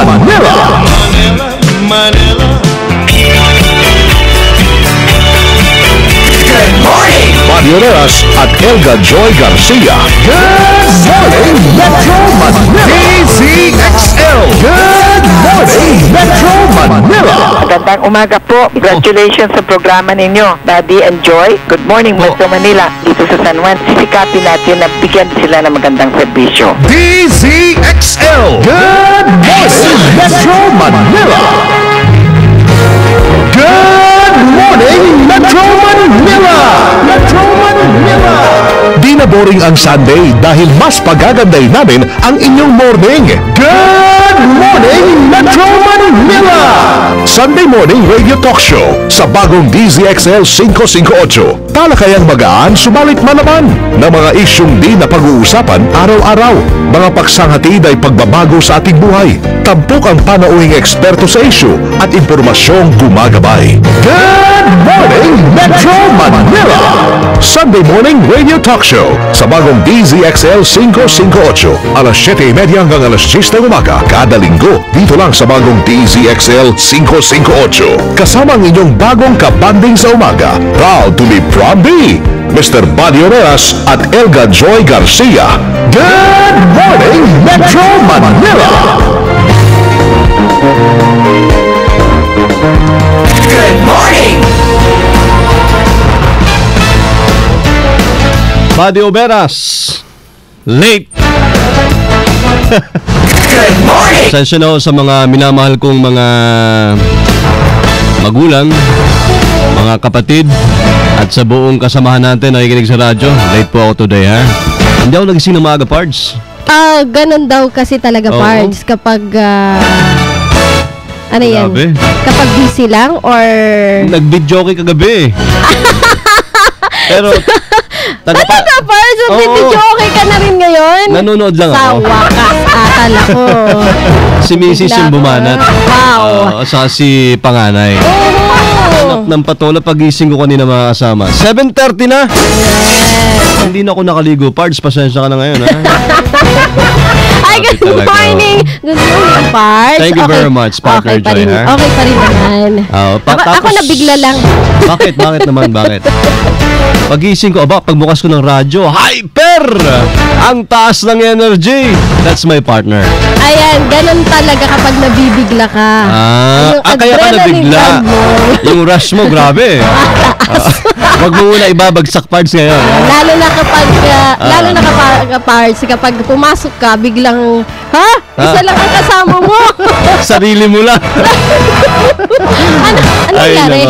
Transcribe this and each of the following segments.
Manila. Manila. Good morning, Manioneras at Elga Joy Garcia. Good morning, Metro Manila. DZXL. Good morning, Metro Manila. Magandang umaga po. Congratulations sa programa ninyo, Buddy and Joy. Good morning, Metro Manila. Dito sa San Juan, sisikapin natin na bigyan sila ng magandang serbisyo. DZXL. Good morning, Metro Manila. Good morning, Metro Manila. Metro Manila. Di na boring ang Sunday dahil mas pagaganday namin ang inyong morning. Good morning, Metro Manila. Sunday Morning Radio Talk Show sa bagong DZXL 558. Talakayang magaan subalit malaman ng mga isyong di na pag-uusapan araw-araw. Mga paksanghatid ay pagbabago sa ating buhay. Tampok ang panauhing eksperto sa issue at impormasyong gumagabay. Good morning, Metro Manila! Sunday Morning Radio Talk Show sa bagong DZXL 558. Alas 7:30 hanggang alas 10 ng umaga kada linggo. Dito lang sa bagong DZXL 558. Kasama ang inyong bagong kabanding sa umaga. Proud to be Prom B, Mr. Buddy Oreas at Elga Joy Garcia. Good morning, Metro Manila! Good morning! Buddy Oberas, late. Good morning! Sensya na sa mga minamahal kong mga magulang, mga kapatid, at sa buong kasamahan natin nakikinig sa radyo. Late po ako today, ha? Hindi ako nagising ng maaga, Pards. Ganun daw kasi talaga, Pards. Kapag, ano yan? Grabe. Kapag busy lang or... Nag-videoke kagabi. Pero... Talaga, Pards? Video okay ka na rin ngayon? Nanonood lang Sa ako. wakas, atal ako. Si Mrs. yung bumanat. Wow. Sa si panganay. Anak ng patola, pagising ko kanina mga kasama. 7:30 na! Yes. Hindi na ako nakaligo. Pards, pasensya ka na ngayon, ha? Ay, good morning! Good morning, Pards. Thank you very much, Partner okay pa Joy, rin, ha? okay pa rin naman. Ako nabigla lang. Bakit? Bakit naman? Bakit? Pagising ko, pagbukas ko ng radyo, hyper! Ang taas ng energy! That's my partner. Ayan, ganun talaga kapag nabibigla ka. Kaya ka nabigla. Yung rush mo, grabe. Wag mo muna ibabagsak, Pards, ngayon. Lalo na kapag Pards, kapag pumasok ka, biglang, isa lang ang kasama mo. Sarili mo lang. ano nangyari?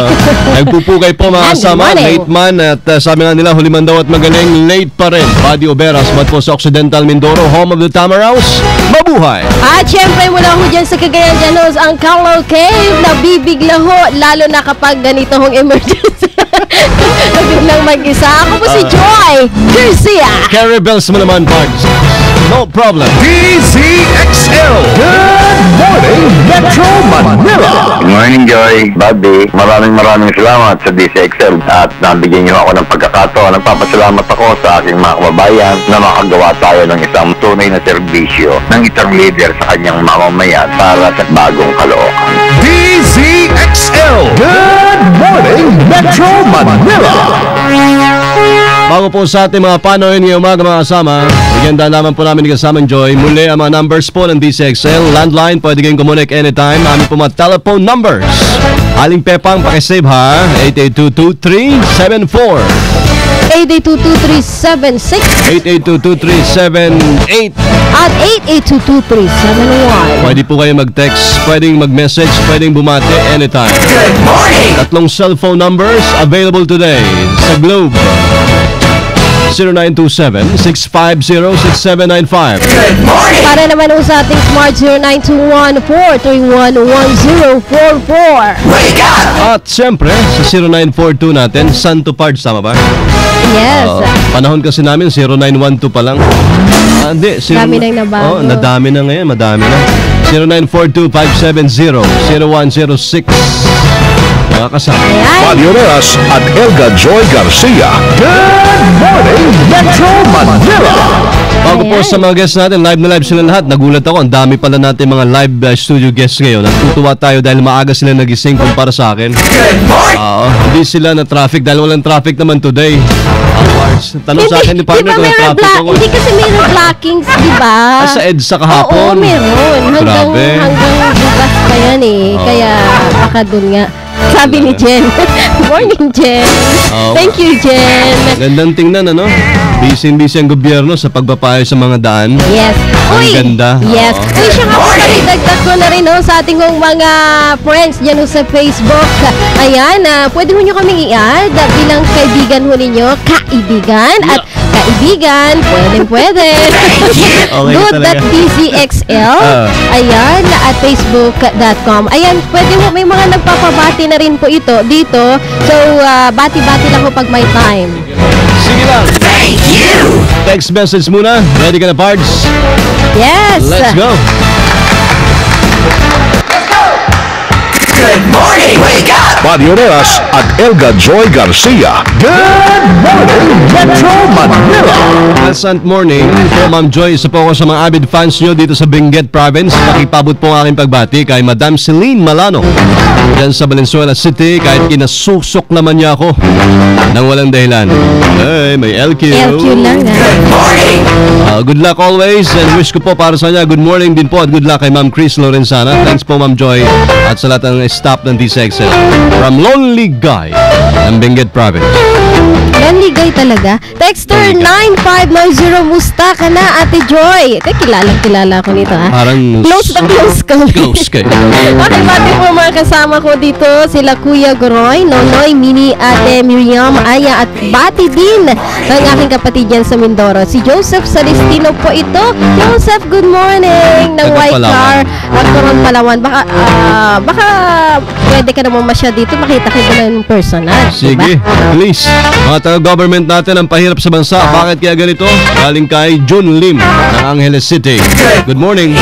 Nagpupukay po mga kasama, late man, at sabi nga nila, huli man daw at magaling, late pa rin. Buddy Oberas, mat po sa Occidental Mindoro, home of the Tamaraws. Mabuhay! At syempre, mula ho dyan sa Cagayan de Oro, ang Carlo Cave, nabibigla ho, lalo na kapag ganito hong emergency. Nabiglang mag-isa. Ako po si Joy Garcia. Carry bells mo naman, Pards. No problem. DZXL. Good morning, Metro Manila. Good morning, Joy. Buddy, maraming salamat sa DCXL at nabigyan niyo ako ng pagkakataon. Nagpapasalamat ako sa aking mga kababayan na makagawa tayo ng isang tunay na serbisyo ng isang leader sa kanyang mamamayan para sa bagong Caloocan. DZXL. Good morning, Metro Manila. Bago po sa ating mga panoy ngayong umaga mga kasama, bigyan naman po namin kasamang Joy. Muli ang mga numbers po ng DCXL. Landline, pwede kayong kumunik anytime. Amin po mga telephone numbers. Aling Pepang, pakisave ha. 882-2374. 882-2376 882-2378. at 882-2371. Pwede po kayo mag-text, pwedeng mag-message, pwedeng bumate anytime. Good morning. Tatlong cellphone numbers available today sa Globe. 0927-650-6795. Good morning. Para naman sa ating Smart 0921-431-1044. Wake up. At siyempre, sa 0942 natin, Santo Pards, tama ba? Yes. Panahon kasi namin, 0912 pa lang. Hindi. Dami nang nabago. Nadami na ngayon, madami na. 0942-570-0106. Mga kasama. Buddy Oreas at Elga Joy Garcia. Good morning, Metro Manila. Bago po Ayan. sa mga guests natin, live na live sila lahat. Nagulat ako, ang dami pala natin mga live studio guests ngayon. Natutuwa tayo dahil maaga sila nagising kumpara sa akin. Oo, hindi sila na traffic dahil walang traffic naman today. Mars, tanong sa akin ni partner kung may traffic ako. Hindi kasi mayroong blockings, di ba? Sa EDSA kahapon. Oo, meron. Grabe. Hanggang bukas pa yan eh. Kaya baka dun nga. Sabi ni Jen. Morning, Jen. Oo. Thank you, Jen. Gandang tingnan, ano? Busy-busy ang gobyerno sa pagpapayo sa mga daan. Yes. Ang ganda. Yes. Oo. Uy, siya nga po dagdag ko na rin sa ating mga friends dyan sa Facebook. Ayan, pwede mo nyo kaming i-add bilang kaibigan ho ninyo. Kaibigan. At kaibigan, pwede. Okay talaga. Good.bzxl. Ayan, at facebook.com. Ayan, pwede mo, may mga nagpapabati na rin po ito dito. So, bati-bati lang po pag may time. Sige lang. Thank you. Text message muna. Ready ka na, Pards? Yes. Let's go. Good morning, wake up! Padioneras at Elga Joy Garcia. Good morning, Metro Manila! Pleasant morning po, Ma'am Joy. Isa po ako sa mga avid fans nyo dito sa Benguet Province. Pakipabot po ang aking pagbati kay Madam Celine Malano. Diyan sa Valenzuela City, kahit kinasusok naman niya ako nang walang dahilan. Hey, may LQ. LQ lang Good luck always and wish ko po para sa kanya. Good morning din po at good luck kay Ma'am Chris Lorenzana. Thanks po, Ma'am Joy, at sa lahat ng staff ng DCXL. From Lonely Guy ng Benguet Province. Lonely guy talaga. Texter 9590, musta ka na, Ate Joy? Kilala ko nito, ha? Parang Close ko. Close kayo. Okay, bati po mga kasama ko dito. Sila Kuya Goroy, Nonoy, Mini, Ate Miriam, Aya, at bati din ng aking kapatid dyan sa Mindoro. Si Joseph Salistino po ito. Joseph, good morning. Ng Taga White Palawan. Car at Coron Palawan. Baka pwede ka naman masya dito. Makita kita na yung personal. Sige, please. Mga taga-government natin ang pahirap sa bansa. Bakit kaya ganito? Galing kay Jun Lim ng Angeles City. Good morning.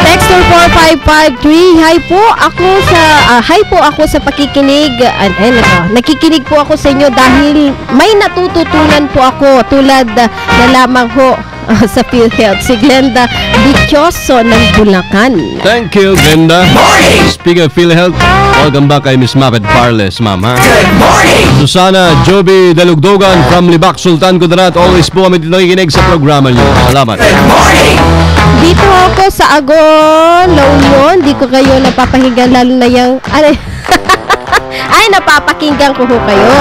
Texter 4553. Hi po ako sa pakikinig. Nakikinig po ako sa inyo dahil may natututunan po ako tulad na lamang ho sa PhilHealth. Si Glenda Dichoso ng Bulacan. Thank you, Glenda. Speaking of PhilHealth, welcome back kay Miss Mapet Parles, ma'am, ha? Susana Joby Dalugdogan from Libak, Sultan Kudarat. Always po kami dito nakikinig sa programa niyo. Salamat. Dito ako sa Agon, La Union. Di ko kayo napapahigan lalo na yung... Ay, napapakinggan ko ho kayo.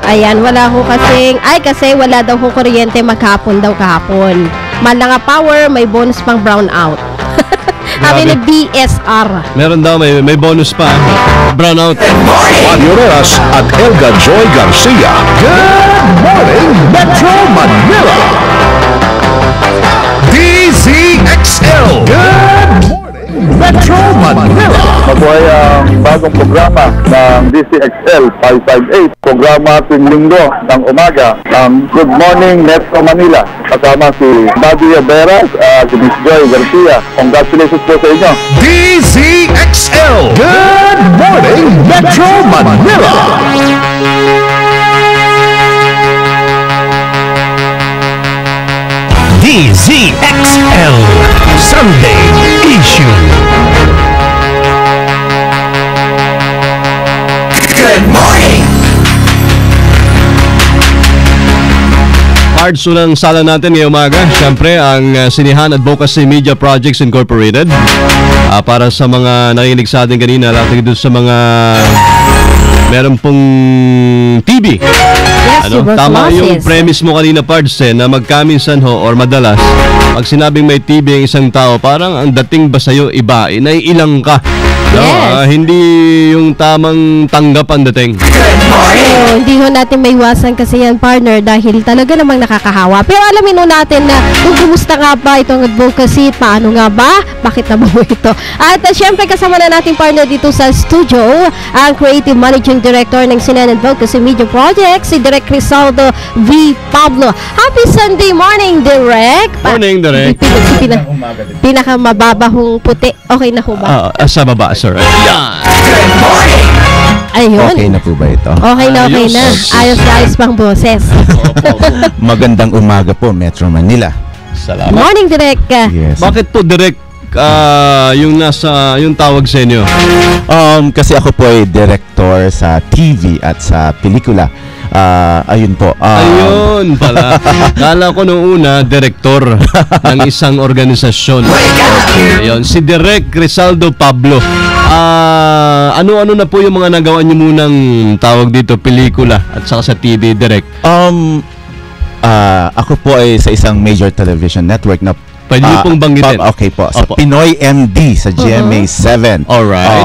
Ayan, wala ho kasi wala daw ho kuryente maghapon daw kahapon. Malanga power, may bonus pang brown out. Sabi ni BSR. Meron daw, may bonus pa. Brownout. Padioneras at Elga Joy Garcia. Good morning, Metro Manila! DZXL. Good morning, Metro Manila! Mabuhay ang bagong programa ng DCXL 558. Programa tuwing linggo ng umaga ng Good Morning Metro Manila. Kasama si Bobby Averas at si Miss Joy Garcia. Congratulations po sa inyo. DZXL. Good morning, Metro Manila! DZXL Sunday Issue. Good morning. Cards unang sala natin ngayong umaga. Siyempre, ang Sinihan Advocacy Media Projects Incorporated. Para sa mga nakikinig sa atin kanina, lahat doon sa mga meron pong TV. Yes, Tama yung tuberculosis. premise mo kanina, Pards, na magkaminsan ho or madalas, pag sinabing may TV ang isang tao, parang ang dating ba sa'yo iba, naiilang ka. No? Yes. Hindi yung tamang tanggap ang dating. So, hindi ho natin may iwasan kasi yan, partner, dahil talaga namang nakakahawa. Pero alamin ho natin na kung kumusta nga ba itong advocacy, paano nga ba, bakit nabuo ito. At syempre kasama na natin, partner, dito sa studio, ang Creative Managing Director ng Sinihan Advocacy Media Project, si Direk Crisaldo V. Pablo. Happy Sunday morning, Direk! Morning, Direk. Pinakamababahong puti. Okay na ho ba? Sa baba, sir. Ayun. Okay na po ba ito? Okay na. Ayos. Ayos pang boses. Magandang umaga po, Metro Manila. Salamat. Morning, Direk. Yes. Bakit po direct yung tawag sa inyo? Kasi ako po ay director sa TV at sa pelikula. Ayun po. Ayun pala. Kala ko nung una, direktor ng isang organisasyon. Ayun, si Direk Rizaldo Pablo. Ano-ano na po yung mga nagawa niyo munang tawag dito, pelikula at saka sa TV, Direk? Ako po ay sa isang major television network na Pwede niyo pong banggitin. Okay po. Sa Opo. Pinoy MD sa GMA7. Alright.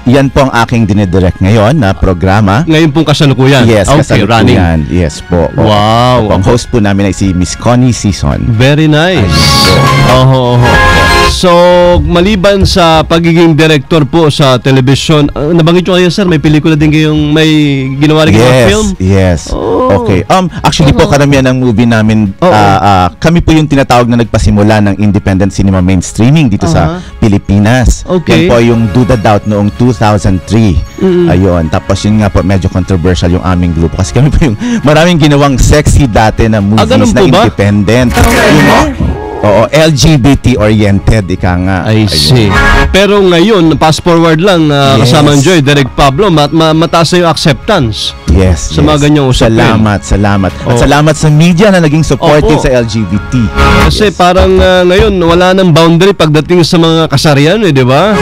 Yan po ang aking dinidirect ngayon na programa. Ngayon pong kasalukuyan. Yes, okay, running. kasalukuyan. Yes po. Wow. Ang host po namin ay si Miss Connie Season. Very nice. Oho. So, maliban sa pagiging director po sa television, nabanggit nyo kayo, sir, may pelikula din kayong may ginawa rin kayong film? Yes. Oh. Okay. Actually po, karamihan ng movie namin, kami po yung tinatawag na nagpasimula ng independent cinema mainstreaming dito sa Pilipinas. Okay. Yan po yung Do the Doubt noong 2003. Ayun. Tapos yun nga po, medyo controversial yung aming grupo. Kasi kami po yung maraming ginawang sexy dati na movies ganun na po ba? independent. Oo, LGBT-oriented, ika nga. I see. Pero ngayon, fast forward lang, Yes. kasama ang Joy, Direk Pablo, mataas na yung acceptance. Yes. Sa mga ganyang usapin. Salamat. At Oh. salamat sa media na naging supportive Opo. sa LGBT. Kasi parang ngayon, wala nang boundary pagdating sa mga kasarian, di ba?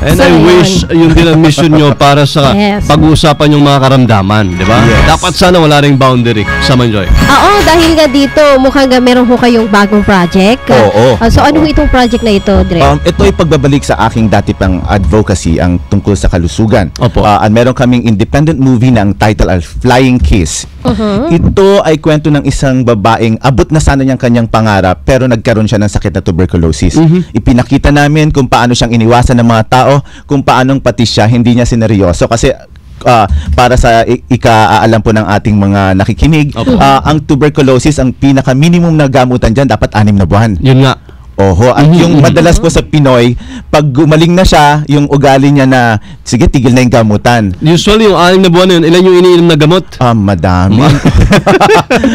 And I So, wish yun din ang mission nyo para sa Yes. pag-uusapan yung mga karamdaman, di ba? Yes. Dapat sana wala ring boundary sa Manjoy. Oo, dahil nga dito, mukhang meron ho kayong bagong project. Oo. So, ano ho itong project na ito, Direk? Ito ay pagbabalik sa aking dati pang advocacy ang tungkol sa kalusugan. Opo. At meron kaming independent movie na ang title ay Flying Kiss. Ito ay kwento ng isang babaeng abot na sana niyang kanyang pangarap pero nagkaroon siya ng sakit na tuberculosis. Ipinakita namin kung paano siyang iniwasan ng mga tao, kung paanong pati siya hindi niya sineryoso kasi para sa ikaalam po ng ating mga nakikinig, ang tuberculosis, ang pinaka-minimum na gamutan dyan dapat 6 na buwan. Yun nga. Oho, at yung madalas po sa Pinoy, pag gumaling na siya, yung ugali niya na, sige, tigil na yung gamutan. Usually, yung 6 na buwan na yun, ilan yung iniinom na gamot? Madami.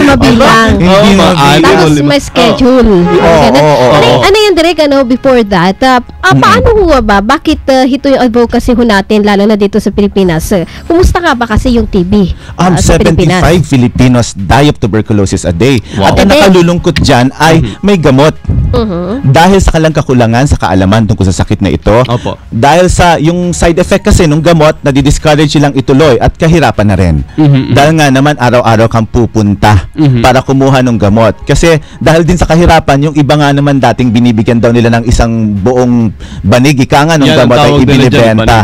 Mabilang. Hindi Oo, mabilang. Tapos may schedule. Ganun. Ano yan, Direk, before that, paano ho ba? Bakit ito yung advocacy ho natin, lalo na dito sa Pilipinas? Kumusta nga ba kasi yung TB sa 75 Pilipinas? Filipinos die of tuberculosis a day. Wow. At ang A day. nakalulungkot dyan ay may gamot. Dahil sa kalang kakulangan sa kaalaman tungkol sa sakit na ito, Opo. dahil sa yung side effect kasi nung gamot, nadi-discourage silang ituloy at kahirapan na rin. Dahil nga naman araw-araw kang pupunta para kumuha ng gamot. Kasi dahil din sa kahirapan, yung iba nga naman dating binibigyan daw nila ng isang buong banig, ika nga nung Yan ang gamot ay tawag nila dyan, ibinibenta.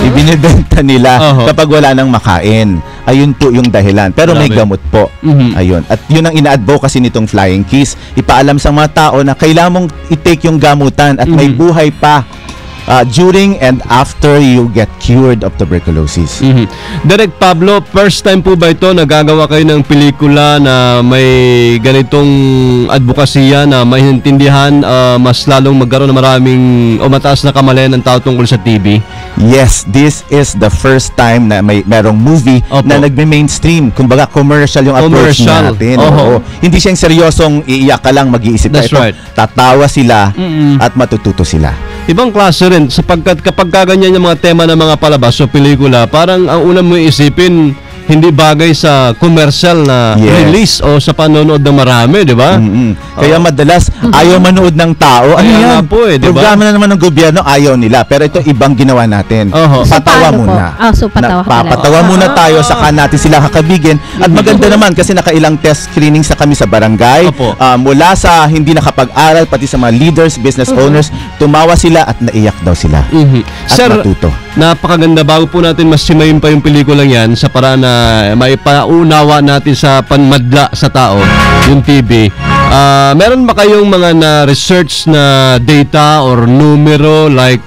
Ibinibenta nila Oho. kapag wala nang makain. Ayun po yung dahilan. Pero may Grabe. gamot po. Ayun. At yun ang ina-advocacy nitong Flying Kiss. Ipaalam sa mga tao na kailangan mong i-take yung gamutan at may buhay pa during and after you get cured of tuberculosis. Direk Pablo, first time po ba ito nagagawa kayo ng pelikula na may ganitong advokasya na maintindihan, mas lalong magkaroon ng maraming o mataas na kamalayan ng tao tungkol sa TB? Yes, this is the first time na merong movie Opo. na nagme-mainstream. Kumbaga commercial yung approach Commercial. natin. Oho. Oo. Hindi siyang seryosong iiyak ka lang, mag-iisip ka. That's Ito, right. tatawa sila at matututo sila. Ibang klase rin sapagkat kapag kaganyan yung mga tema ng mga palabas o pelikula, parang ang una mo isipin hindi bagay sa commercial na Yes. release o sa panonood ng marami, di ba? Kaya madalas ayaw manood ng tao. Ano Kaya nga yan? po di ba? Programa na naman ng gobyerno, ayaw nila. Pero ito ibang ginawa natin. Oho. So, Patawa paano po? muna. So, patawa ka talaga. Papatawa muna tayo, saka natin sila kakabigin. At maganda naman kasi nakailang test screenings na kami sa barangay. Opo. Mula sa hindi nakapag-aral, pati sa mga leaders, business owners, tumawa sila at naiyak daw sila. At Sir, natuto. napakaganda. Bago po natin masimayin pa yung pelikulang yan sa paraan na maipaunawa natin sa panmadla sa tao, yung TB. Meron ba kayong mga na-research na data or numero like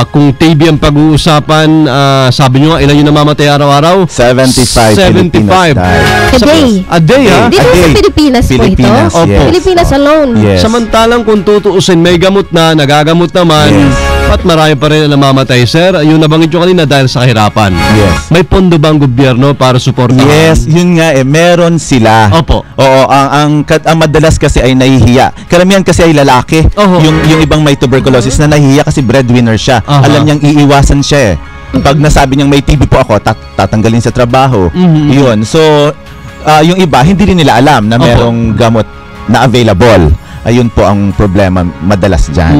kung TB ang pag-uusapan, sabi nyo nga, ilan yung namamatay araw-araw? 75 Filipinos die. A day. A day, ha? Dito A sa day. Pilipinas po ito? Pilipinas, Opo. yes. Pilipinas alone. Yes. Samantalang kung tutuusin, may gamot na, nagagamot naman, Yes. At marami pa rin ang namamatay, sir. Yung nabanggit nyo kanina dahil sa kahirapan. Yes. May pondo ba ang gobyerno para suportahan? Yes, yun nga meron sila. Opo. Oo, ang madalas kasi ay nahihiya. Karamihan kasi ay lalaki. Oho. Yung ibang may tuberculosis na nahihiya kasi breadwinner siya. Aha. Alam niyang iiwasan siya eh. Pag nasabi niyang may TB po ako, tatanggalin sa trabaho. Yun. So, yung iba, hindi rin nila alam na Opo. merong gamot na available. Ayun po ang problema madalas dyan.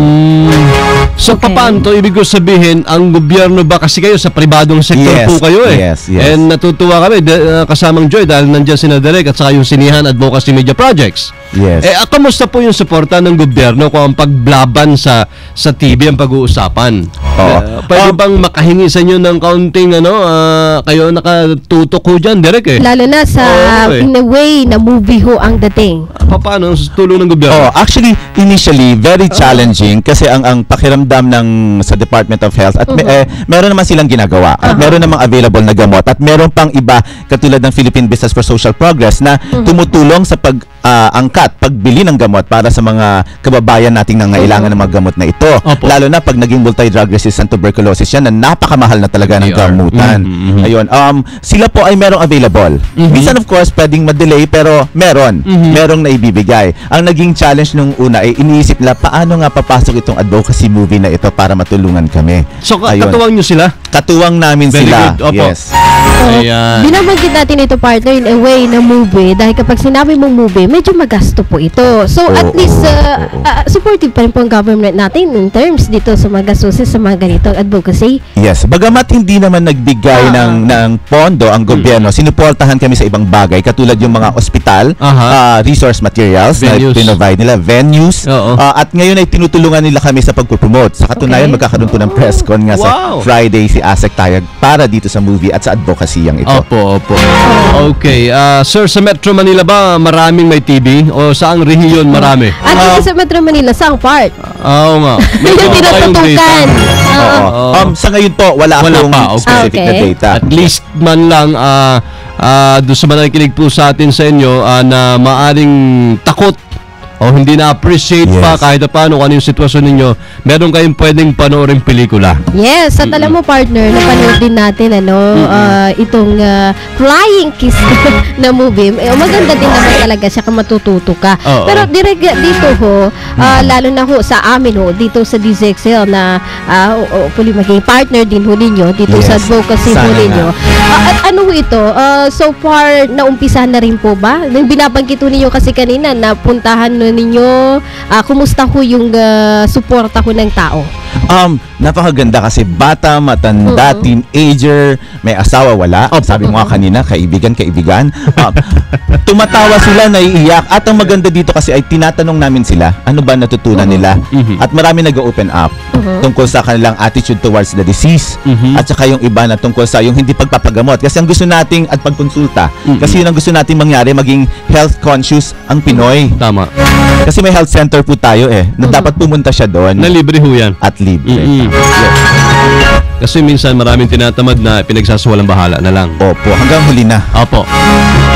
So, Okay. paano to? Ibig ko sabihin, ang gobyerno ba kasi kayo sa pribadong sektor Yes, po kayo eh. yes, yes. And natutuwa kami, kasamang Joy, dahil nandiyan si Derek at saka yung Sinihan Advocacy Media Projects. Yes. Kamusta po yung suporta ng gobyerno kung ang paglaban sa TV ang pag-uusapan? Oo. Pwede bang makahingi sa inyo ng kaunting kayo nakatutok ho dyan, Derek eh? Lalo na sa, Oo, eh. in a way, na movie ho ang dating. Paano sa tulong ng gobyerno? Actually, initially, very challenging kasi ang pakiramdam sa Department of Health at meron naman silang ginagawa at meron namang available na gamot at meron pang iba katulad ng Philippine Business for Social Progress na tumutulong sa pagbili ng gamot para sa mga kababayan nating nangailangan ng mga gamot na ito. Opo. Lalo na pag naging multi-drug resistant tuberculosis yan na napakamahal na talaga ng They are. gamutan. Ayun. Sila po ay merong available. Minsan of course pwedeng ma-delay pero merong naibibigay. Ang naging challenge nung una ay iniisip nila paano nga papasok itong advocacy movie na ito para matulungan kami. So, Ayun. katuwang nyo sila? Katuwang namin Very sila. good. Opo. Yes. Ayan. Binabanggit natin ito, partner, in a way na movie dahil kapag sinabi mong movie, medyo magasto po ito. So, at Oo, least, oo. supportive pa rin po ang government natin in terms dito sa mga gastusin sa mga ganitong advocacy. Yes, bagamat hindi naman nagbigay ng pondo ang gobyerno, sinuportahan kami sa ibang bagay katulad yung mga ospital, resource materials Venues. na provide nila, venues, Oo. at ngayon ay tinutulungan nila kami sa pagpo-promote. Sa katunayan, Okay. magkakaroon po ng press con nga sa Wow. Friday si Asek Tayag para dito sa movie at sa advocacy yang ito. Opo. Okay. Sir, sa Metro Manila ba maraming may TB? O saang rehiyon marami? At dito sa Metro Manila, saang part? Oo nga. Yung ba kayong tinututukan. data? Oo. Sa ngayon po, wala Wala akong pa, okay. specific na Okay. data. At least man lang doon sa nakikinig po sa atin sa inyo na maaring takot o hindi na-appreciate pa Yes. kahit paano kung ano yung sitwasyon ninyo, meron kayong pwedeng panoorin pelikula. Yes, at alam mo, partner, napanood din natin itong Flying Kiss na movie. Maganda din naman talaga siya kung matututo ka. Oo. Pero dito ho, lalo na ho sa amin ho, dito sa DZXL na hopefully maging partner din ho ninyo dito Yes, sa advocacy ho sana ninyo. At ano ho ito, so far naumpisa na rin po ba? Nung binabanggit ho ninyo kasi kanina na puntahan ninyo, kumusta ho yung suporta ho ng tao? Napakaganda kasi bata, matanda, teenager, may asawa, wala. Sabi mo nga kanina, kaibigan. Tumatawa sila, naiiyak. At ang maganda dito kasi ay tinatanong namin sila, ano ba natutunan nila? At marami nag-open up tungkol sa kanilang attitude towards the disease. At saka yung iba na tungkol sa yung hindi pagpapagamot. Kasi ang gusto nating at pagkonsulta. Kasi yun ang gusto nating mangyari, maging health conscious ang Pinoy. Tama. Kasi may health center po tayo na dapat pumunta siya doon. Na libre ho yan. At libre. Kasi minsan maraming tinatamad na pinagsasawalang bahala na lang. Opo, hanggang huli na. Opo.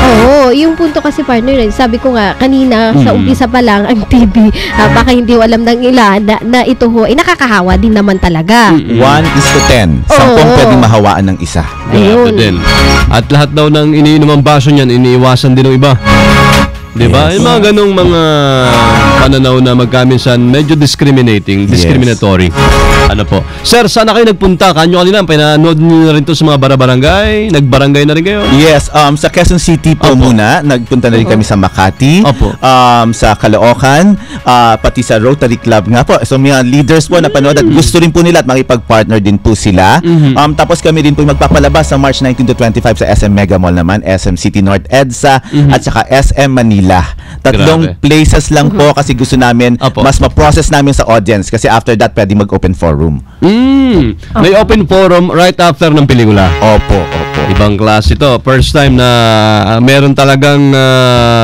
Oo, yung punto kasi, partner, sabi ko nga kanina sa umpisa pa lang ang TB, baka hindi mo alam ng ilan na ito ho ay nakakahawa din naman talaga. 1:10. 10 pwedeng mahawaan ng isa. Grabe Ayun. din. At lahat daw ng iniinom ang baso niyan, iniiwasan din ng iba. Diba? Yes. Yung mga ganong mga pananaw na magkaminsan medyo discriminatory. Ano po? Sir, saan na kayo nagpunta? Kanyo kanina, pinanood nyo na rin to sa mga barangay? Nagbarangay na rin kayo? Yes, sa Quezon City po muna, nagpunta na rin kami sa Makati, Opo. sa Caloocan, pati sa Rotary Club nga po. So mga leaders po na panood at gusto rin po nila at makipag-partner din po sila. Tapos kami din po magpapalabas sa March 19 to 25 sa SM Mega Mall naman, SM City North EDSA, at saka SM Manila. Tatlong Grabe. places lang po kasi gusto namin Opo. mas ma-process namin sa audience kasi after that pwede mag-open forum. May open forum right after ng pelikula. Opo. Ibang klase ito. First time na meron talagang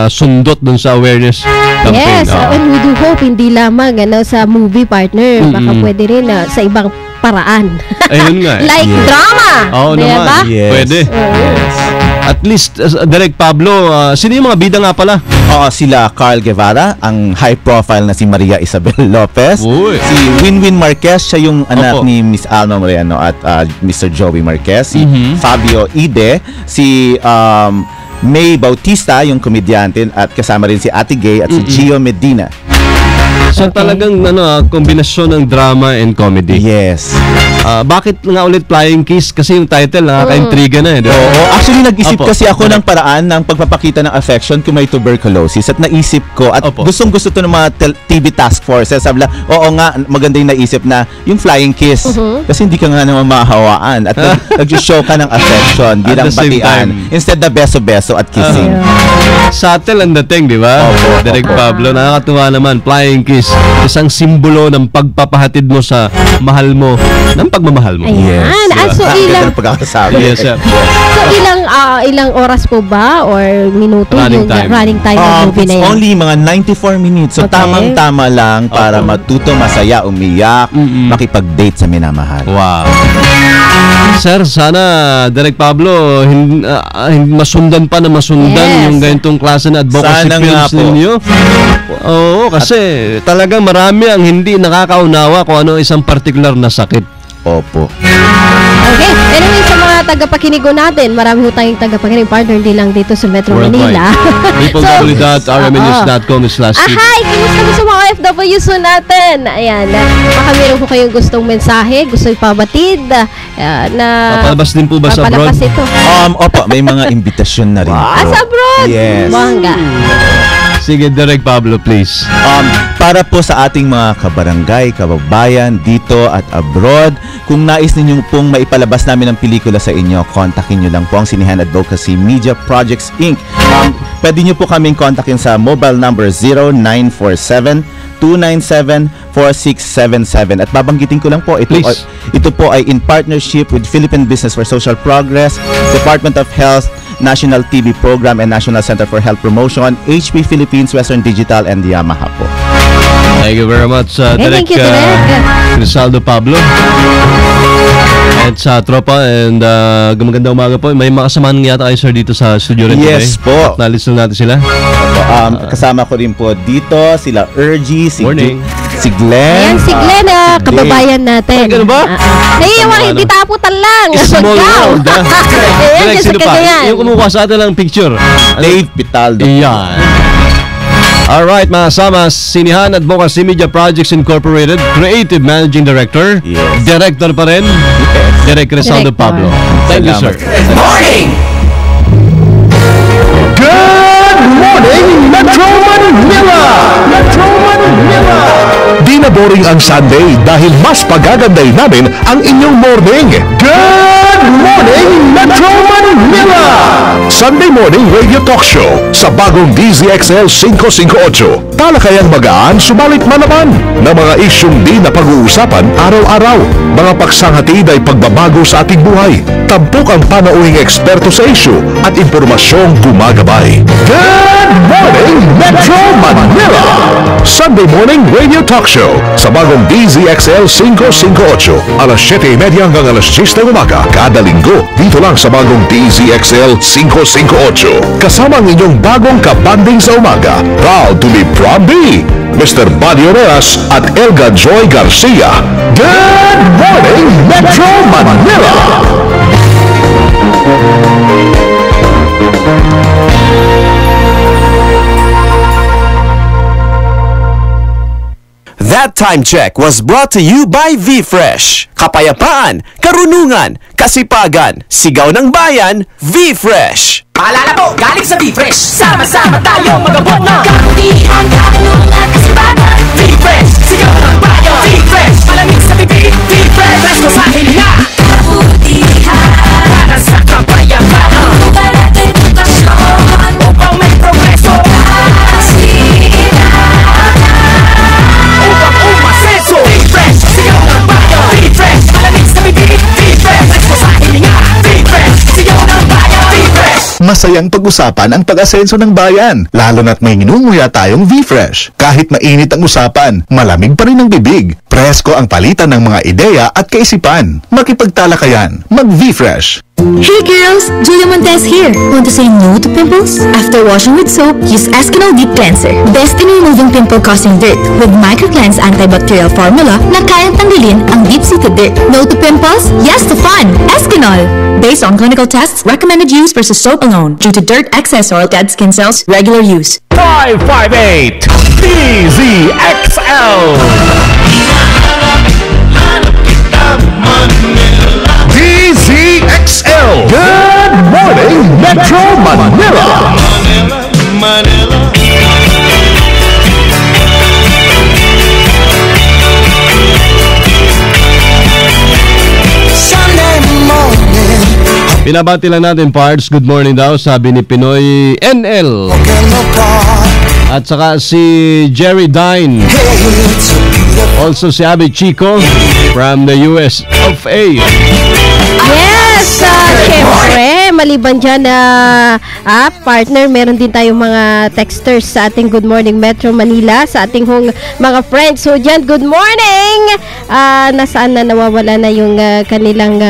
sundot dun sa awareness campaign. Yes, and we do hope hindi lamang sa movie, partner, baka pwede rin sa ibang paraan. Ayun nga. Like drama. Oo Diba? naman. Yes. Pwede. Yes. At least, Direk Pablo, sino yung mga bida nga pala? Oo, sila Carl Guevara, ang high profile na si Maria Isabel Lopez. Uy. Si Winwin Marquez, siya yung anak Opo. ni Miss Alma Moreno at Mr. Joey Marquez. Si Fabio Ide, si May Bautista, yung komedyante, at kasama rin si Ate Gay at si Gio Medina. So talagang kombinasyon ng drama and comedy. Yes. Bakit nga ulit Flying Kiss? Kasi yung title nakaka-intriga na di ba? Oo, actually nag-isip Opo. kasi ako ng paraan ng pagpapakita ng affection kung may tuberculosis at naisip ko at Opo. gustong-gusto to ng mga TV task forces. Sabi lang, oo nga, maganda yung naisip na yung Flying Kiss. Kasi hindi ka nga naman mahawaan at nag-show ka ng affection bilang the same batian time. instead na beso-beso at kissing. Subtle ang dating, di ba? Opo. Direk Pablo, nakakatuwa naman. Flying Kiss, isang simbolo ng pagpapahatid mo sa mahal mo, ng pagmamahal mo. Ayan. So Ganda ilang ng pagkakasabi. Yes, sir. so ilang oras po ba or minuto Running yung time. running time ng movie It's na yan? only mga 94 minutes. So Okay. tamang-tama lang para matuto, masaya, umiyak, makipag-date sa minamahal. Wow. Sir, sana Direk Pablo masundan pa na masundan Yes. yung ganitong klase na advocacy Sana nga films po. ninyo. Oo, kasi talagang marami ang hindi nakakaunawa kung ano isang particular na sakit. Opo. Okay. Anyway, sa mga tagapakinig natin, marami ho tayong tagapakinig partner, hindi lang dito sa Metro Manila. www.rmnews.com/tv. Hi! Kumusta mo sa mga OFWs ho natin? Ayan. Baka meron po kayong gustong mensahe, gusto ipabatid na Papalabas din po ba sa abroad? papalabas ito. Opo, may mga imbitasyon na rin. Sa abroad! Yes. Bongga. Sige, Direk Pablo, please. Para po sa ating mga kabarangay, kababayan, dito at abroad, kung nais ninyong pong maipalabas namin ang pelikula sa inyo, kontakin nyo lang po ang Sinihan Advocacy Media Projects Inc. Pwede nyo po kaming kontakin sa mobile number 0947-297-4677. At babanggitin ko lang po, ito po ay in partnership with Philippine Business for Social Progress, Department of Health, National TB Program and National Center for Health Promotion, HP Philippines, Western Digital, and Yamaha po. Thank you very much, Direk thank you, Direk. Crisaldo Pablo. At sa tropa, and magandang umaga po. May makasamahan yata kayo, sir, dito sa studio rin. Yes po. Nalisten natin sila. Kasama ko rin po dito sila Ergie, si Morning. si Glenn. Ayan, si Glenn, kababayan natin. Ganun ba? Naiiwan, hindi taputan lang. Small world, ha? Ayan, Direk, sa sino pa? kanya yan. Yung kumukuha sa atin ng picture. Dave Pitaldo. Iyan. Alright, mga sama, Sinihan Advocacy Media Projects Incorporated, Creative Managing Director, Yes. Director pa rin, Direk Crisaldo Director. Pablo. Thank you, sir. Good morning, Metro Manila! Metro Manila! Di na boring ang Sunday dahil mas pagaganday namin ang inyong morning. Good morning, Metro Manila! Sunday morning radio talk show sa bagong DZXL 558. Talakayang magaan subalit malaman na mga isyong di na pag-uusapan araw-araw. Mga paksang hatid ay pagbabago sa ating buhay. Tampok ang panauhing eksperto sa issue at impormasyong gumagabay. Good morning, Metro Manila! Sunday morning radio talk show sa bagong DZXL 558. Alas 7:30 hanggang alas 10 ng umaga. Kada linggo, dito lang sa bagong DZXL 558. Kasama ang inyong bagong kabanding sa umaga. Proud to be from B, Mr. Buddy Oreas at Elga Joy Garcia. Good morning, Metro Manila! That time check was brought to you by V-Fresh. Kapayapaan, karunungan, kasipagan, sigaw ng bayan, V-Fresh. Paalala po, galing sa V-Fresh. Sama-sama tayong magabot ng kabutihan, karunungan, kasipagan. V-Fresh, sigaw ng bayan. V-Fresh, malamig sa bibig. V-Fresh, presko sa hilinga. Kabutihan, para sa kapayapaan. Para sa edukasyon, upang may progreso. Upang umaseso. V-Fresh, sigaw ng bayan. V-Fresh, malamig sa bibig. V-Fresh, presko sa hilinga. V-Fresh, sigaw ng bayan. V-Fresh. Masayang pag-usapan ang pag-asenso ng bayan, lalo na't may nginunguya tayong V-Fresh. Kahit mainit ang usapan, malamig pa rin ang bibig. Presko ang palitan ng mga ideya at kaisipan. Makipagtalakayan, mag-V-Fresh. Hey girls, Julia Montez here. Want to say no to pimples? After washing with soap, use Eskinol Deep Cleanser. Best in removing pimple-causing dirt with Micro-Cleanse antibacterial formula na kayang tanggalin ang deep-seated dirt. No to pimples? Yes to fun! Eskinol! Based on clinical tests, recommended use versus soap alone due to dirt, excess oil, dead skin cells, regular use. 558 DZXL DZXL Good Morning Metro Manila. Binabati lang natin, Pards. Good morning daw, sabi ni Pinoy NL. At saka si Jerry Dine. Also si Abby Chico from the US of A. Yes! Siyempre, maliban dyan na partner, meron din tayong mga texters sa ating Good Morning Metro Manila, sa ating mga friends. So dyan, good morning! Nasaan na nawawala na yung kanilang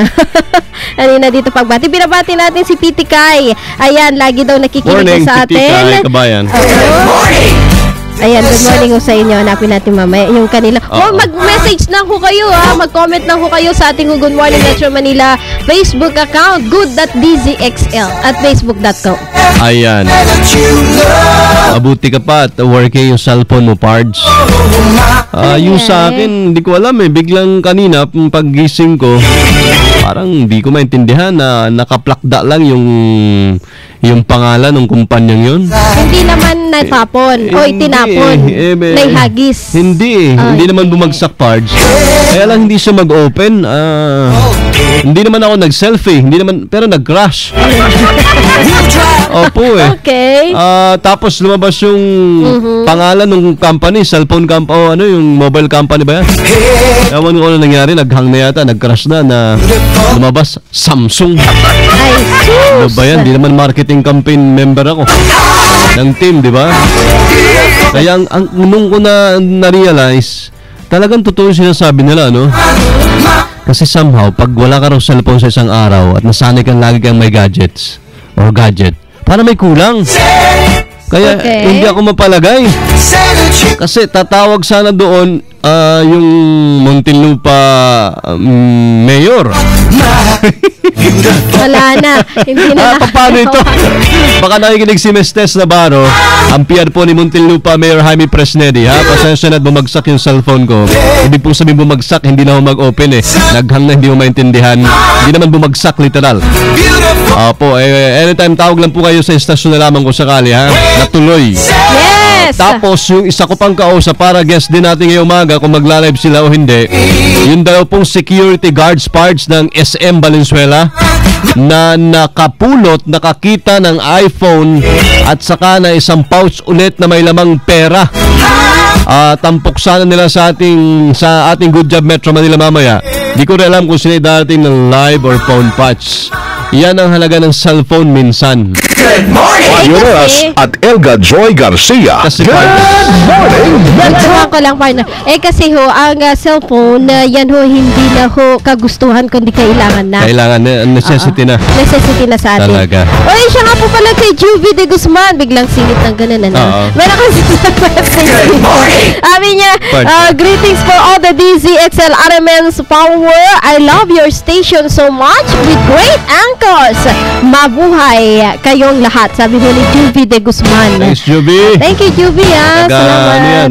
kanina dito pagbati. Binabati natin si Pitikay. Ayan, lagi daw nakikinig sa atin. Morning, Pitikay, kabayan. Good morning! Ayan, good morning ho sa inyo. Hanapin natin mamaya yung kanila. Mag-message lang ho kayo mag-comment lang ho kayo sa ating Good Morning Metro Manila Facebook account, good.dzxl at facebook.com. Ayan. Mabuti ka pa at working yung cellphone mo, Pards. Yung sa akin, hindi ko alam biglang kanina, paggising ko, parang hindi ko maintindihan na nakaplakda lang yung pangalan ng kumpanyang yun. Hindi naman natapon o itinapon. Naihagis. Hindi naman bumagsak, Pards. Kaya lang hindi siya mag-open. Hindi naman ako nag-selfie. Pero nag-crash. Opo Okay. Tapos lumabas yung pangalan ng company, cellphone company, yung mobile company ba yan? Ewan ko ano nangyari, naghang na yata, nag-crash na lumabas, Samsung. Ano ba yan? Di naman marketing campaign member ako ng team, di ba? Kaya nung ko na-realize, talagang totoo yung sinasabi nila, no? Kasi somehow, pag wala ka raw cellphone sa isang araw at nasanay kang lagi kang may gadget, para may kulang. Kaya hindi ako mapalagay. Kasi tatawag sana doon yung Muntinlupa mayor. Wala na. Hindi na paano ito? Baka nakikinig si Mestes Navarro, ang PR po ni Muntinlupa Mayor Jaime Presnedi. Pasensya na at bumagsak yung cellphone ko. Ibig pong sabihin bumagsak, hindi na ako mag-open Naghang na, hindi mo maintindihan. Hindi naman bumagsak, literal. Opo, anytime tawag lang po kayo sa estasyon na lamang kung sakali, natuloy. Yes! Tapos, yung isa ko pang kausap para guest din natin ngayong umaga kung magla-live sila o hindi. Yung dalaw pong security guards parts ng SM Valenzuela na nakakita ng iPhone at saka na isang pouch ulit na may lamang pera. Tampok sana nila sa ating Good Job Metro Manila mamaya. Di ko rin alam kung sino darating ng live or phone patch. Yan ang halaga ng cellphone minsan. Good morning! Yoras at Elga Joy Garcia. Good morning! Nagtuhan ko lang, partner. Kasi ang cellphone, yan hindi na kagustuhan kundi kailangan na. Necessity na. Necessity na sa atin. Talaga. Siya nga po pala kay Juvie de Guzman. Biglang singit ng ganun, Meron kasi sa message. Good morning! Sabi niya, greetings for all the DZXL RMN's power. I love your station so much with great anchors. Mabuhay kayong lahat. Sabi mo ni Juvie de Guzman. Thanks, Juvie. Thank you, Juvie. Salamat.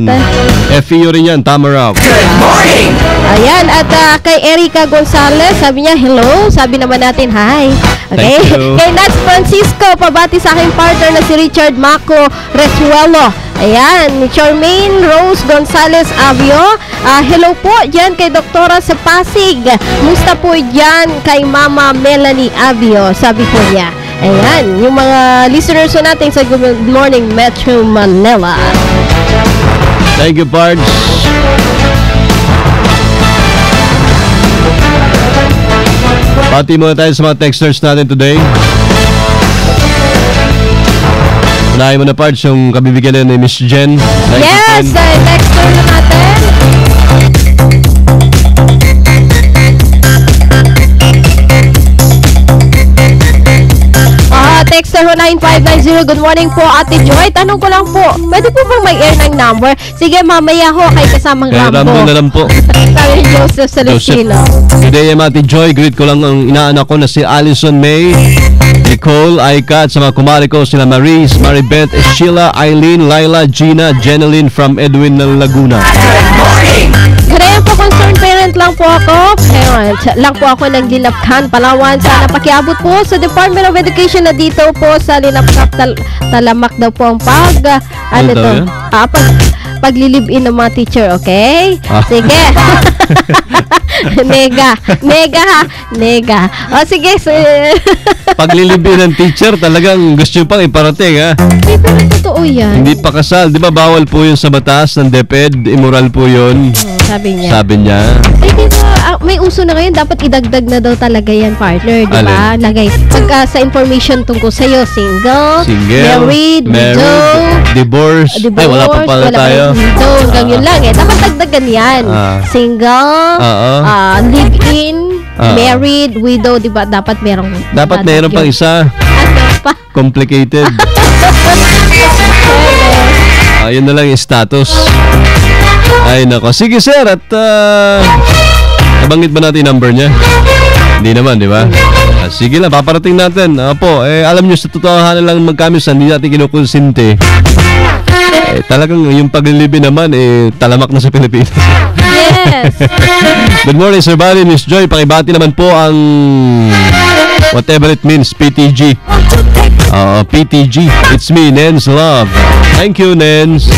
FEU rin yan. Tama raw. Good morning! Ayan. At kay Erica Gonzalez, sabi niya, hello. Sabi naman natin, hi. Okay. Kay Nats Francisco, pabati sa aking partner na si Richard Maco Resuelo. Ayan. Charmaine Rose Gonzalez Avio. Hello po dyan kay Doktora sa Pasig. Musta po dyan kay Mama Melanie Avio. Sabi po niya. Ayan, yung mga listeners natin sa Good Morning Metro Manila. Thank you, Pards. Pati muna tayo sa mga texters natin today. Unahin mo na, Pards, yung kabibigyan ni Miss Jen. Yes, texter na natin. texter 9590. Good morning po, Ate Joy. Tanong ko lang po, pwede po bang may air ng number? Sige, mamaya ho, kay kasamang Kaya Rambo na lang po. Sabi ni Joseph Celestino. Good day, Ate Joy. Greet ko lang ang inaanak ko na si Allison May, Nicole, Aika, at sa mga kumari ko sila Maurice, Maribeth, Sheila, Eileen, Laila, Gina, Jeneline from Edwin ng Laguna. Kaya po, concerned parent lang po ako. Parent lang po ako ng Linapcan, Palawan. Sana pakiabot po sa Department of Education na dito po sa Linapcan, Talamak daw po ang paglilibin ng mga teacher, okay? Sige. Nega. O sige. Paglilibin ng teacher, talagang gusto nyo pang iparating, ha? Pero totoo yan. Hindi pa kasal. Di ba bawal po yun sa batas ng DepEd? Immoral po yun. Sabi niya. Ay, di ba, may uso na ngayon, dapat idagdag na daw talaga yan, partner, di ba? Lagay. Pagka sa information tungkol sa'yo, single, married, widow, divorce. Ay, wala pa pala tayo. Widow, hanggang yun lang eh. Dapat dagdagan yan. Single, live-in, married, widow, di ba? Dapat merong pang isa. Pa? Complicated. Yun na lang yung status. Ay, nako. Sige, sir. At nabanggit ba natin yung number niya? Hindi naman, di ba? Sige lang, paparating natin. Opo, alam nyo, sa totohanan lang magkamisan, hindi natin kinukonsinti. Talagang yung paglilibi naman, talamak na sa Pilipinas. Yes. Good morning, Sir Barry, Miss Joy. Pakibati naman po ang whatever it means, PTG. PTG. It's me, Nens Love. Thank you, Nens.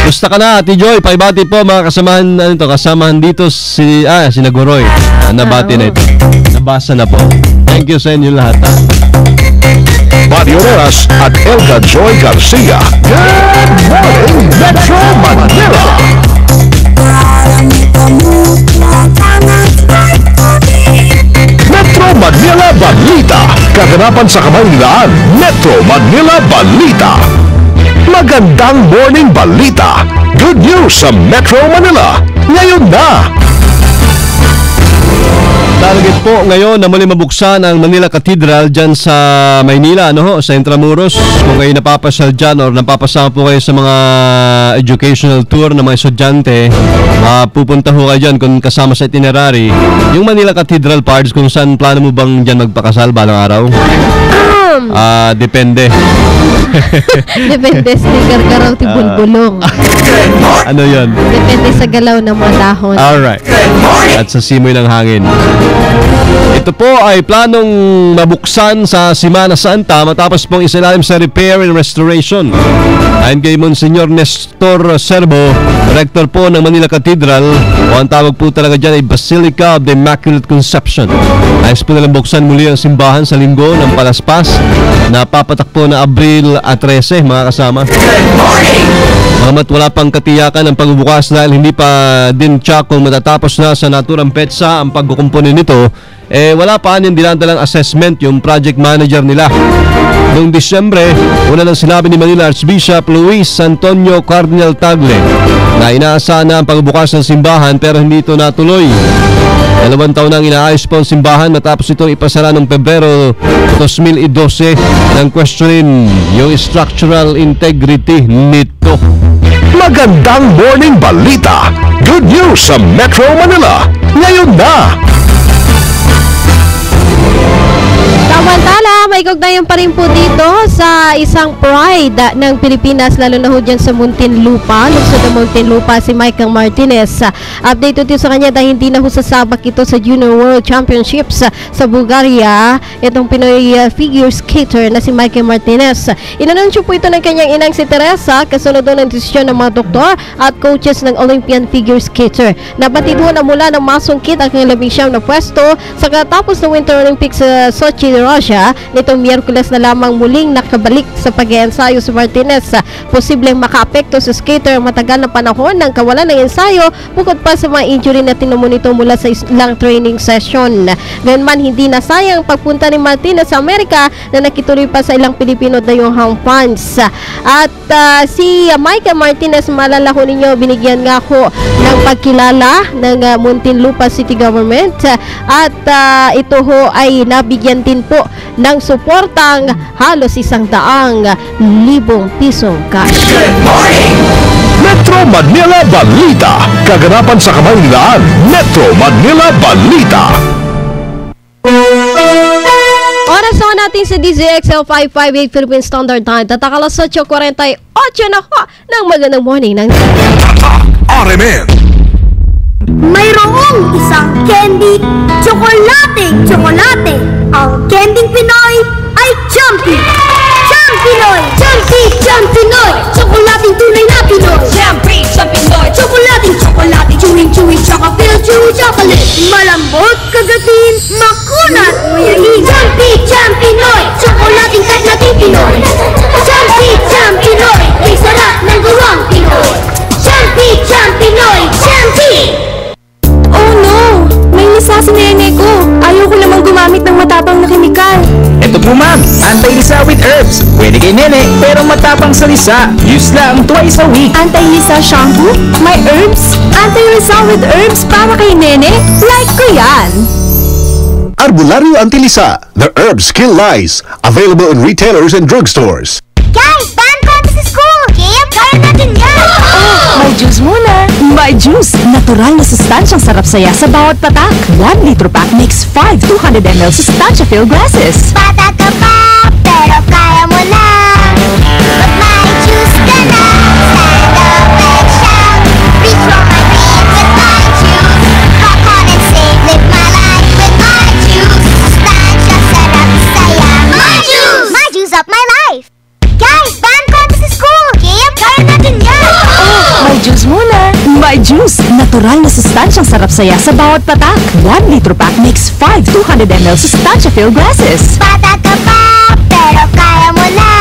Gusto ka na, Ate Joy. Pakibati po mga kasamahan dito si Nagoroy. Nabati na ito. Nabasa na po. Thank you sa inyo lahat. Mario Rojas at Elga Joy Garcia. Good morning, Metro Manila! Metro Manila Balita. Kaganapan sa Kamaynilaan, Metro Manila Balita. Magandang morning balita. Good news sa Metro Manila. Ngayon na. Target po ngayon na muli mabuksan ang Manila Cathedral dyan sa Maynila, sa Intramuros. Kung kayo napapasyal dyan or napapasama po kayo sa mga educational tour ng mga estudyante, pupunta ho kayo dyan kung kasama sa itinerary. Yung Manila Cathedral parts, kung saan plano mo bang dyan magpakasal balang araw? Depende. Depende sa gargaraw ti bulbulong. Ano yun? Depende sa galaw ng mga dahon. Alright. At sa simoy ng hangin. Ito po ay planong mabuksan sa Semana Santa matapos pong isilalim sa repair and restoration. Ayon kay Monsignor Nestor Serbo, Rector po ng Manila Cathedral, o ang tawag po talaga dyan ay Basilica of the Immaculate Conception. Ayos po nalang buksan muli ang simbahan sa linggo ng Palaspas na papatak po na Abril 13, mga kasama. Mahama't wala pang katiyakan ng pagbubukas dahil hindi pa din tsak kung matatapos na sa naturang petsa ang pagkukumpunin nito, wala pa niyang dinadalang assessment yung project manager nila. Noong Disyembre, una nang sinabi ni Manila Archbishop Luis Antonio Cardinal Tagle na inaasahan na ang pagbubukas ng simbahan pero hindi ito natuloy. 2 taon nang inaayos po ang simbahan matapos itong ipasara noong Pebrero 2012 nang questionin yung structural integrity nito. Magandang morning balita. Good news sa Metro Manila. Ngayon na. Samantala, may gugnayan pa rin po dito sa isang pride ng Pilipinas, lalo na ho dyan sa Muntinlupa. Lungsod ng Muntinlupa, si Michael Martinez. Update dito sa kanya dahil hindi na ho sasabak ito sa Junior World Championships sa Bulgaria. Itong Pinoy figure skater na si Michael Martinez. Inanunsyo po ito ng kanyang inang si Teresa kasunod ng desisyon ng mga doktor at coaches ng Olympian figure skater. Nabatid ho na mula ng masungkit ang kanilang 11 na pwesto sa katapos ng Winter Olympics sa Sochi, Russia nitong nitong Miyerkules na lamang muling nakabalik sa pag-iensayo si Martinez. Posibleng makaapekto sa skater ang matagal na panahon ng kawalan ng ensayo bukod pa sa mga injury na tinamo nito mula sa ilang training session. Gayunman, hindi nasayang pagpunta ni Martinez sa Amerika na nakituloy pa sa ilang Pilipino dayuhang fans. At si Michael Martinez, maalala ko ninyo, binigyan nga ko ng pagkilala ng Muntinlupa City Government at ito ho ay nabigyan din po ng suportang halos 100,000 pisong cash. Metro Manila Balita. Kaganapan sa Kamaynilaan. Metro Manila Balita. Oras natin sa DZXL 558 Philippine Standard Time. Tatakalas 8:48 na ho ng magandang morning ng RMN. Mayroong isang candy, tsokolate. Ang kending Pinoy ay Jumpy! Pinoy! Pinoy! Tsokolating tunay na Pinoy! Jumpy Pinoy! Tsokolating chewing, tsaka feel chewy chocolate! Malambot, kagatin, makunat, mayahin! Jumpy Pinoy! Tsokolating kahit natin Pinoy! Jumpy Pinoy! May sarap ng gawang Pinoy! Jumpy Pinoy! Jumpy! Oh no! May lisa si nene ko. Ayaw ko namang gumamit ng matapang na kemikal. Ito po ma'am, Anti-Lisa with Herbs. Pwede kay nene, pero matapang sa lisa. Use lang twice a week. Anti-Lisa shampoo? May herbs? Anti-Lisa with herbs para kay nene? Like ko yan! Arbulario Antilisa. The herbs kill lice. Available in retailers and drugstores. Guys, band contest sa school! Game, kaya natin yan! May juice muna! May juice! Natural na sustansyang sarap saya sa bawat patak. 1 liter pack makes 5 200 ml sustansya-filled glasses. Bata ka pa, pero kaya mo na. Pag may juice ka na, stand up and shout. Reach for my dreams with my juice. Rock on and sing, live my life with my juice. Sustansya, sarap, saya. My juice! My juice up my life! Guys, band contest sa school! Game, kaya natin yan! May juice muna! May juice! Natural na sustansyang sarap saya sa bawat patak. 1 liter pack makes 5 200 ml sustansya-filled glasses. Bata ka pa, pero kaya mo na.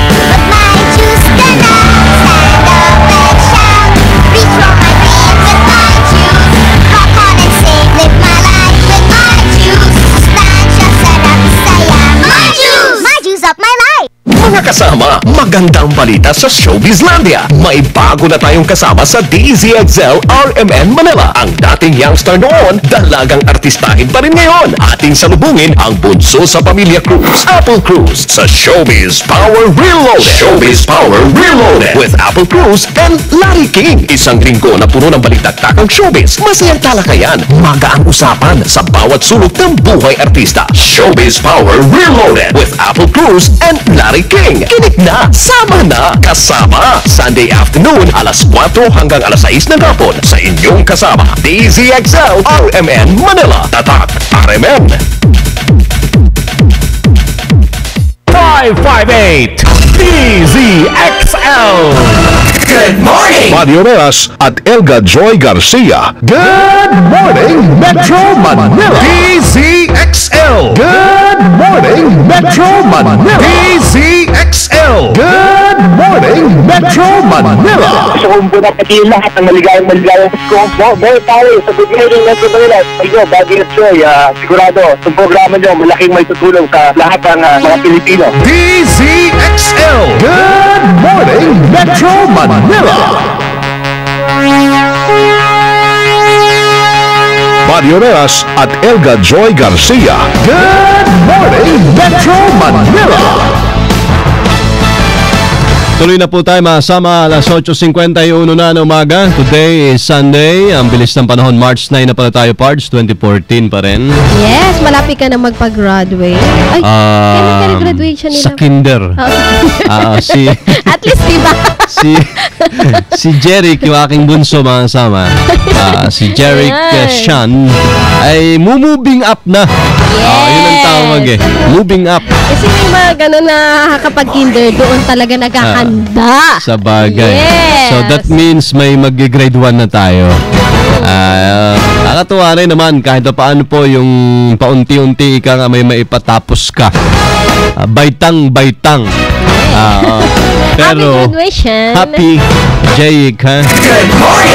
Pag may juice ka na, stand up and shout. Reach for my dreams with my juice. Rock on and sing, live my life with my juice. Sustansya, sarap, saya. My juice! My juice up my life! Mga kasama, magandang balita sa Showbizlandia. May bago na tayong kasama sa DZXL RMN Manila. Ang dating youngster noon, dalagang artistahin pa rin ngayon. Ating salubungin ang bunso sa pamilya Cruz, Apple Cruz, sa Showbiz Power Reloaded. Showbiz Power Reloaded with Apple Cruz and Larry King. Isang linggo na puno ng balitaktakang showbiz. Masayang talakayan, magaang usapan sa bawat sulok ng buhay artista. Showbiz Power Reloaded with Apple Cruz and Larry King. Kinig na, sama na, kasama. Sunday afternoon, alas 4 hanggang alas 6 ng hapon sa inyong kasama. DZXL RMN Manila. Tatak RMN. 558 DZXL. Good morning! Mario Meras at Elga Joy Garcia. Good morning, Metro Manila. DZXL. Good morning, Metro Manila. DZXL. Good morning, Metro Manila. Gusto kong pinapatiin lahat ng maligayang Pasko. Buhay tayo sa Good Morning Metro Manila. Kayo, Bagay at Joy, sigurado, itong programa nyo malaking may tutulong sa lahat ng mga Pilipino. DZXL. Good morning, Metro Manila. Mario Meras at Elga Joy Garcia. Good morning, Metro Manila. Tuloy na po tayo masama alas 8:51 na ng umaga. Today is Sunday. Ang bilis ng panahon, March 9 na pala tayo, Pards. 2014 pa rin. Yes, malapit ka na magpag-graduate. Ay, kailan ka nag-graduation nila? Sa kinder. At least, diba? si Jeric, yung aking bunso, mga kasama. Si Jeric Shan ay moving up na. Yun ang tawag eh. Moving up. Kasi may mga gano'n na kapag kinder, doon talaga nagkakanda. Sa bagay. Yes. So that means may mag-grade 1 na tayo. Nakakatuwa rin naman kahit paano po yung paunti-unti ika nga may maipatapos ka. Baitang-baitang. Pero, Happy graduation. happy Jake, ha?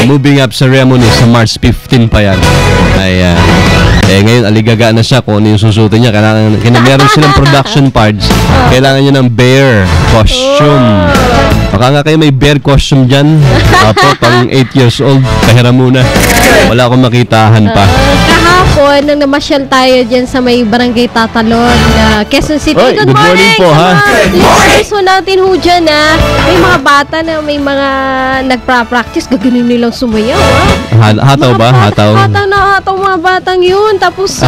Moving up ceremony sa March 15 pa yan. Ayan. Ngayon, aligaga na siya kung ano yung susutin niya. Meron silang production parts. Kailangan niya ng bear costume. Baka nga kayo may bear costume dyan. Apo, pang 8 years old. Pahiram muna. Wala akong makitahan pa. Kahapon, nang namasyal tayo dyan sa may barangay Tatalon, Quezon City. Oy, good morning po, ha? Listeners mo natin ho dyan, ha? May mga bata na may mga nagpa-practice. Gaganin nilang sumayaw, ha? Hataw ba? Hataw. Hataw mga batang yun. Tapos,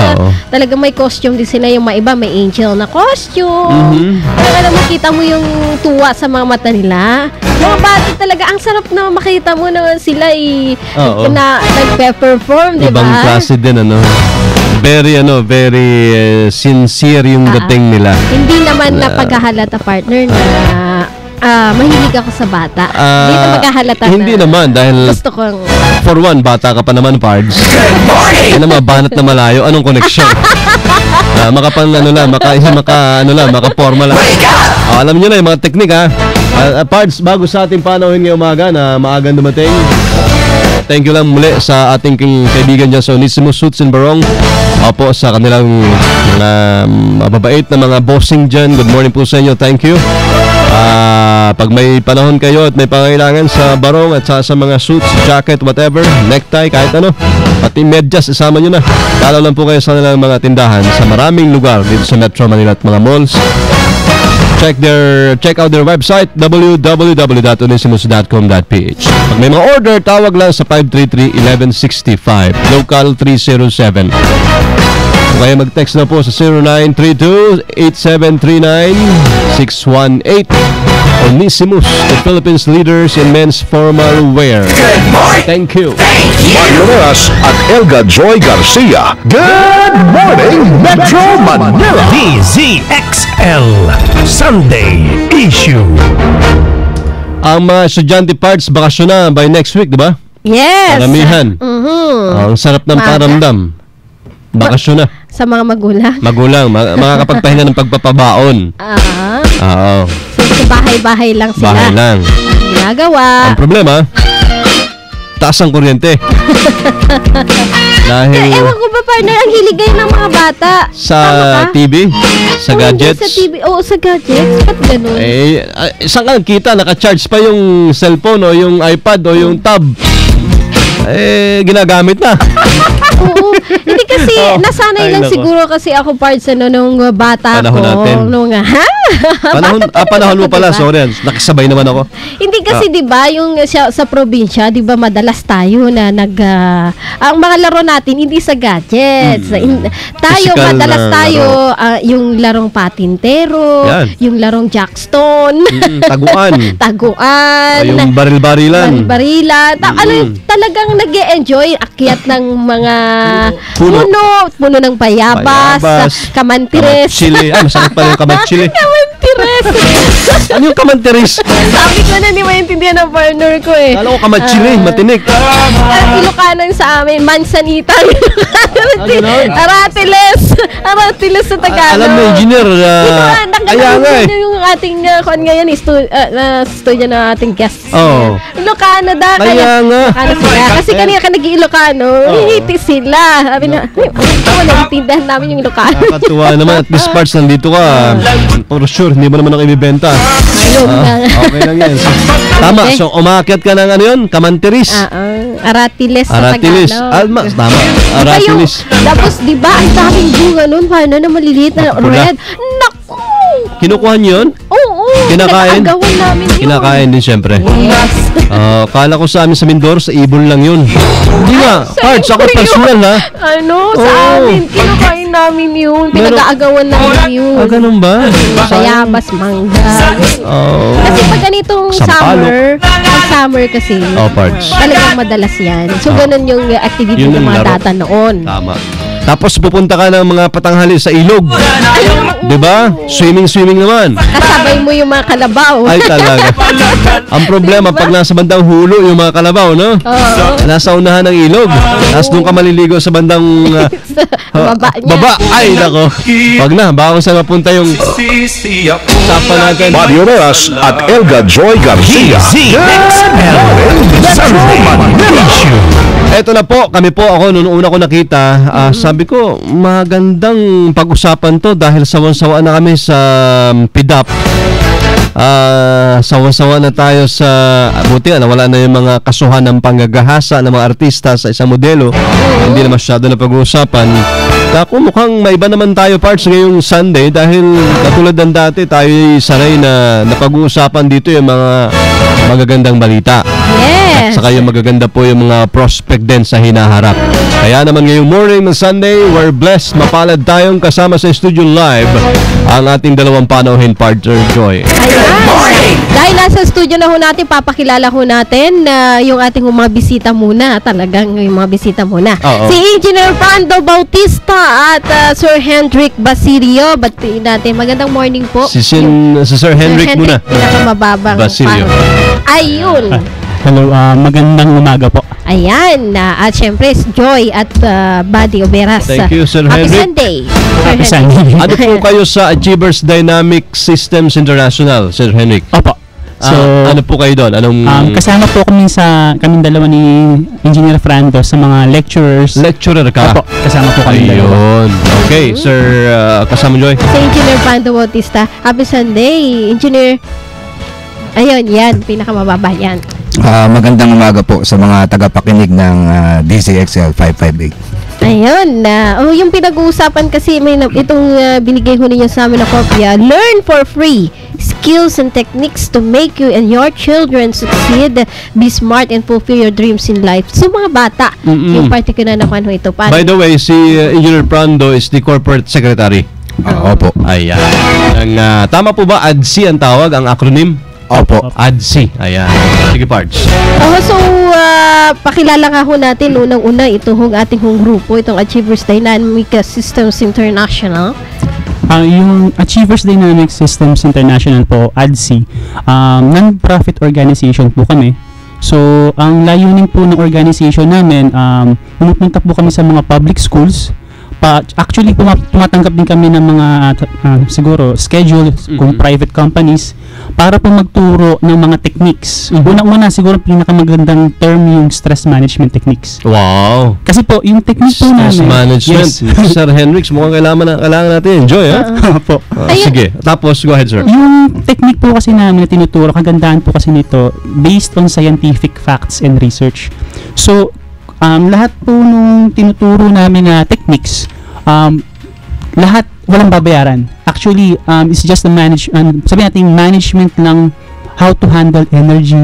talaga may costume din sila. Yung iba, may angel na costume. Talaga makita mo yung tuwa sa mga mata nila. Mga bata talaga, ang sarap na makita mo na sila na nagpe-perform, di ba? Ibang klase din, very sincere yung dating nila. Hindi naman na paghahalata, partner, na mahilig ako sa bata. Hindi na maghahalata Hindi naman, dahil gusto kong for one, bata ka pa naman, Pards. Yan ang mga banat na malayo. Anong connection? Maka-forma lang. Alam nyo na yung mga teknik, ha? Pards, bago sa ating panahon ngayong umaga na maagang dumating, thank you lang muli sa ating kaibigan dyan sa Onisimus Suits in Barong. Opo, sa kanilang mga mababait na mga bossing dyan. Good morning po sa inyo. Thank you. Pag may panahon kayo at may pangailangan sa barong at sa mga suits, jacket, whatever, necktie, kahit ano, pati medyas, isama nyo na. Talo lang po kayo sa kanilang mga tindahan sa maraming lugar dito sa Metro Manila at mga malls. Check out their website, www.onesimus.com.ph. Pag may mga order, tawag lang sa 533-1165, local 307. Kung kaya mag-text na po sa 0932-8739-618. Onesimus, the Philippines leaders in men's formal wear. Thank you. Mario Rojas at Elga Joy Garcia. Good morning, Metro Manila. DZXL Sunday Issue. Ang mga estudyante, Parts, bakasyon na by next week, di ba? Yes. Karamihan. Ang sarap ng paramdam. Bakasyon na. Sa mga magulang. Makakapagpahinga ng pagpapabaon. Oo. So, bahay-bahay lang sila. Bahay lang. Ginagawa. Ang problema, taas ang kuryente. Dahil ewan ko ba, partner, ang hilig ngayon ng mga bata. Sa TV? Sa gadgets? Sa TV. Oo, sa gadgets. Ba't ganun? Saan ka kita? Naka-charge pa yung cellphone o yung iPad o yung tab. Ginagamit na. Oo. Hindi kasi, nasanay lang siguro kasi ako, parts, nung bata panahon ko. Natin. Panahon mo pala, diba? Sorry. Nakisabay naman ako. Hindi kasi, di ba, yung sa probinsya, di ba, madalas tayo na ang mga laro natin, hindi sa gadgets. Tayo, physical madalas tayo, yung larong patintero, yung larong jackstone. Taguan. Yung baril-barilan. Talagang nag-e-enjoy akyat ng mga puno ng bayabas, kamantiris. Chili. Masarap pala yung kamanchili. Kamantiris. Ano yung kamantiris? Sabi ko na, hindi maintindihan ng partner ko eh. Alam ko kamanchili, matinik. Ilokanan sa amin, mansanita. Aratiles sa Tagalog. Alam mo, engineer. Kaya nga eh. Yung ating ngayon, studio na ating guest. Ilocano da. Kaya nga. Kasi kanina ka nag-Ilocano, hihiti sila. Sabi na, naiintindihan namin yung Ilocano. Nakakatuwa naman. At this parts, nandito ka. For sure, hindi mo naman ako ibibenta. Okay lang yan. Tama. So, umakyat ka ng ano yun? Kamantiris. Aratiles sa Tagalog. Tama. Aratiles. Tapos, di ba, ang daming bunga nun, paano na maliliit na red. Naku! Kinukuha niyo yun? Oo. Kinakain? Nag-agawan namin yun. Kinakain din, syempre. Yes. Kala ko sa amin sa Mindoro, sa ibon lang yun. Hindi nga. Parts, ako personal, ha? Sa amin, kinakain namin yun. Pinag-aagawan namin yun. Ganun ba? Bayabas, mangga. Kasi pag ganitong summer kasi, Parts. talagang madalas yan. So, ganun yung activity ng mga data noon. Tama. Tapos pupunta ka ng mga patanghali sa ilog. 'Di ba? Swimming naman. Kasabay mo yung mga kalabaw. Ay talaga. Ang problema pag nasa bandang hulo yung mga kalabaw, no? Oo. Nasa unahan ng ilog. Tapos doon ka maliligo sa bandang Baba niya. baba. Ay nako. Wag na, baka saan mapunta yung usapan natin. Mario Reyes at Elga Joy Garcia. Eto na po, ako noong una ko nakita, sabi ko, magandang pag-usapan to dahil sawan-sawa na kami sa PIDAP. Sawan-sawa na tayo sa, buti na wala na yung mga kasuhan ng panggagahasa ng mga artista sa isang modelo. Hindi na masyado na pag-uusapan. Ako mukhang may iba naman tayo parts ngayong Sunday dahil katulad ng dati tayo sanay na napag-uusapan dito yung mga magagandang balita. Yes. At saka yung magaganda po yung mga prospect din sa hinaharap. Kaya naman ngayong morning ng Sunday, we're blessed, mapalad tayong kasama sa studio live ang ating dalawang panauhin partner Joy. Ayan. Dahil nasa studio na ho natin, papakilala ho natin yung ating mga bisita muna. Talagang yung mga bisita muna. Oo. Si Engineer Brando Bautista at Sir Hendrik Basilio. Batiin natin. Magandang morning po. Si Sir Hendrik muna. Pinakamababang Basilio. Ayun. Hello, magandang umaga po. Ayan. At syempre, Joy at Buddy Oberas. Thank you, Sir Happy Hendrik. Sunday. Happy Sunday. Ano po kayo sa Achievers Dynamic Systems International, Sir Henrik? Opo. So, ano po kayo doon? Anong kasama po kaming dalawa ni Engineer Frando sa mga lecturers. Lecturer ka? Opo, kasama po kami dalawa. Ayun. Okay, Sir kasama Joy. Si Engineer Brando Bautista. Happy Sunday, Engineer. Ayun, yan. Pinakamababa yan. Magandang umaga po sa mga tagapakinig ng DCXL 558. Ayun, yung pinag-uusapan kasi itong binigay ho ninyo sa amin na kopya, learn for free skills and techniques to make you and your children succeed, be smart and fulfill your dreams in life. So mga bata, yung particular naman ho ito. Paano? By the way, si Engineer Prando is the corporate secretary. Opo. Ayan. Tama po ba ADSI ang tawag, ang acronym? Opo. ADSI. Ayan. Sige, Parts. So, pakilala nga ho natin unang-una ito hong ating grupo, itong Achievers Dynamic Systems International. Yung Achievers Dynamic Systems International po, ADSI, non-profit organization po kami. So, ang layunin po ng organization namin, pumupunta po kami sa mga public schools. Actually, tumatanggap din kami ng mga siguro schedule kung private companies para po magturo ng mga techniques. Unang-una, siguro pinakamagandang term yung stress management techniques. Wow! Kasi po, yung technique po namin... Stress management. Yes. Sir Hendrix, mukhang kailangan natin enjoy, ha? Po. Sige, tapos go ahead, sir. Yung technique po kasi namin na tinuturo, kagandahan po kasi nito, based on scientific facts and research. So, lahat po nung tinuturo namin na techniques, lahat walang babayaran. Actually, it's just sabi natin management lang, how to handle energy,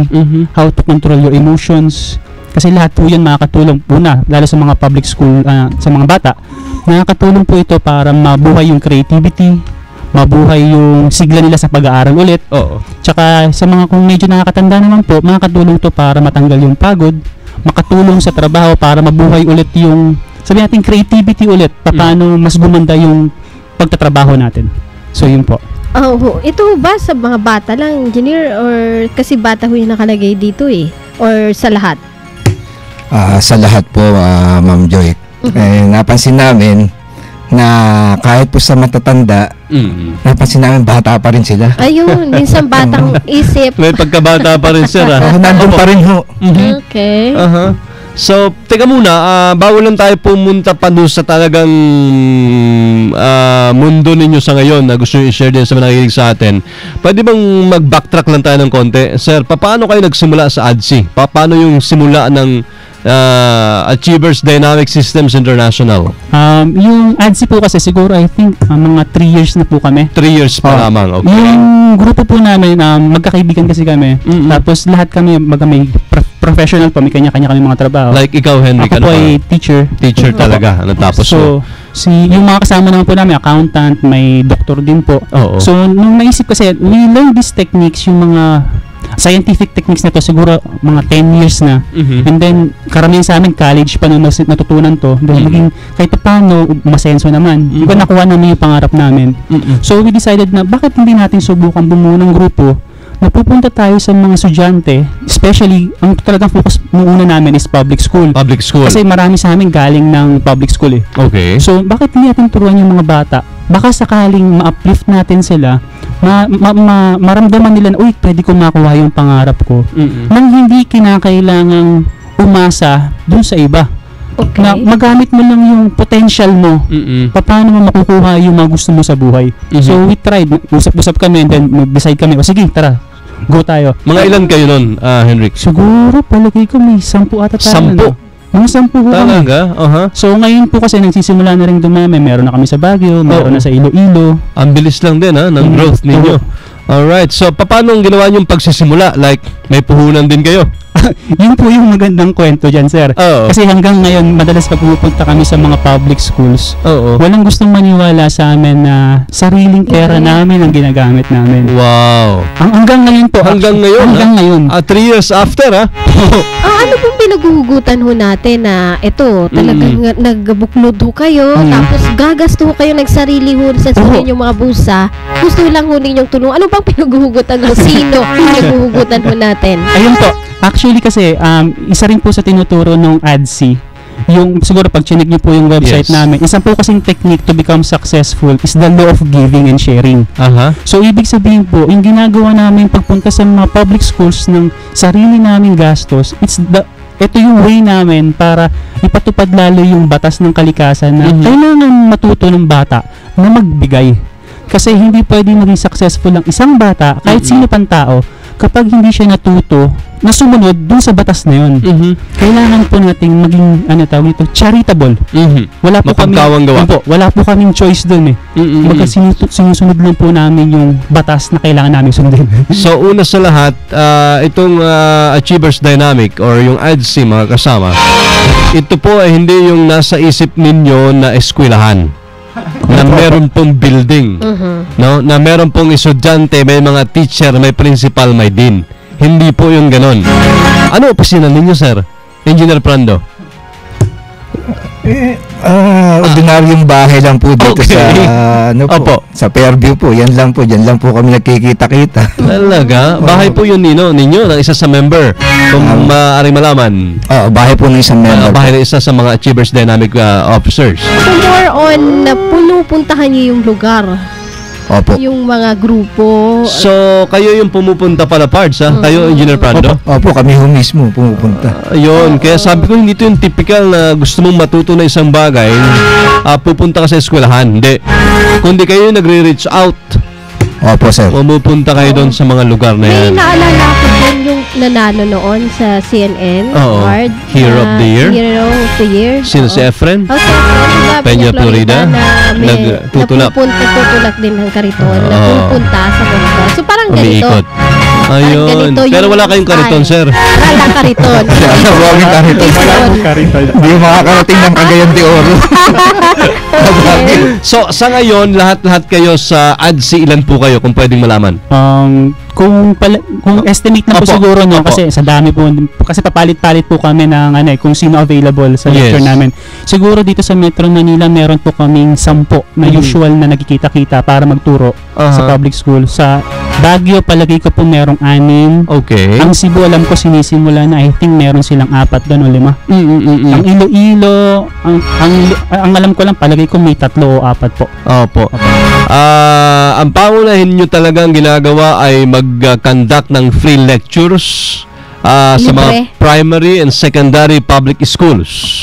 how to control your emotions. Kasi lahat po yan makakatulong. Una, lalo sa mga public school, sa mga bata, nakakatulong po ito para mabuhay yung creativity, mabuhay yung sigla nila sa pag-aaral ulit. Oo. Tsaka sa mga kung medyo nakakatanda naman po, makakatulong to para matanggal yung pagod, makatulong sa trabaho para mabuhay ulit yung, sabi natin, creativity ulit, paano mas gumanda yung pagtatrabaho natin. So, yun po. Ito ba sa mga bata lang, engineer, or kasi bata ho yung nakalagay dito or sa lahat? Sa lahat po, Ma'am Joy. Napansin namin na kahit po sa matatanda, napansin namin bata pa rin sila. Ayun, minsan batang isip. May pagkabata pa rin, sir. Nandun pa rin ho. Okay. So, teka muna, bago lang tayo pumunta pa doon sa talagang mundo ninyo sa ngayon na gusto nyo i-share din sa mga nakikinig sa atin, pwede bang mag-backtrack lang tayo ng konti? Sir, paano kayo nagsimula sa ADSI? Paano yung simula ng Achievers Dynamic Systems International? Yung ADSI po kasi siguro I think mga 3 years na po kami. 3 years pa lamang, okay. Yung grupo po namin, magkakaibigan kasi kami. Tapos lahat kami may professional po, may kanya-kanya kami mga trabaho. Like ikaw, Henry, ako po ay teacher. Teacher talaga. Tapos so, yung mga kasama naman po namin, accountant, may doktor din po. Oo. So, nung naisip kasi, we learn these techniques, yung mga scientific techniques na to siguro mga 10 years na. And then karamihan sa amin college pa nung natutunan to. Then maging kahit paano masenso naman. Di ba nakuha namin yung pangarap namin. So we decided na bakit hindi natin subukan bumuo ng grupo na pupunta tayo sa mga estudyante, especially, ang talagang focus muna namin is public school. Public school. Kasi marami sa amin galing ng public school eh. Okay. So, bakit hindi natin turuan yung mga bata? Baka sakaling ma-uplift natin sila, maramdaman nila na, uy, pwede ko makuha yung pangarap ko. Nang hindi kinakailangang umasa dun sa iba. Okay. Na magamit mo lang yung potential mo. Paano mo makukuha yung mga gusto mo sa buhay. So, we tried. Usap-usap kami and then mag-decide kami, o sige, tara. Go tayo. Mga ilan kayo nun, Henrik? Siguro, palagay ko may 10 ata tayo. 10? Mga 10 po kami. Talaga? So, ngayon po kasi nagsisimula na rin dumami. Meron na kami sa Baguio, meron na sa Iloilo. Ang bilis lang din ng growth ninyo. Alright, so paano ang ginawa niyong pagsisimula? Like, may puhunan din kayo? Yun po yung magandang kwento dyan, sir. Kasi hanggang ngayon, madalas pag pumupunta kami sa mga public schools, walang gustong maniwala sa amin na sariling pera namin ang ginagamit namin. Wow. Hanggang ngayon po. Hanggang ngayon? Hanggang ngayon. 3 years after, ha? Ano pong pinaguhugutan ho natin na ito, talagang nagbuklod ho kayo, tapos gagasto ho kayo, nagsarili ho sa sarili yung mga busa, gusto lang ho ninyong tulong. Ano pang pinaguhugutan ho? Sino pinaguhugutan ho natin? Ayun po. Actually kasi, isa rin po sa tinuturo ng ADSI, yung siguro pag chinig nyo po yung website namin, isa po kasing technique to become successful is the law of giving and sharing. So ibig sabihin po, yung ginagawa namin pagpunta sa mga public schools ng sarili naming gastos, ito yung way namin para ipatupad lalo yung batas ng kalikasan na kailangan matuto ng bata na magbigay. Kasi hindi pwede maging successful ang isang bata, kahit sino pang tao, kapag hindi siya natuto na sumunod dun sa batas na yun. Kailangan po nating maging charitable. Wala po wala po kaming choice dun eh. Sinusunod lang po namin yung batas na kailangan namin sundin. So una sa lahat, itong Achievers Dynamic or yung ADSI mga kasama, ito po ay hindi yung nasa isip ninyo na eskwelahan. Na meron pong building, no? Na meron pong estudyante, may mga teacher, may principal, may dean. Hindi po yung ganon. Ano opisina ninyo, sir? Engineer Prando? Ordinaryong bahay lang po dito sa Fairview po. Yan lang po. Diyan lang po kami nagkikita-kita. Talaga? Bahay po yun ninyo ng isa sa member. Kung maaaring malaman. Bahay po ng isang member. Bahay ng isa sa mga Achievers Dynamic officers. So more on punupuntahan niyo yung lugar. Opo. Yung mga grupo. So, kayo yung pumupunta pala parts, ha? Kayo, Engineer Prando? Opo, kami mismo pumupunta. Ayun, kaya sabi ko hindi ito yung typical na gusto mong matuto na isang bagay, pupunta ka sa eskwelahan. Hindi. Kundi kayo yung nagre-reach out. Opo, sir. Pumupunta kayo doon sa mga lugar na yan. May naalala ko din yung nanalo noon sa CNN award. Hero of the Year. Hero of the Year. Sino si Efren? Si Efren. Peña, Florida. Tutulak din ng kariton. Napupunta sa ganito. So parang ganito. Ayun. Pero wala kayong kariton, sir. Wala kariton. Wala kariton. Hindi makakarating ng Cagayan de Oro. So, sa ngayon, lahat kayo sa ADSI, ilan po kayo kung pwedeng malaman? Kung estimate na po siguro no, kasi sa dami po, kasi papalit-palit po kami ng kung sino available sa lecture namin. Siguro dito sa Metro Manila meron po kaming 10 na usual na nagkikita-kita para magturo sa public school. Sa Baguio, palagay ko po merong 6. Okay. Ang Cebu, alam ko sinisimula na, I think meron silang 4 doon o 5. Ang Iloilo, ang alam ko lang, palagay ko may 3 o 4 po. Opo. Ang pangunahin nyo talagang ginagawa ay mag-conduct ng free lectures sa mga primary and secondary public schools.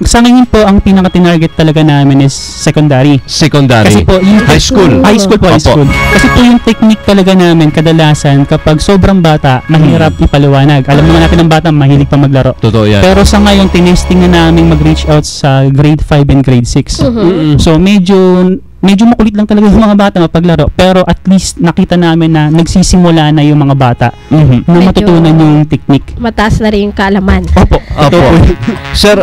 Sa ngayon po, ang pinaka-tinarget talaga namin is secondary. Kasi po, yung high school. High school. Kasi po yung technique talaga namin, kadalasan, kapag sobrang bata, mahirap ipaliwanag. Alam naman natin ang bata, mahilig pa maglaro. Totoo yan. Pero sa ngayon, tinesting na namin mag-reach out sa grade 5 and grade 6. So, medyo makulit lang talaga yung mga bata mapaglaro, pero at least nakita namin na nagsisimula na yung mga bata na matutunan yung technique. Mataas na rin yung kaalaman. Opo. Sir,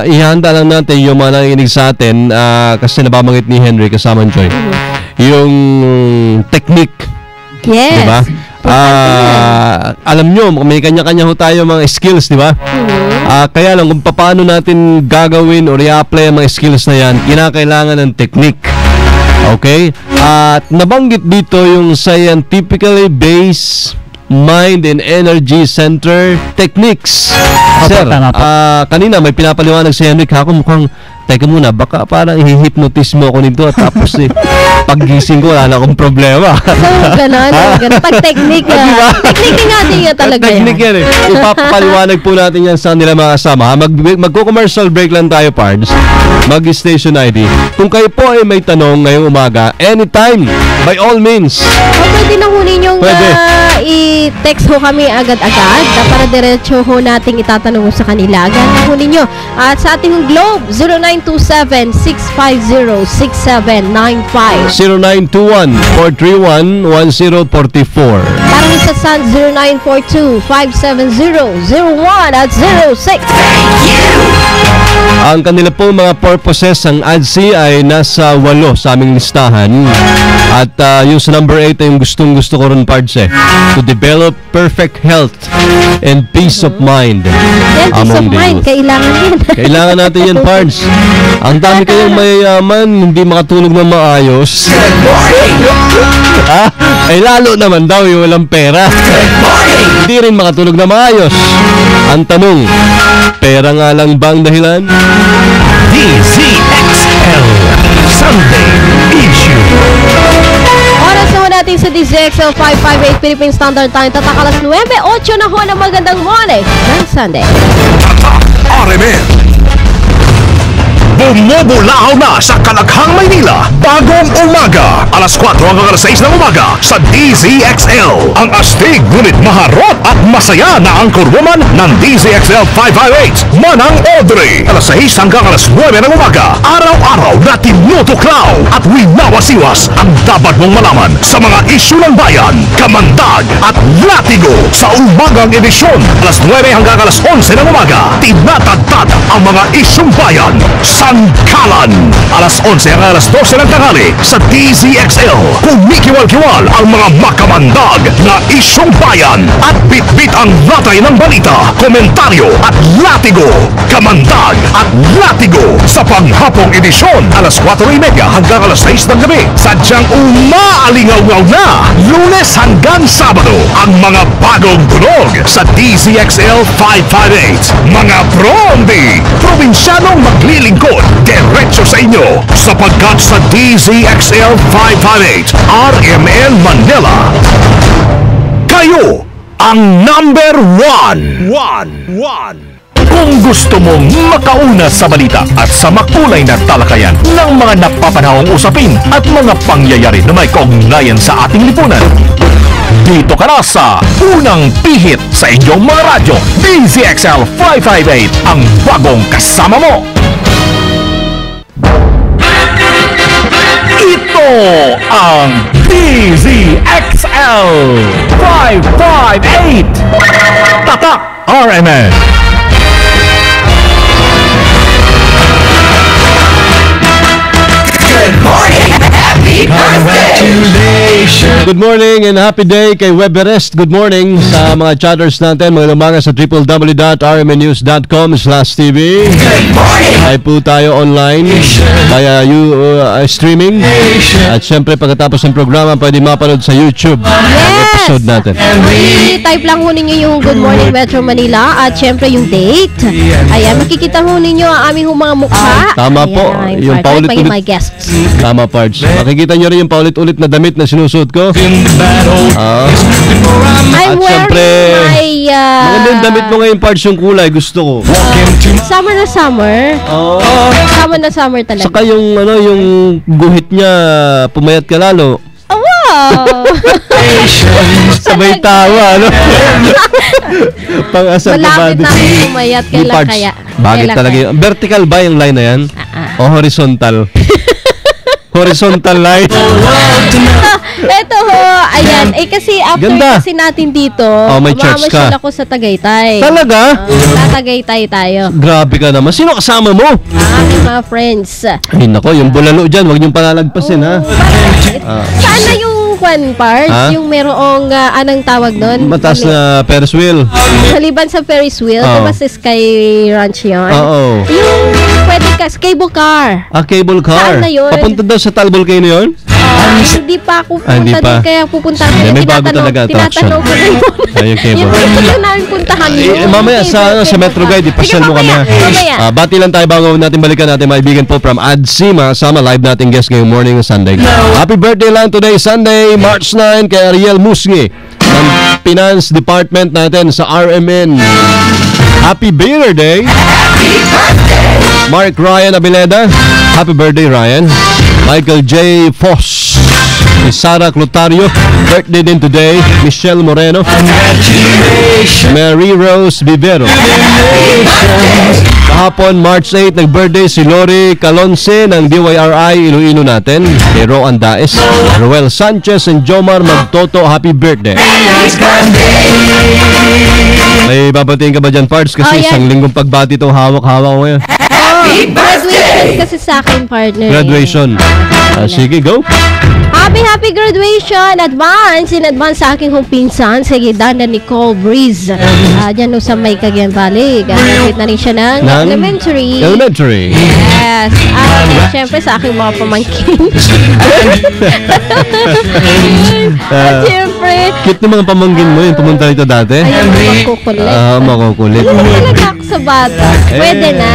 ihanda lang natin yung mga nanginig sa atin kasi nababanggit ni Henry kasama Joy yung technique. Yes. Diba? Alam nyo, may kanya-kanya ho tayo mga skills, di ba? Kaya lang, kung paano natin gagawin o i-apply ang mga skills na yan, kinakailangan ng technique. Okay? At nabanggit dito yung scientifically based mind and energy center techniques. Sir, kanina may pinapaliwanag sa Henrik, ako mukhang, teka muna, baka parang i-hypnotize mo ako nito at tapos paggising ko, wala na akong problema. Gano'n. Pag technique, technique natin yan talaga. Technique yan eh. Ipapaliwanag po natin yan sa nila mga kasama. Magko-commercial break lang tayo, Pards. Mag-station ID. Kung kayo po ay may tanong ngayong umaga, anytime, by all means. Pwede na ho ninyong i-text ho kami agad-agad para diretso ho nating itatanong sa kanila. Agad na ho ninyo. At sa ating Globe, 0927-650-6795. 0921-431-1044. Parang sa Sun, 0942-570-01 at 06. Ang kanila po mga purposes ang ADSI ay nasa 8 sa aming listahan. At yung sa number 8 ay yung gustong-gusto ko rin, Pards, to develop perfect health and peace of mind. Yan, peace of mind, kailangan yan. Kailangan natin yan, Pards. Ang dami kayong mayayaman, hindi makatulog na maayos. Ay lalo naman daw yung walang pera. Hindi rin makatulog na maayos. Ang tanong, pera nga lang ba ang dahilan? DZXL Sunday Issue. Oras naman natin sa DZXL 558 Philippine Standard Time. Tatakalas 9:08 na ho ng magandang morning ng Sunday. RMN bumubulahaw na sa Kalakhang, Maynila. Bagong umaga, alas 4 hanggang alas 6 ng umaga sa DZXL. Ang astig ngunit maharot at masaya na anchor woman ng DZXL 558, Manang Audrey. Alas 6 hanggang alas 9 ng umaga, araw-araw na tinutuklaw at winawasiwas ang dapat mong malaman sa mga isyu ng bayan, kamandag at latigo. Sa umagang edisyon, alas 9 hanggang alas 11 ng umaga, tinatagtad ang mga isyong bayan. Sangkalan, alas 11 hanggang alas 12 ng tanghali sa DZXL. Kumikiwal-kiwal ang mga makamandag na isyong bayan at bit-bit ang latay ng balita, komentaryo at latigo. Kamandag at latigo sa panghapong edisyon, alas 4:30 hanggang alas 6 ng gabi. Sadyang umaalingaw-ngaw na Lunes hanggang Sabado ang mga bagong tunog sa DZXL 558. Mga Prondi, probinsyanong maglilingkod diretso sa inyo sapagkat sa DZXL 558 RMN Manila, kayo ang number 1. Kung gusto mong makauna sa balita at sa makulay na talakayan ng mga napapanahong usapin at mga pangyayari na may kaugnayan sa ating lipunan, dito ka na sa unang pihit sa inyong mga radyo. DZXL 558, ang bagong kasama mo. Ito ang DZXL 558 Tatak RMN. Good morning, happy birthday! Good morning and happy day kay Weberest. Good morning sa mga chatters natin. Mga lumaga sa www.rmnews.com/tv. Good morning! Ay po tayo online via streaming. At syempre pagkatapos ng programa pwede mapanood sa YouTube ang episode natin. I-type lang ho ninyo yung Good Morning Metro Manila at syempre yung date. Ayan, makikita ho ninyo ang aming mga mukha. Tama po. Yung paulit-ulit. My guests. Tama, Pards. Makikita nyo rin yung paulit-ulit na damit na sinusuot ko. I'm wearing my... maganda yung damit mo ngayon, Pards, yung kulay. Gusto ko. Summer na summer. Summer na summer talaga. Saka yung, yung guhit niya, pumayat ka lalo. Wow! Sabay tawa, ano? Pang-asar na malapit na pumayat, kailan kaya? Bakit talaga yun? Vertical ba yung line na yan? O horizontal? Horizontal line. Ito ho, ayan. Kasi after ganda. kasi natin dito, may church ka. ako sa Tagaytay. Talaga? Tatagaytay tayo. Grabe ka naman. Sino kasama mo? Aming mga friends. Ay nako, yung bulalo dyan, huwag niyong palalagpasin, ha? Sana yung kwan parts, Ha? yung merong, anong tawag nun? Mataas na Ferris wheel. Maliban sa Ferris wheel, Oo. diba sa Sky Ranch yun? Oo. Yung pwede ka, cable car. Cable car. Saan na yun? Papunta daw sa Tal Volcano yun? Hindi pa ako punta hindi pa. doon, kaya pupunta ko. May bago talaga attraction. Tinatanong ko rin muna. Yung cable. Yung gusto lang namin puntahan yun. Mamaya sa Metro Guide, ipasyal mo kami. Mamaya. Bati lang tayo bago natin balikan natin mga ibigan po from ADSI. Makasama live natin guest ngayong morning ng Sunday. Happy birthday lang today, Sunday, March 9, kay Ariel Musngi ng Finance Department natin sa RMN. Happy birthday! Mark Ryan Abileda. Happy birthday, Ryan. Michael J. Foss. Sara Clotario. Birthday din today. Michelle Moreno. Mary Rose Vivero. Kahapon, March 8, nag-birthday si Lori Calonce ng DYRI Iloilo natin. Kay Roan Daes. Roel Sanchez and Jomar Magtoto. Happy birthday. May babatiin ka ba dyan, Parts? Kasi isang linggong pagbati itong hawak-hawak ko ngayon. Graduation kasi sa akin, partner. Graduation. Sige, go. Happy graduation in advance sa aking humpinsan si Dana Nicole Breeze. Diyan sa may Cagayan Valley. Graduate na rin siya ng elementary. Yes. Siyempre sa aking mga pamangkin. At siyempre, cute ng mga pamangkin mo yung pumunta dito dati. Ayun, makukulit. Makukulit. Talaga ako sa bata. Pwede na.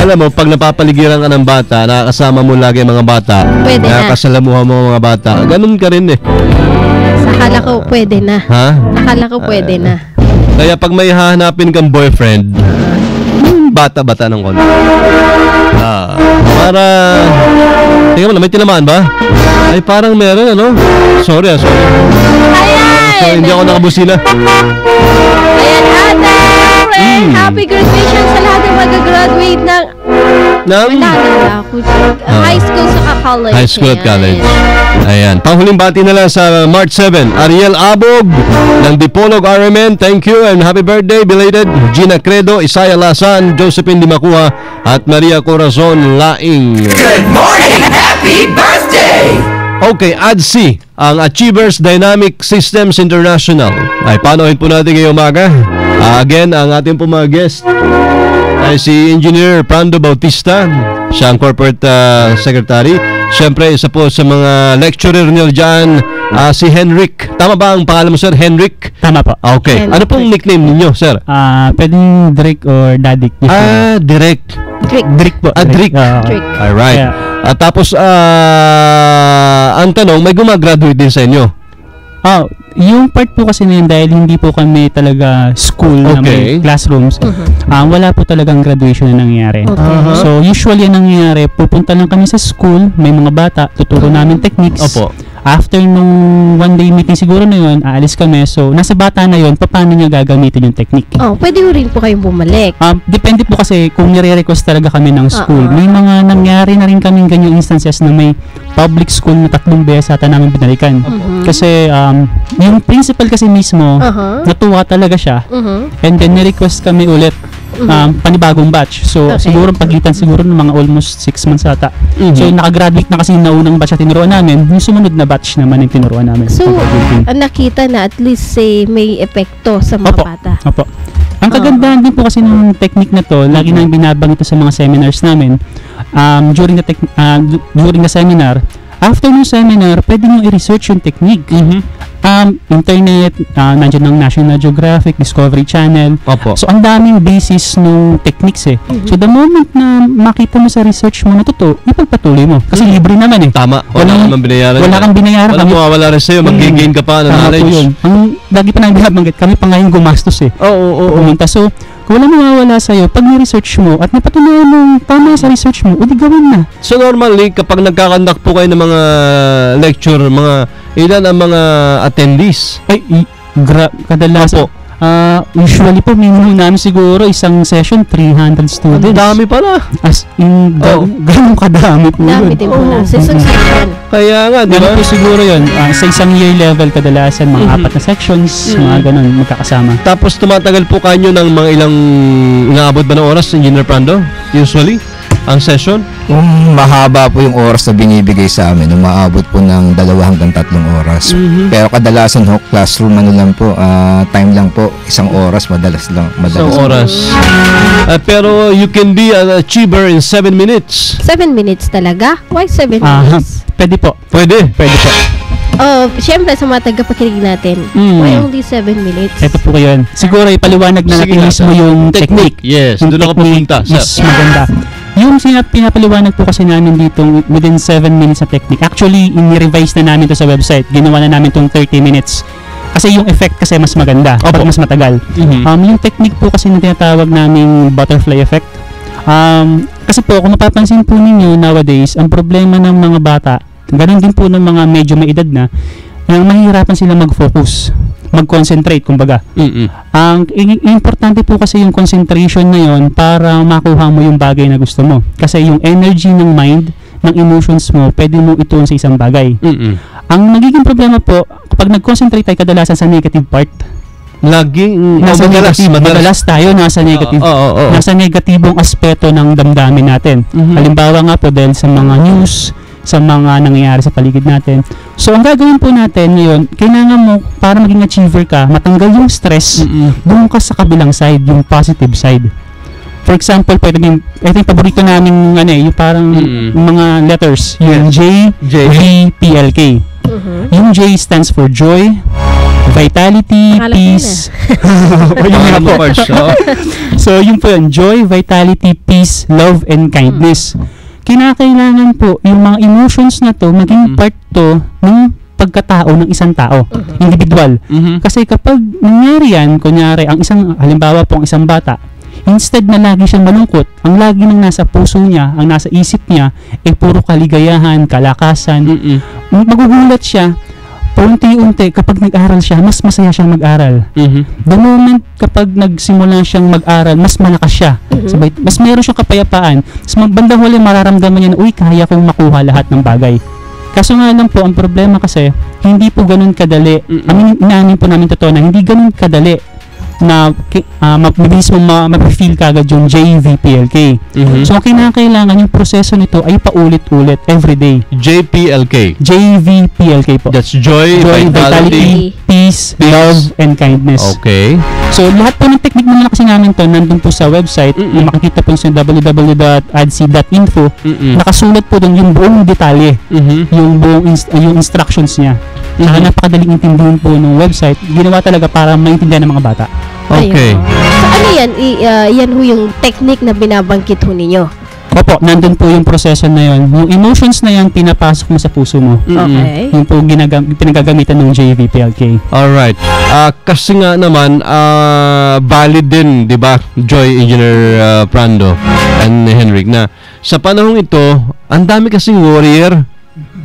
Alam mo, pag napapaligiran ka ng bata, nakakasama mo lagi mga bata. Pwede na. Nakakasalamuha mo mga bata. Ganun ka rin eh. Akala ko pwede na. Ha? Akala ko pwede na. Kaya pag may hahanapin kang boyfriend, bata-bata ng konti. Para... Tingnan mo na, may tinamaan ba? Ay, parang meron, ano? Sorry. Sorry, hindi ako nakabusina. Ayan, ate! Happy graduation sa lahat ng mag-graduate ng... High school sa college. High school at college. Ayan. Panghuling bati na lang sa March 7. Ariel Abog ng Dipolog RMN. Thank you and happy birthday belated. Gina Credo, Isaiah Lasan, Josephine Dimakua at Maria Corazon Laing. Good morning! Happy birthday! Okay, ADSI, ang Achievers Dynamic Systems International. Ay, panohin po natin ngayong umaga. Again, ang ating po mga guest ay si Engineer Prando Bautista. Siya ang Corporate Secretary. Siyempre, isa po sa mga lecturer niyo dyan, si Henrik. Tama ba ang pangalan mo, sir? Henrik? Tama po. Okay. Ano pong nickname ninyo, sir? Pwedeng Drake or Dadik. Direk. Drake po. Drake. Alright. Tapos, ang tanong, may gumagraduate din sa inyo? Yung part po kasi na yun, dahil hindi po kami talaga school na may classrooms, wala po talagang graduation na nangyayari. So, usually ang nangyayari, pupunta lang kami sa school, may mga bata, tuturo namin techniques. After nung one day meeting siguro na yun, aalis kami. So, nasa bata na yun, paano niya gagamitin yung technique? Pwede rin po kayong bumalik. Depende po kasi kung nire-request talaga kami ng school. May mga nangyari na rin kaming ganyang instances na may public school na 3 beses ata namin binalikan. Kasi yung principal kasi mismo, natuwa talaga siya. And then ni-request kami ulit panibagong batch. So, siguro paglitan siguro ng mga almost 6 months ata. So, nakagraduate na kasi yung naunang batch na tinuruan namin. Yung sumunod na batch naman yung tinuruan namin. So, nakita na at least may epekto sa mga bata. Opo. Ang kagandahan din po kasi ng technique na to, lagi nang binabanggit sa mga seminars namin, during the seminar, after ng seminar, pwede nyo i-research yung technique. Internet, nandiyan ng National Geographic, Discovery Channel. So, ang daming basis ng techniques eh. So, the moment na makita mo sa research mo na totoo, ipagpatuloy mo. Kasi libre naman eh. Tama. Wala kang binayaran. Wala kang binayaran. Wala mawawala rin sa'yo. Mag-gain ka pa ng knowledge. Lagi pa nang binabanggit, kami pa ngayon gumastos eh. Pumunta. So, kung wala mawawala sa'yo, pag ni-research mo at napatunayan mong tama sa research mo, o di gawin na. So normally, kapag nagkakandak po kayo ng mga lecture, ilan ang mga attendees? Ay, kadalasan. Usually po, minimum namin siguro isang session 300 students. Ang dami pala. As in, ganun kadami po yun. Dami din po na. Season. Kaya nga, di ba? Po siguro yun. Sa isang year level, kadalasan, mga 4 na sections, mga ganun, magkakasama. Tapos tumatagal po kayo ng mga ilang inaabot ba ng oras, Engineer Prando? Usually? ang session? Kung mahaba po yung oras na binibigay sa amin, umaabot po ng 2 hanggang 3 oras. Pero kadalasan ho, classroom lang po, time lang po, 1 oras, madalas lang. Isang oras. Pero you can be an achiever in 7 minutes. 7 minutes talaga? Why 7 minutes? Pwede po. Pwede po. Siyempre sa mga tagapakinig natin, why only 7 minutes? Ito po yun. Siguro ipaliwanag na natin mismo yung technique. Yes, yung doon ako technique pupunta. mas maganda. Yung pinapaliwanag po kasi namin dito within 7 minutes na technique. Actually, in-revise na namin to sa website. Ginawa na namin itong 30 minutes. Kasi yung effect kasi mas maganda kapag mas matagal. Yung technique po kasi na tinatawag naming butterfly effect. Kasi po, kung mapapansin po ninyo nowadays, ang problema ng mga bata, ganun din po ng mga medyo may edad na, yung mahihirapan sila mag-focus, mag-concentrate, kumbaga. Ang importante po kasi yung concentration na yon para makuha mo yung bagay na gusto mo. Kasi yung energy ng mind, ng emotions mo, pwede mo ituon sa isang bagay. Ang nagiging problema po, kapag nag-concentrate tayo kadalasan sa negative part, madalas tayo nasa negative, nasa negatibong aspeto ng damdamin natin. Halimbawa nga po dahil sa mga news, sa mga nangyayari sa paligid natin. So, ang gagawin po natin ngayon, kailangan mo, para maging achiever ka, matanggal yung stress, doon ka sa kabilang side, yung positive side. For example, ito yung paborito namin, yung parang mga letters, yung J, V, P, L, K. Yung J stands for joy, vitality, peace. So, yung po yun, joy, vitality, peace, love, and kindness. Kinakailangan po yung mga emotions na to maging part to ng pagkatao ng isang tao, individual. Kasi kapag nangyari yan, kunyari, halimbawa po ang isang bata, instead na lagi siyang malungkot, ang lagi nang nasa puso niya, ang nasa isip niya, puro kaligayahan, kalakasan, magugulat siya. Unti-unti, kapag nag-aral siya, mas masaya siyang mag-aral. The moment kapag nagsimula siyang mag-aral, mas malakas siya. Sabay, mas meron siyang kapayapaan. Mas bandang huli, mararamdaman niya na, kaya kong makuha lahat ng bagay. Kaso nga lang po, ang problema kasi, hindi po ganun kadali. Inaamin po namin totoo na hindi ganun kadali na mabilis mo ma-feel kagad yung JVPLK. So, kinakailangan yung proseso nito ay paulit-ulit everyday. JPLK. JVPLK po. That's joy, vitality, peace, love, and kindness. Okay. So, lahat po ng technique naman kasi namin to nandun po sa website. Makikita po sa www.adsi.info. Nakasulat po dun yung buong detalye. Yung buong yung instructions niya. Saka napakadaling intindihin po ng website. Ginawa talaga para maintindihan ng mga bata. Okay. So, ano yan? Yan ho yung technique na binabangkit ho ninyo? Opo, nandun po yung proseso na yun. Yung emotions na yan, pinapasok mo sa puso mo. Okay. Yung po pinagagamitan ng JVPLK. Alright. Kasi nga naman, valid din, di ba, Joy, Engineer Prando, and Henrik, na sa panahong ito, ang dami kasing warrior.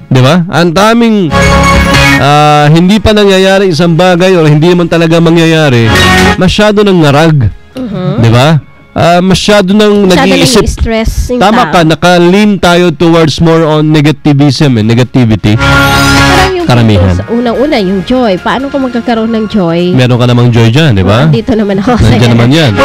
Di ba? Ang daming hindi pa nangyayari isang bagay o hindi man talaga mangyayari, masyado nang ngarag. Di ba? Masyado nang nag-iisip. Stress. Tama ka, naka-lean tayo towards more on negativism and negativity. Karamihan. Unang-una, yung joy. Paano ko magkakaroon ng joy? Meron ka namang joy dyan, di ba? Dito naman ako. Nandiyan naman yan.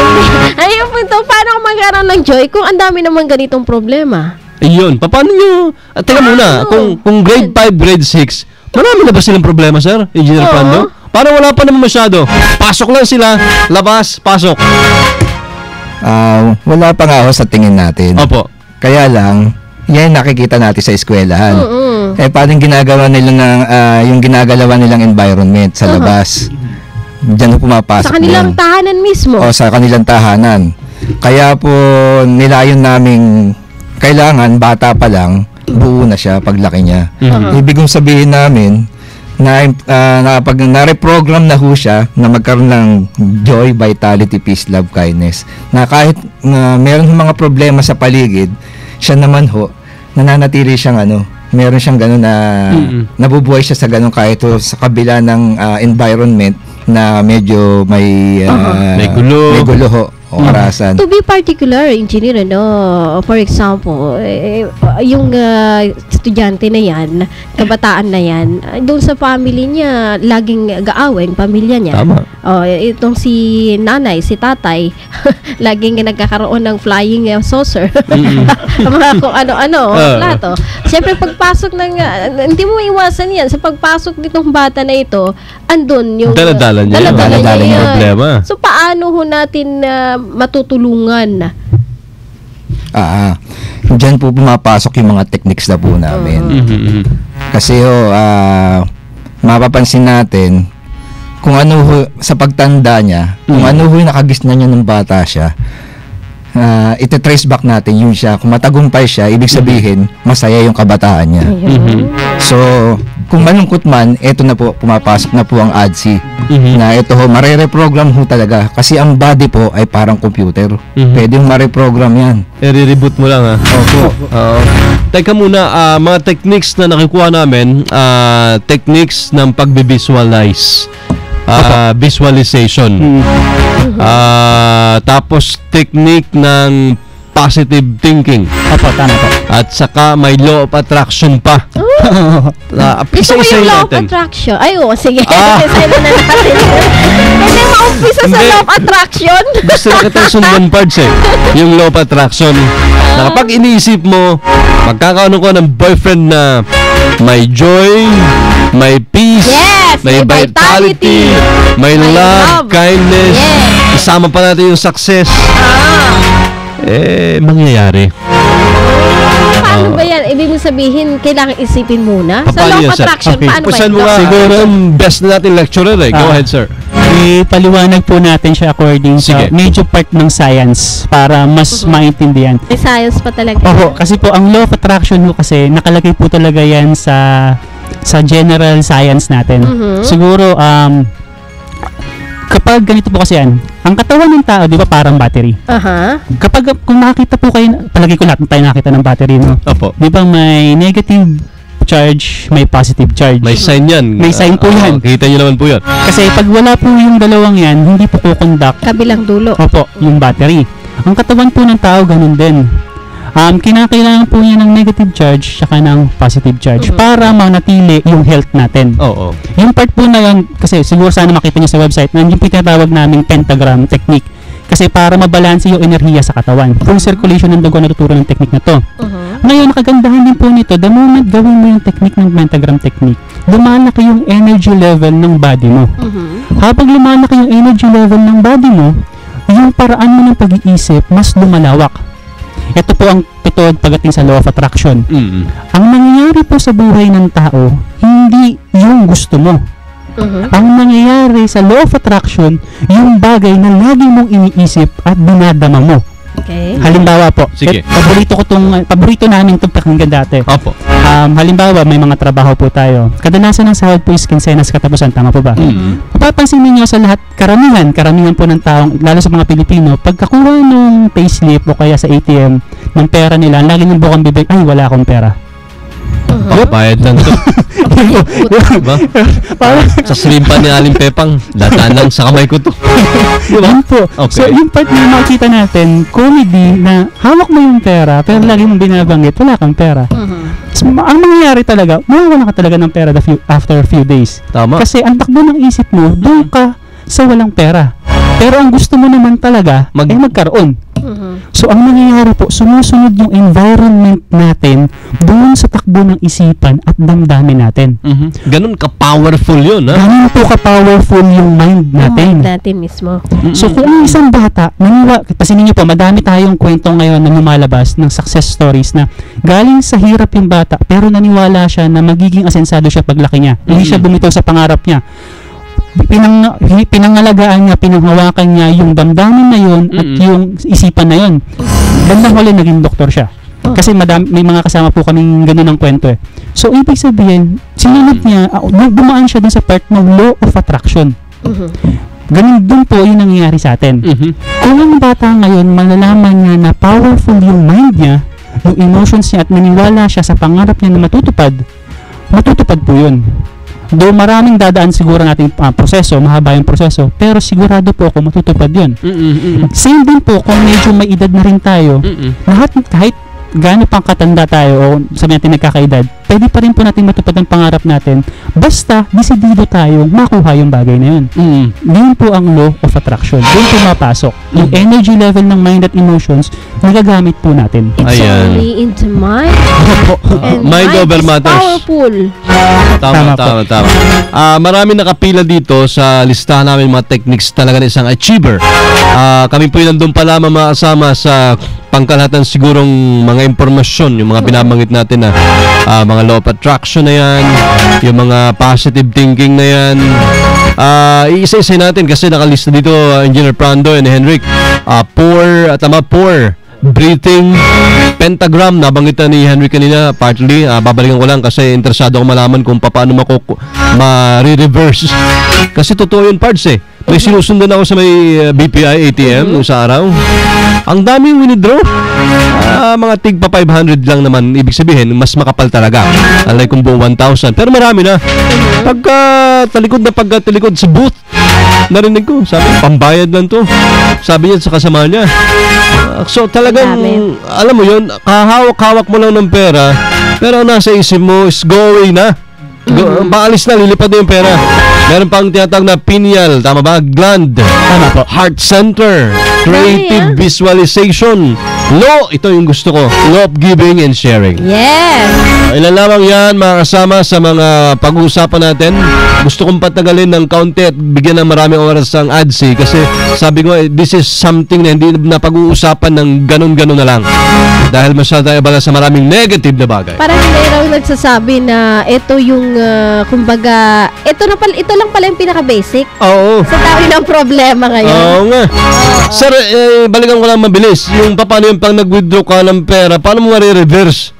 Ayun po ito, paano ko magkakaroon ng joy kung ang dami naman ganitong problema? Ayun, paano nyo? Teka muna, kung grade 5, grade 6, marami na ba silang problema, sir? Engineer Prando? Parang wala pa naman masyado. Pasok lang sila, labas, pasok. Wala pa nga ako sa tingin natin. Opo. Kaya lang, yan nakikita natin sa eskwelahan. Paano ginagawa nila yung ginagalawan nilang environment sa labas. Diyan pumapasok. Sa kanilang tahanan mismo. O, sa kanilang tahanan. Kaya po, nilayon naming kailangan bata pa lang buo na siya paglaki niya. Ibig kong sabihin namin na pag na-reprogram na ho siya na magkaroon ng joy, vitality, peace, love, kindness, na kahit meron mga problema sa paligid, siya naman ho nananatili siyang meron siyang gano'n na nabubuhay siya sa gano'n kahit sa kabila ng environment na medyo may gulo ho. o karahasan. To be particular, engineer, for example, yung estudyante na yan, kabataan na yan, doon sa family niya, laging gaawin, pamilya niya. Tama. Itong si nanay, si tatay, laging nagkakaroon ng flying saucer. Mga kung ano-ano, plato. Siyempre, pagpasok ng, hindi mo iwasan yan, sa pagpasok nitong bata na ito, andun yung Dala-dala niya yung problema. So, paano ho natin matutulungan? Diyan po pumapasok yung mga techniques na po namin. Kasi mapapansin natin kung ano ho, sa pagtanda niya, kung ano ho yung nakagisnan niya ng bata siya, iti-trace back natin yun siya. Kung matagumpay siya, ibig sabihin, masaya yung kabataan niya. So, kung malungkot man, eto na po, pumapasok na po ang ADSI. Na ito ho, marere-program ho talaga. Kasi ang body po ay parang computer. Pwede yung mare-program yan. I-reboot mo lang, ha? Opo. Teka muna, mga techniques na nakikuha namin, techniques ng pagbe-visualize. Visualization. Tapos technique ng positive thinking. Opo, tama po. At saka may law of attraction pa. Gusto mo yung law of attraction? Ay, sige. Isa na natin. Pwede maumpisa sa law of attraction? Gusto na kita sundan parts yung law of attraction. Na kapag iniisip mo, magkakaroon ko ng boyfriend na may joy, may peace, may vitality, may love, kindness, isama pa natin yung success, mangyayari. Paano ba yan? Ibig mong sabihin, kailangan isipin muna? Sa law of attraction, paano ba Pusan mo nga, siguro ang best na natin lecturer Go ahead, sir. Ipaliwanag po natin siya according sa major part ng science para mas maintindihan. May science pa talaga. Opo, kasi po ang law of attraction po kasi nakalagay po talaga yan sa general science natin. Siguro, kapag ganito po kasi yan, ang katawan ng tao, di ba parang battery? Kapag, kung nakakita po kayo, palagi ko lahat tayo nakita ng battery, no? Opo. Di ba may negative charge, may positive charge? May sign yan. May sign po yan. Kita nyo naman po yan. Kasi pag wala po yung dalawang yan, hindi po kukonduct. Kabilang dulo. Opo, yung battery. Ang katawan po ng tao, ganun din. Kinakailangan po niya ng negative charge saka ng positive charge para manatili yung health natin. Yung part po na yun, kasi siguro sana makita niyo sa website, na yung pinatawag naming pentagram technique. Kasi para mabalanse yung enerhiya sa katawan. Full circulation ng dugo natuturo ng technique na to. Ngayon, kagandahan din po nito, the moment gawin mo yung technique ng pentagram technique, lumalaki yung energy level ng body mo. Habang lumalaki yung energy level ng body mo, yung paraan mo ng pag-iisip mas lumalawak. Ito po ang totoo pagdating sa law of attraction. Ang nangyayari po sa buhay ng tao, hindi yung gusto mo. Ang nangyayari sa law of attraction, yung bagay na lagi mong iniisip at dinadama mo. Halimbawa po, paborito namin itong pakinggan dati. Halimbawa, may mga trabaho po tayo. Kadalasan ng sahod po is kinsenas katapusan, tama po ba? Mapapansin niyo sa lahat, karamihan po ng taong, lalo sa mga Pilipino, pagkakuha ng payslip o kaya sa ATM ng pera nila, lagi ng bukang bibig, ay wala akong pera. Bayad lang to. Diba? Sa slimpa ni Aling Pepang, dataan lang sa kamay ko to. Diba? Po. So, yung part na makikita natin, comedy na hawak mo yung pera, pero lagi mong binabanggit, wala kang pera. So, ang mangyayari talaga, mawawalan ka talaga ng pera after a few days. Tama. Kasi ang takbo ng isip mo, doon ka sa walang pera. Pero ang gusto mo naman talaga, magkaroon. So, ang nangyayari po, sumusunod yung environment natin doon sa takbo ng isipan at damdamin natin. Ganun ka-powerful yun, ha? Ganun po ka-powerful yung mind natin. Mind natin mismo. So, kung ang isang bata, pasinin niyo po, madami tayong kwento ngayon na lumalabas ng success stories na galing sa hirap yung bata, pero naniwala siya na magiging asensado siya paglaki niya. Hindi siya bumitaw sa pangarap niya. Pinangalagaan niya, pinanghawakan niya yung damdamin na yun at yung isipan na yun. Bandang huli, naging doktor siya. Kasi may mga kasama po kaming ganun ng kwento eh. So, ibig sabihin, sinunod niya, dumaan siya dun sa part ng law of attraction. Ganun dun po yung nangyayari sa atin. Kung ang bata ngayon, malalaman niya na powerful yung mind niya, yung emotions niya at naniwala siya sa pangarap niya na matutupad po yun. Though maraming dadaan siguro nating proseso, mahaba yung proseso, pero sigurado po ako matutupad yun. Same din po kung medyo may edad na rin tayo, lahat kahit gaano pang katanda tayo o sabi natin nagkakaedad, pwede pa rin po natin matupad ang pangarap natin basta desidido tayong makuha yung bagay na yun. Yun po ang law of attraction. Doon po mapasok. Yung energy level ng mind at emotions, nagagamit po natin. It's only into mind. And Mind over is matters. powerful. Tama. Marami nakapila dito sa listahan namin mga techniques talaga ng isang achiever. Kami po yung nandun pa lamang mga kasama sa pangkalahatan sigurong mga impormasyon, yung mga binabanggit natin na mga law of attraction na yan, yung mga positive thinking na yan. Iisa-isa natin kasi nakalista dito Engineer Prando and Henrik. Poor breathing, pentagram, nabanggit ni Henry kanina, partly, babalikan ko lang kasi interesado ako malaman kung paano ma-reverse. Kasi totoo yun, parts eh. May sinusundan ako sa may BPI ATM nung sa araw. Ang daming winidraw. Mga tigpa 500 lang naman, ibig sabihin, mas makapal talaga. Alay kung buong 1,000. Pero marami na. Pagka-talikod sa booth, narinig ko, sabi, pambayad lang to. Sabi niya sa kasama niya. So talagang, alam mo yun, kahawak-hawak mo lang ng pera, pero nasa isip mo is going na. Paalis na, lilipad na yung pera. Meron pang tinatawag na pineal, tama ba? Gland, heart center, creative visualization. Law, ito yung gusto ko. Law of giving and sharing. Yes! Ilan lamang yan, mga kasama, sa mga pag-uusapan natin. Gusto kong patagalin ng kaunti at bigyan ng maraming oras ang ADSI kasi sabi ko, this is something na hindi na pag-uusapan ng ganun-ganun na lang. Dahil masyado tayo bala sa maraming negative na bagay. Parang hindi raw nagsasabi na ito yung, kumbaga, ito lang pala yung pinaka-basic. Oo. Sa dami ng problema ngayon. Oo nga. Sir, balikan ko lang mabilis. Yung paano yung pang nag-withdraw ka ng pera, paano mo ma-reverse?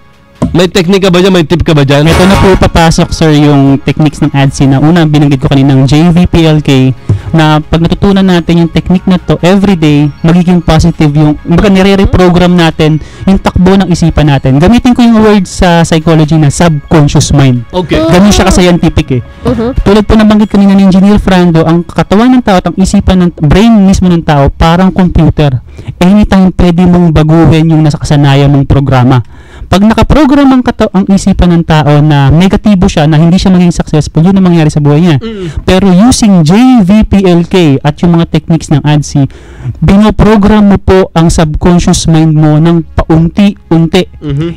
May technique ka ba dyan? May tip ka ba dyan? Ito na po papasok, sir, yung techniques ng ADSI na una binanggit ko kaninang JVPLK na pag natutunan natin yung technique na to everyday, magiging positive yung nire-reprogram natin yung takbo ng isipan natin. Gamitin ko yung word sa psychology na subconscious mind. Okay. Ganun siya ka-scientific eh. Tulad po nabanggit kanina ni Engineer Frando, ang katawan ng tao at ang isipan ng brain mismo ng tao parang computer. Anytime pwede mong baguhin yung nasa kasanayan mong programa. Pag nakaprogram ang isipan ng tao na negatibo siya, na hindi siya maging successful, yun ang mangyari sa buhay niya. Pero using JVPLK at yung mga techniques ng ADSI, binoprogram mo po ang subconscious mind mo ng paunti-unti.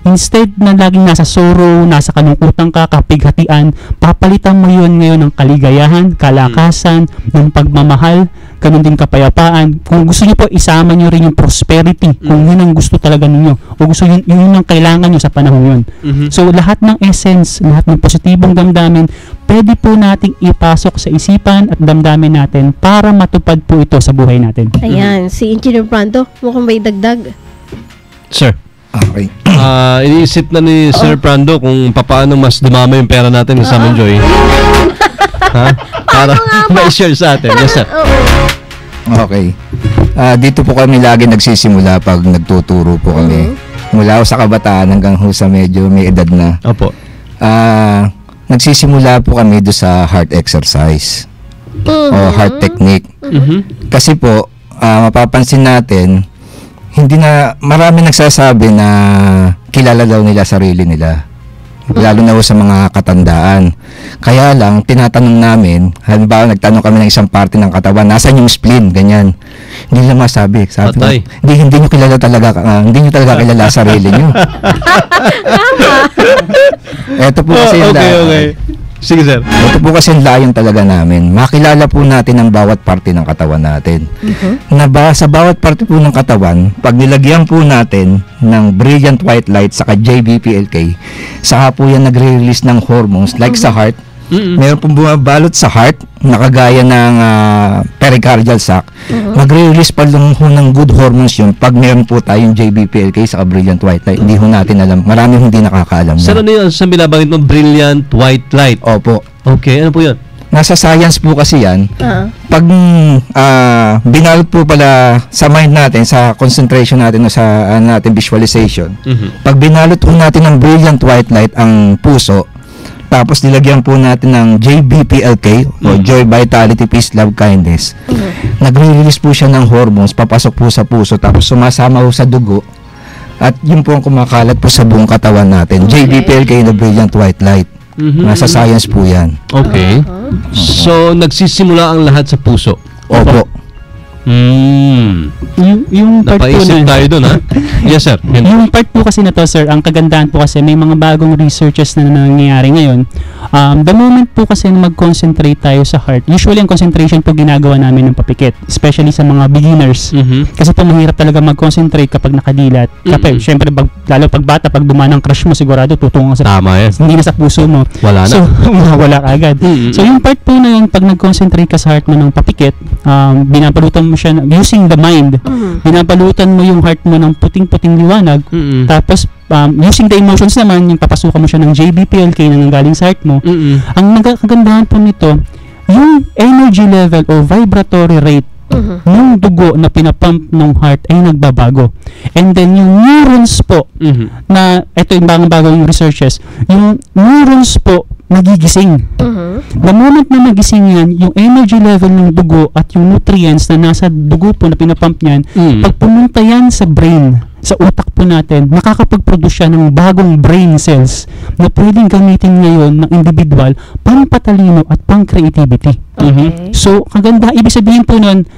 Instead na laging nasa sorrow, nasa kalungkutan ka, kapighatian, papalitan mo yun ngayon ng kaligayahan, kalakasan, ng pagmamahal, ganun din kapayapaan. Kung gusto niyo po, isama niyo rin yung prosperity, kung yun ang gusto talaga ninyo, o gusto yun ang kailangan nyo sa panahon yun. So lahat ng essence, lahat ng positibong damdamin, pwede po nating ipasok sa isipan at damdamin natin para matupad po ito sa buhay natin. Ayan, si Engineer Prando, mukhang may dagdag. Sir. Okay. Iniisip na ni Sir Prando kung paano mas dumama yung pera natin sa Sam Joy. Ha? Para ma-share sa atin. Yes, sir. Okay. Dito po kami lagi nagsisimula pag nagtuturo po kami. Mula sa kabataan hanggang sa medyo may edad na. Opo. Nagsisimula po kami do sa heart exercise o heart technique. Kasi po, mapapansin natin, hindi na, marami nagsasabi na kilala daw nila sarili nila. Lalo na sa mga katandaan. Kaya lang, tinatanong namin, halimbawa nagtanong kami ng isang parte ng katawan, nasan yung spleen, ganyan. Hindi lang masabi. Sabi ko, hindi nyo kilala talaga, hindi nyo talaga kilala sarili nyo. Ito po kasi okay. Sige, sir. Ito po kasi layon talaga namin. Makilala po natin ang bawat parte ng katawan natin. Sa bawat parte po ng katawan, pag nilagyan po natin ng brilliant white light saka JVPLK, saka po yan nagre-release ng hormones like sa heart. Meron pong bumabalot sa heart, nakagaya ng pericardial sac. Magre-release pa lang ho ng good hormones yun pag meron po tayong JVPLK sa brilliant white light. Hindi ho natin alam. Marami hindi nakakaalam. Sir, ano yun? Saan binabanggit mo? Brilliant white light? Opo. Okay, ano po yun? Nasa science po kasi yan. Pag binalot po pala sa mind natin, sa concentration natin, sa natin visualization, pag binalot po natin ng brilliant white light ang puso, Tapos nilagyan po natin ng JBPLK o Joy, Vitality, Peace, Love, Kindness. Nagre-release po siya ng hormones, papasok po sa puso, tapos sumasama po sa dugo. At yun po ang kumakalat po sa buong katawan natin. JBPLK na Brilliant White Light. Nasa science po yan. Okay. So, nagsisimula ang lahat sa puso. Opo. Yung part po Napaisip tayo doon, ha? Yes, sir. Yung part po kasi na to, sir, ang kagandahan po kasi may mga bagong researches na nangyayari ngayon. The moment po kasi na mag-concentrate tayo sa heart, usually ang concentration po ginagawa namin ng papikit, especially sa mga beginners. Kasi po mahirap talaga mag-concentrate kapag nakadilat. Kapag, syempre, lalo pag bata, pag dumaan ang crush mo, sigurado tutungo sa... Tama yan. Hindi na sa puso mo. Wala na. So, wala ka agad. So, yung part po na yun, pag nag-concentrate ka sa heart mo ng papikit, binabalutan mo siya using the mind. Binabalutan mo yung heart mo ng puting-puting liwanag. Tapos using the emotions naman, yung papasukan mo siya ng JBPLK na nanggaling sa heart mo. Ang kagandahan po nito, yung energy level o vibratory rate ng dugo na pinapump ng heart ay nagbabago. And then yung neurons po na ito yung bagong researches, yung neurons po nagigising. The moment na nagising yan, yung energy level ng dugo at yung nutrients na nasa dugo po na pinapump niyan, pag pumunta yan sa brain, sa utak po natin, nakakapag-produce siya ng bagong brain cells na pwedeng gamitin ngayon ng individual pang patalino at pang creativity. So, kaganda, ibig sabihin po nun,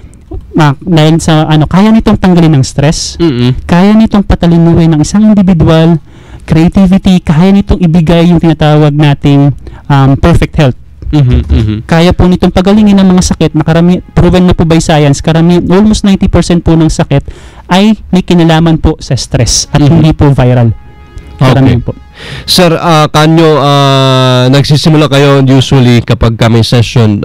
dahil sa kaya nitong tanggalin ng stress, kaya nitong patalinuhin ng isang individual, creativity, kaya nitong ibigay yung tinatawag nating perfect health. Kaya po nitong pagalingin ng mga sakit na proven na po by science, almost 90% po ng sakit ay may kinalaman po sa stress at hindi po viral. Okay. Po. Sir, kanyo nagsisimula kayo usually kapag kami session,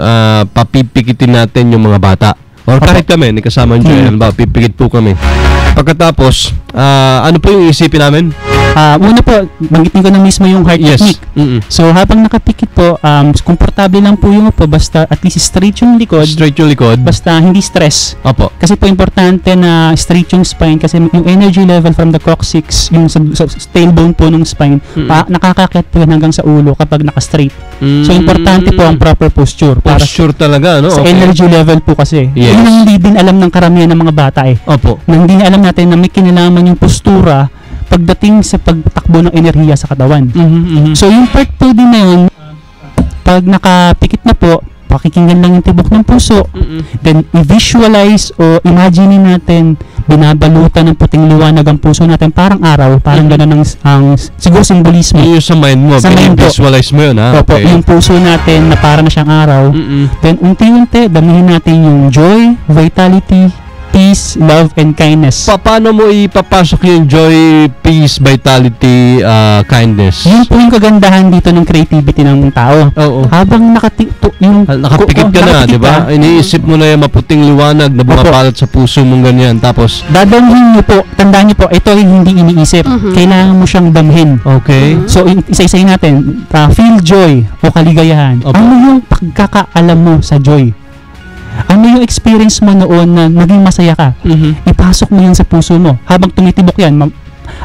papipikitin natin yung mga bata. Or kahit kami, ni kasama nyo, pipikit po kami. Pagkatapos, ano po yung isipin namin? Una po, banggitin ko na mismo yung heart technique. So, habang nakapikit po, komportable lang po yung upo, basta at least straight yung likod. Basta hindi stress. Opo. Kasi po importante na straight yung spine kasi yung energy level from the coccyx, yung sa tailbone po ng spine, nakakakit po hanggang sa ulo kapag naka-straight. So, importante po ang proper posture. Posture talaga, no? Sa energy level po kasi. Yes. Yun ang hindi din alam ng karamihan ng mga bata eh. Opo. Na hindi alam natin na may kinalaman yung postura pagdating sa pagtakbo ng enerhiya sa katawan. So yung part po din na yun, pag nakapikit na po, pakikinggan lang yung tibok ng puso, then i-visualize o imagine natin binabalutan ng puting liwanag ang puso natin, parang araw, parang gano'n ang siguro symbolismo. Yung sa mind mo, visualize mo yun, ha? Opo, yung puso natin na parang na siyang araw, then unti-unti, damihin natin yung joy, vitality, peace, love, and kindness. Paano mo ipapasok yung joy, peace, vitality, kindness? Yun po yung kagandahan dito ng creativity ng tao. Habang nakapikit ka na, di ba? Iniisip mo na yung maputing liwanag na bumapalat sa puso mong ganyan. Tapos, dadamhin nyo po, tandaan nyo po, ito yung hindi iniisip. Kailangan mo siyang damhin. Okay. So, isa-isayin natin, feel joy o kaligayahan. Ano yung pagkakaalam mo sa joy? Ano yung experience mo noon na naging masaya ka? Ipasok mo yan sa puso mo. Habang tumitibok yan,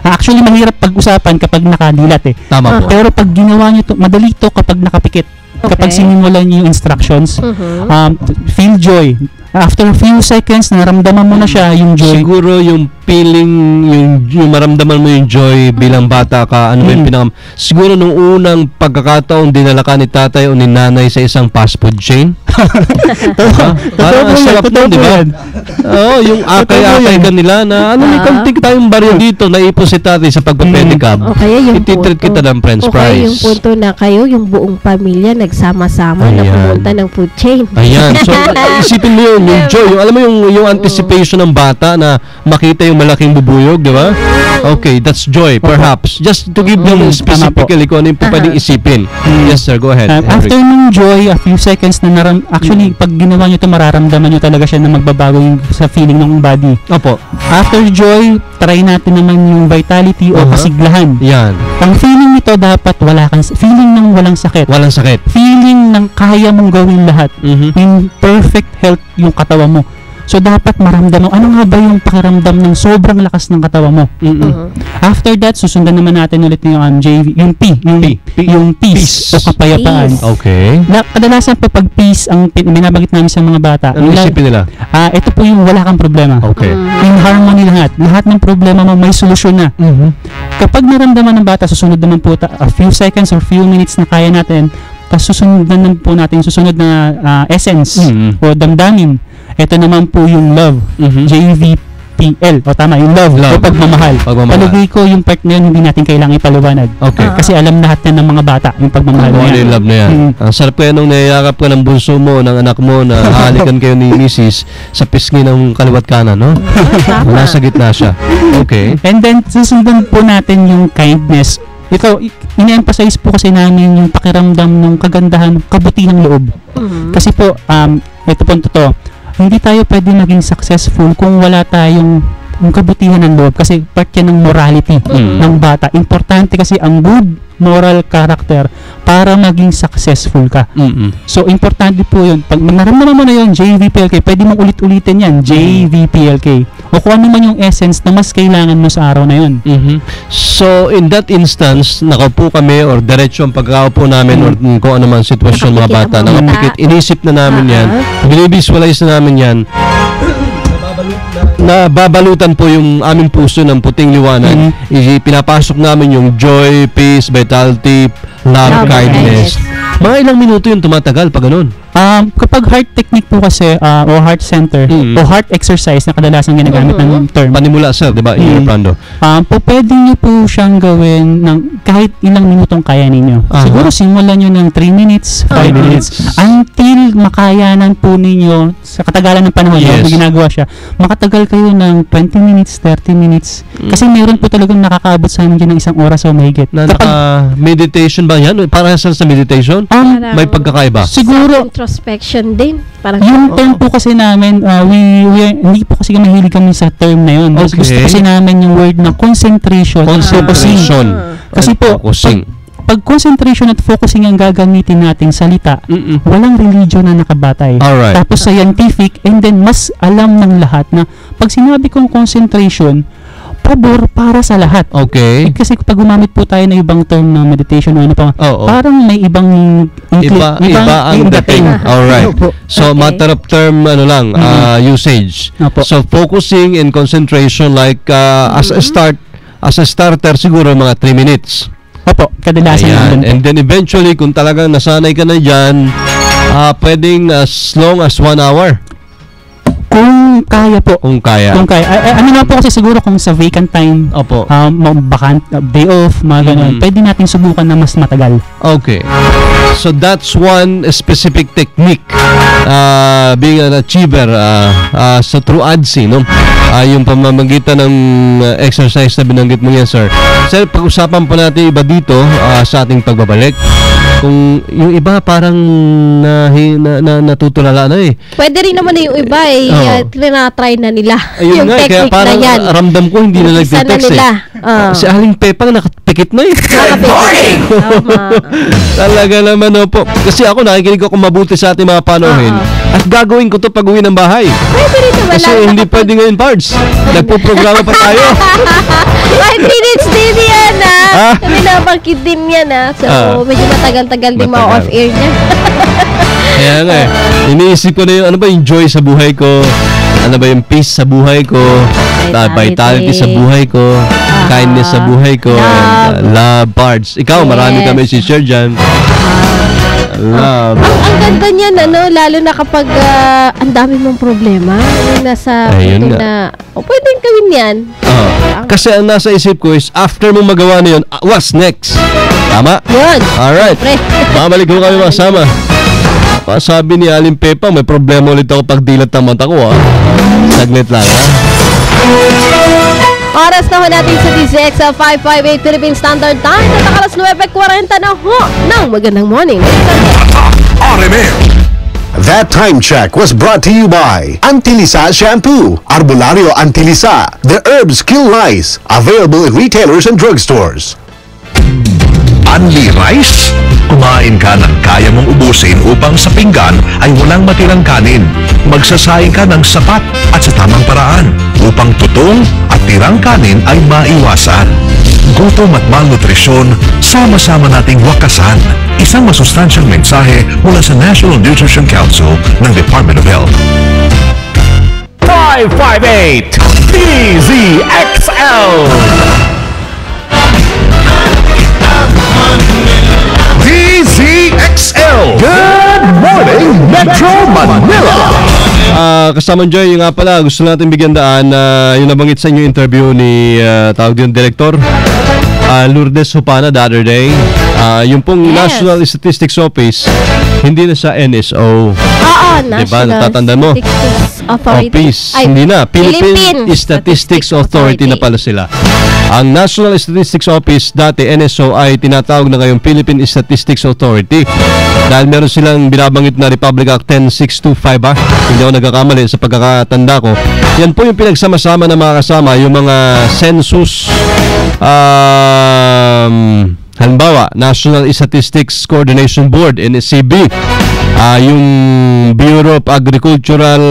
actually mahirap pag-usapan kapag nakadilat eh. Tama po. Pero pag ginawa nyo to, madali to kapag nakapikit. Kapag sinimulan nyo yung instructions, feel joy. After a few seconds, naramdaman mo na siya, yung joy. Siguro yung feeling, yung maramdaman mo yung joy bilang bata ka, ano ba yung siguro nung unang pagkakataon, dinala ka ni tatay o ni nanay sa isang fast food chain. Parang ang sarap nun, di ba? Oo, yung akay-akay ka nila na, may konting tayong baryo dito, naipon si tatay sa pagpapedicab. Ititreat kita ng french fries. Yung punto na kayo, yung buong pamilya, nagsama-sama na pumunta ng food chain. Ayan, so isipin mo yun, yung joy, alam mo yung anticipation ng bata na makita yung malaking bubuyog, di ba? Okay, that's joy, perhaps. Just to give them specifically kung ano yung pwedeng isipin. Yes, sir, go ahead. After ng joy, a few seconds na actually, pag ginawa nyo ito, mararamdaman nyo talaga siya na magbabago yung sa feeling ng body. Opo. After joy, try natin naman yung vitality o kasiglahan. Yan. Ang feeling nito dapat feeling ng walang sakit. Walang sakit. Feeling ng kaya mong gawin lahat. In perfect health yung katawan mo. So dapat maramdaman ano nga ba yung pakiramdam ng sobrang lakas ng katawan mo. After that, susundan naman natin ulit yung JV, yung yung peace o kapayapaan. Okay. Kadalasan po pag peace ang binabagit namin sa mga bata. Ano isipin nila? Ito po yung wala kang problema. Okay. In harmony lahat ng problema mo may solusyon na. Kapag naramdaman ng bata, susunod naman po a few seconds or few minutes na kaya natin, tapos susunod naman po natin susunod na essence o damdamin. Ito naman po yung love, JVPL, o tama, yung love. O pagmamahal. Palagay ko yung part na yun, hindi natin kailangan ipaliwanag. Okay. Kasi alam lahat yan ng mga bata, yung pagmamahal na yan. Yung love na yan. Ang sarap kaya nung nayakap ka ng bunso mo, ng anak mo, na halikan kayo ni Mrs. sa pisngi ng kaliwat kanan, no? Nasa gitna siya. Okay. And then, susundan po natin yung kindness. Ito, ina-emphasize po kasi namin yung pakiramdam ng kagandahan, kabutihang loob. Kasi po, ito po ang totoo, hindi tayo pwede maging successful kung wala tayong kabutihan ng loob kasi part yan ng morality ng bata. Importante kasi ang good moral character para maging successful ka. So, importante po yun. Pag naramdaman mo na yun, JVPLK, pwede mong ulit-ulitin yan, JVPLK. O kung ano man yung essence na mas kailangan mo sa araw na yun. So, in that instance, nakaupo kami or diretso ang pagkaupo namin or kung ano man sitwasyon mga bata, nakapikit, inisip na namin yan, binivisualize na namin yan, na babalutan po yung aming puso ng puting liwanag. Pinapasok namin yung joy, peace, vitality, love, kindness. Mga ilang minuto yung tumatagal pag ganun? Kapag heart technique po kasi o heart center o heart exercise na kadalasan ginagamit ng term. Panimula sir, di ba? Pwede nyo po siyang gawin ng kahit ilang minutong kaya ninyo. Siguro simulan nyo ng 3 minutes, 5 minutes until makayanan po ninyo sa katagalan ng panahon na ginagawa siya. Makatagal kayo ng 20 minutes, 30 minutes. Kasi meron po talagang nakakaabot sa amin ng isang oras o mahigit. Meditation ba yan? Para sa meditation? May pagkakaiba? Siguro introspection din. Parang yung term po kasi namin, hindi po kasi mahilig kami sa term na yun. Gusto kasi namin yung word na concentration. Concentration. Kasi po, pag concentration at focusing ang gagamitin nating salita, walang religion na nakabatay. Alright. Tapos scientific, and then mas alam ng lahat na pag sinabi kong concentration, pabor para sa lahat. Okay. Kasi pag gumamit po tayo ng ibang term na meditation o ano pa, parang may ibang iba ang dating. Alright. So, matter of term, usage. So, focusing and concentration like as a starter, siguro mga 3 minutes. Opo, kadalasan. And then eventually, kung talagang nasanay ka na dyan, pwedeng as long as 1 hour. Kung kaya po. Kung kaya. Ano na po kasi siguro kung sa vacant time, day off, mga ganun, pwede natin subukan na mas matagal. Okay. So that's one specific technique being an achiever sa True ADSI, no? Yung pamamagitan ng exercise na binanggit mo yan, sir. Sir, pag-usapan po natin iba dito sa ating pagbabalik. Kung yung iba parang natutulala na eh. Pwede rin naman yung iba tinatry na nila. Ayun yung nga, kaya parang na yan. Ramdam ko hindi na nag-text eh. Si Aling Pepang nakapikit na eh. Talaga naman po. Kasi ako nakikinig ako mabuti sa ating mga panohin. At gagawin ko to pag uwi ng bahay. Pwede rin naman. Kasi hindi pwede ngayon, Pards. Nagpo-programa pa tayo. 5 minutes din yan Kami napangkid din yan So medyo matagal-tagal din ma-off-air niya. Kaya nga iniisip ko na yung ano ba yung joy sa buhay ko, ano ba yung peace sa buhay ko, vitality sa buhay ko, kindness sa buhay ko, love, Pards. Ikaw, marami kami si-share dyan. Love. Ang ganda niyan, lalo na kapag ang dami mong problema, nasa na, pwedeng gawin yan. Kasi ang nasa isip ko is, after mo magawa na yun, what's next? Tama? Yun. Alright. Mamalik ko kami masama. Sabi ni Aling Pepa, may problema ulit ako pag dilat ng mata ko Saglit lang Oras na ho natin sa DZXL 558 Philippine Standard Time at nakalas 9:40 na ho ng magandang morning. That time check was brought to you by Antilisa Shampoo, Arbolario Antilisa, The Herbs Kill Lice, available in retailers and drugstores. Only rice? Kumain ka ng kaya mong ubusin upang sa pinggan ay walang matirang kanin. Magsasaing ka ng sapat at sa tamang paraan upang tutong at tirang kanin ay maiwasan. Gutom at malnutrisyon, sama-sama nating wakasan. Isang masustansyang mensahe mula sa National Nutrition Council ng Department of Health. 558 DZXL. DZXL. Good morning, Metro Manila. Kasama Joy, yung nga pala, gusto natin bigyan daan na yung nabanggit sa inyo interview ni tawag din Director Lourdes Hupana the other day. Yung pong National Statistics Office, hindi na sa NSO. Diba? Natatanda mo? Office. Hindi na. Philippine Statistics Authority na pala sila. Ang National Statistics Office, dati NSO, ay tinatawag na ngayong Philippine Statistics Authority. Dahil meron silang binabanggit na Republic Act 10625 Hindi ako nagkakamali sa pagkakatanda ko. Yan po yung pinagsama-sama na mga kasama, yung mga census, halimbawa, National Statistics Coordination Board, NSCB, yung Bureau of Agricultural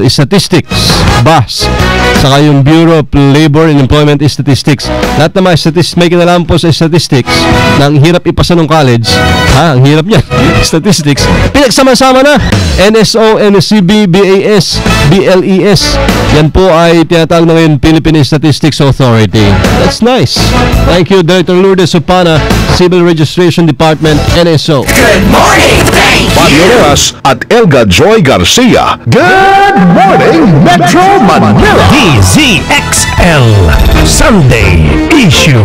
Statistics, BAS, saka yung Bureau of Labor and Employment Statistics. Lahat ng mga statistics, may kinalaman po sa statistics na ang hirap ipasa ng college. Ang hirap niya. Statistics. Pinagsama-sama na. NSO, NSCB, BAS, BLES. Yan po ay tinatawag na ngayon Philippine Statistics Authority. That's nice. Thank you, Director Lourdes Hupana, Civil Registration Department, NSO. Good morning, thank you. Payoras at Elga Joy Garcia. Good morning, Metro Manila. DZXL Sunday Issue.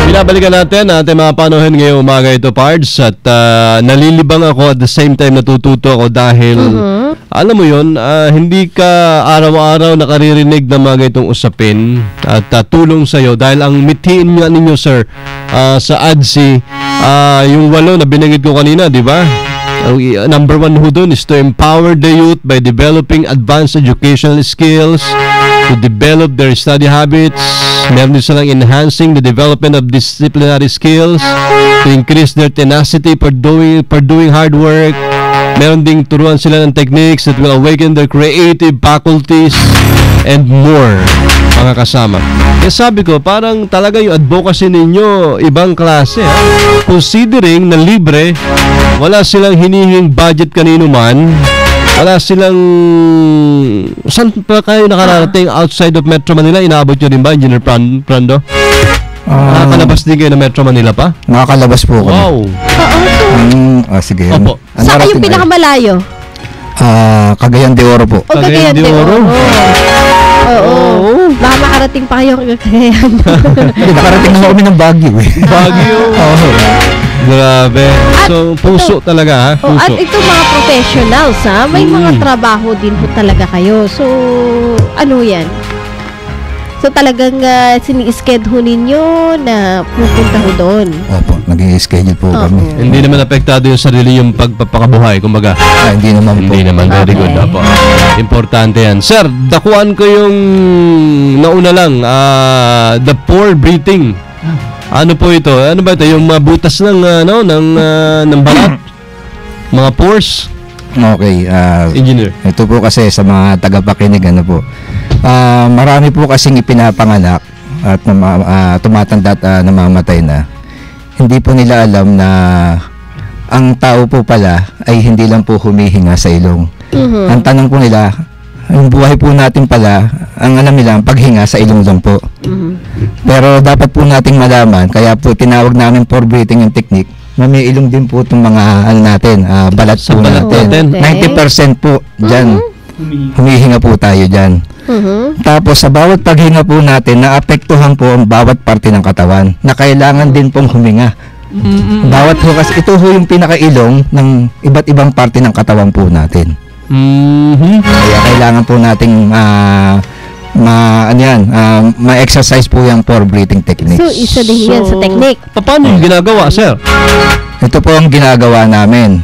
Binabalikan natin ating mga panahon ngayong umaga ito, Pards, at nalilibang ako at the same time natututo ako dahil alam mo yun, hindi ka araw-araw nakaririnig ng mga itong usapin at tulong sa'yo dahil ang mithiin nga ninyo, sir, sa ADSI, yung 8 na binanggit ko kanina, di ba? Number 1 ho dun is to empower the youth by developing advanced educational skills, to develop their study habits. Meron din silang enhancing the development of disciplinary skills, to increase their tenacity for doing hard work. Meron ding turuan sila ng techniques that will awaken their creative faculties and more, mga kasama. Kaya sabi ko, parang talaga yung advocacy ninyo ibang klase. Considering na libre, wala silang hinihing budget kanino man, wala silang... Saan pa kayo nakararating outside of Metro Manila? Inaabot nyo rin ba, Engineer Prando? Nakakalabas din kayo ng Metro Manila pa? Nakakalabas po kami. Wow! Sige. Opo. Saan yung pinakamalayo? Cagayan de Oro po. Cagayan de Oro. Oo. Baka makarating pa kayo Cagayan. Nakarating naman kami ng Baguio. Baguio? Grabe. So, puso talaga, ha? Puso. At ito mga professionals, ha? May mga trabaho din po talaga kayo. So, ano yan? So, talagang sini-schedule ninyo na pupunta ho doon. Opo, nag-i-schedule po kami. Hindi naman apektado yung sarili yung pagpapakabuhay, kumbaga. Hindi naman po. Hindi naman, very good. Opo. Importante yan. Sir, dakuan ko yung nauna lang, the pore breathing. Ano po ito? Ano ba ito? Yung butas ng balat? Mga pores? Okay. Engineer. Ito po kasi sa mga tagapakinig, ano po. Marami po kasing ipinapanganak at tumatanda at namamatay na. Hindi po nila alam na ang tao po pala ay hindi lang po humihinga sa ilong. Ang tanong po nila, yung buhay po natin pala, ang alam nila, ang paghinga sa ilong lang po. Pero dapat po nating malaman, kaya po tinawag namin pore breathing yung technique, na may ilong din po itong mga balat po natin. 90% po dyan. Humihinga po tayo dyan. Tapos sa bawat paghinga po natin, naapektuhan po ang bawat parte ng katawan na kailangan din pong huminga. Bawat ho, kasi ito ho yung pinakailong ng iba't ibang parte ng katawan po natin. Kaya kailangan po nating ma-exercise po yung pore breathing techniques. So, isa din yan sa technique. Paano yung ginagawa, sir? Ito po ang ginagawa namin.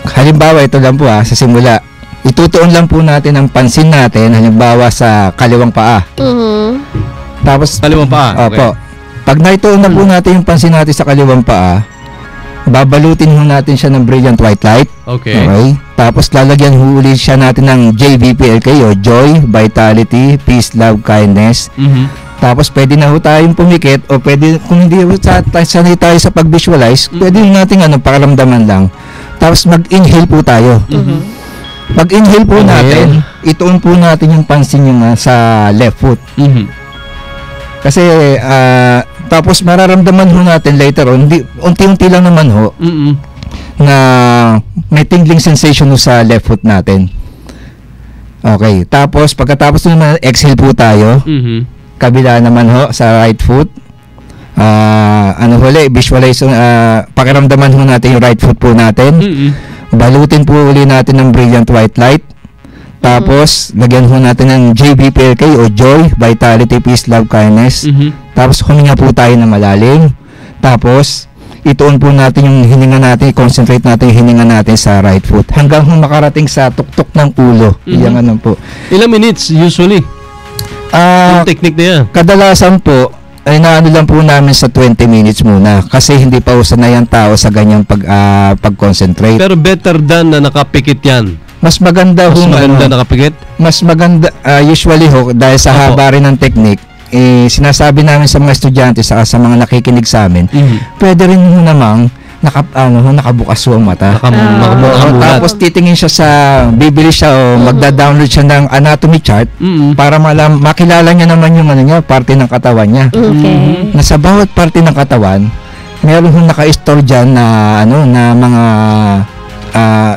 Halimbawa, ito lang po sa simula. Itutuon lang po natin ang pansin natin, halimbawa sa kaliwang paa. Tapos, kaliwang paa? Opo. Pag naituon na po natin yung pansin natin sa kaliwang paa, babalutin ho natin siya ng brilliant white light. Okay. Tapos lalagyan ho ulit siya natin ng JVPLK o Joy, Vitality, Peace, Love, Kindness. Tapos pwede na ho tayong pumikit o pwede, kung hindi ho sanay tayo sa pag-visualize, pwede ho natin pakaramdaman lang. Tapos mag-inhale po tayo. Pag-inhale po natin, ituon po natin yung pansin yung sa left foot. Kasi tapos mararamdaman ho natin later on, unti-unti lang naman ho, na may tingling sensation ho sa left foot natin. Okay, tapos pagkatapos naman exhale po tayo. Kabila naman ho sa right foot. Visualize, pakiramdaman ho natin yung right foot po natin. Balutin po uli natin ng brilliant white light. Tapos lagyan ho natin ng JVPLK o Joy, Vitality, Peace, Love, Kindness. Tapos huminga po tayo na malalim. Tapos ituon po natin yung hininga natin, concentrate natin yung hininga natin sa right foot hanggang makarating sa tuktok ng ulo. Yan po. Ilang minutes usually? Yung technique na yan? Kadalasan po ay naano lang po namin sa 20 minutes muna kasi hindi pa sanay ang tao sa ganyang pag-concentrate. Pero better than na nakapikit yan? Mas maganda ho. Mas maganda nakapikit? Mas maganda, usually ho, dahil sa haba rin ng technique, sinasabi namin sa mga estudyante sa mga nakikinig sa amin, pwede rin ho namang nakabukas ho ang mata. Tapos titingin siya bibili siya o magda-download siya ng anatomy chart para makilala niya naman yung parte ng katawan niya. Na sa bawat parte ng katawan, meron ho naka-store dyan na mga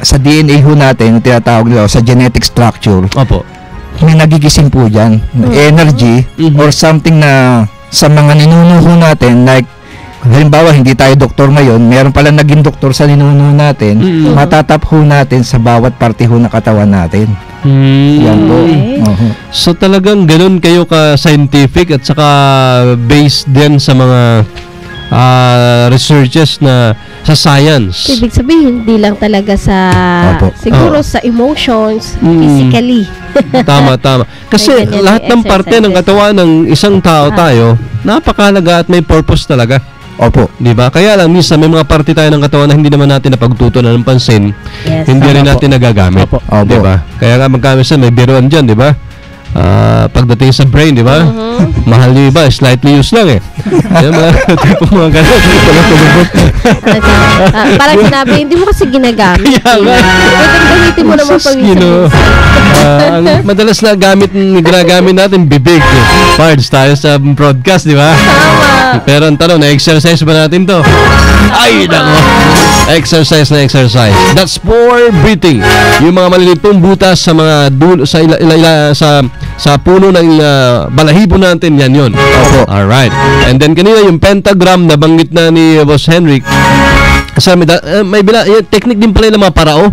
sa DNA ho natin, tinatawag nila sa genetic structure. May nagigising po dyan. Energy or something na sa mga ninuno ho natin, like halimbawa, hindi tayo doktor ngayon, meron pala naging doktor sa ninuno natin, matatap ho natin sa bawat parte ho ng katawan natin. Yan po. So talagang ganun kayo ka-scientific at saka based din sa mga researches na sa science. Ibig sabihin, hindi lang talaga sa siguro sa emotions, physically. Tama. Kasi lahat ng parte ng katawan ng isang tao tayo, napakahalaga at may purpose talaga. Opo. Diba? Kaya lang, minsan may mga parte tayo ng katawan na hindi naman natin napagtutunan ng pansin. Hindi rin natin nagagamit. Diba? Kaya nga magkamisan, may biruan dyan, diba? Pagdating sa brain, di ba? Mahal niyo ba? Slightly used lang eh. Yan mga ganun. Parang sinabi, hindi mo kasi ginagamit. Pwedeng gamitin mo naman pag-isa. Madalas na ginagamit natin bibig. Parts tayo sa broadcast, di ba? Pero ang tanong, na-exercise ba natin to? Ay, nako. Exercise. That's for breathing. Yung mga maliliit pong butas sa mga sa puno ng balahibo natin, yan yun. Alright. And then kanina yung pentagram na banggit na ni Boss Henrik. Kasi may technique din pala ng mga parao,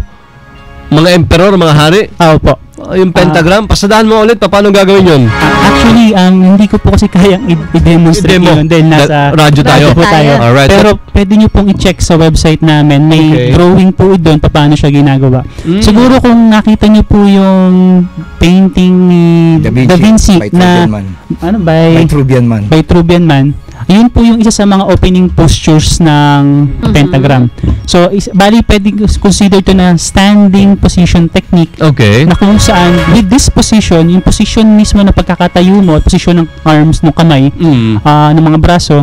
mga emperor, mga hari. Opo. Yung pentagram, pasadahan mo ulit, paano gagawin yun? Actually, hindi ko po kasi kayang i-demonstrate yun dahil nasa radyo tayo. Alright. Pero pwede nyo pong i-check sa website namin. May drawing po doon paano siya ginagawa. Siguro kung nakita nyo po yung painting ni Da Vinci na by Vitruvian Man. Yun po yung isa sa mga opening postures ng pentagram. So, bali pwede consider ito na standing position technique. Okay. Na kung saan, with this position, yung position mismo na pagkakatayo mo, position ng arms, ng kamay, ng mga braso,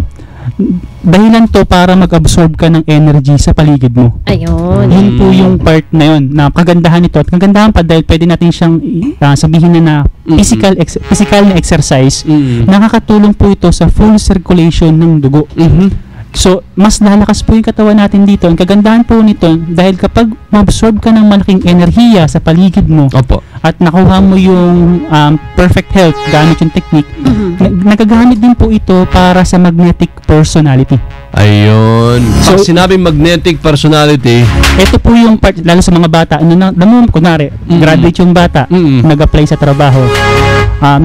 dahilan to para mag-absorb ka ng energy sa paligid mo. Ayun. Yun po yung part na yun, na kagandahan nito. At kagandahan pa dahil pwede natin siyang sabihin na physical na exercise. Nakakatulong po ito sa full circulation ng dugo. So, mas lalakas po yung katawan natin dito. Ang kagandahan po nito, dahil kapag ma-absorb ka ng malaking enerhiya sa paligid mo, at nakuha mo yung perfect health gamit yung technique, nagagamit din po ito para sa magnetic personality. Ayun. So, pag sinabing magnetic personality, ito po yung part, lalo sa mga bata, kunwari, graduate yung bata, nag-apply sa trabaho.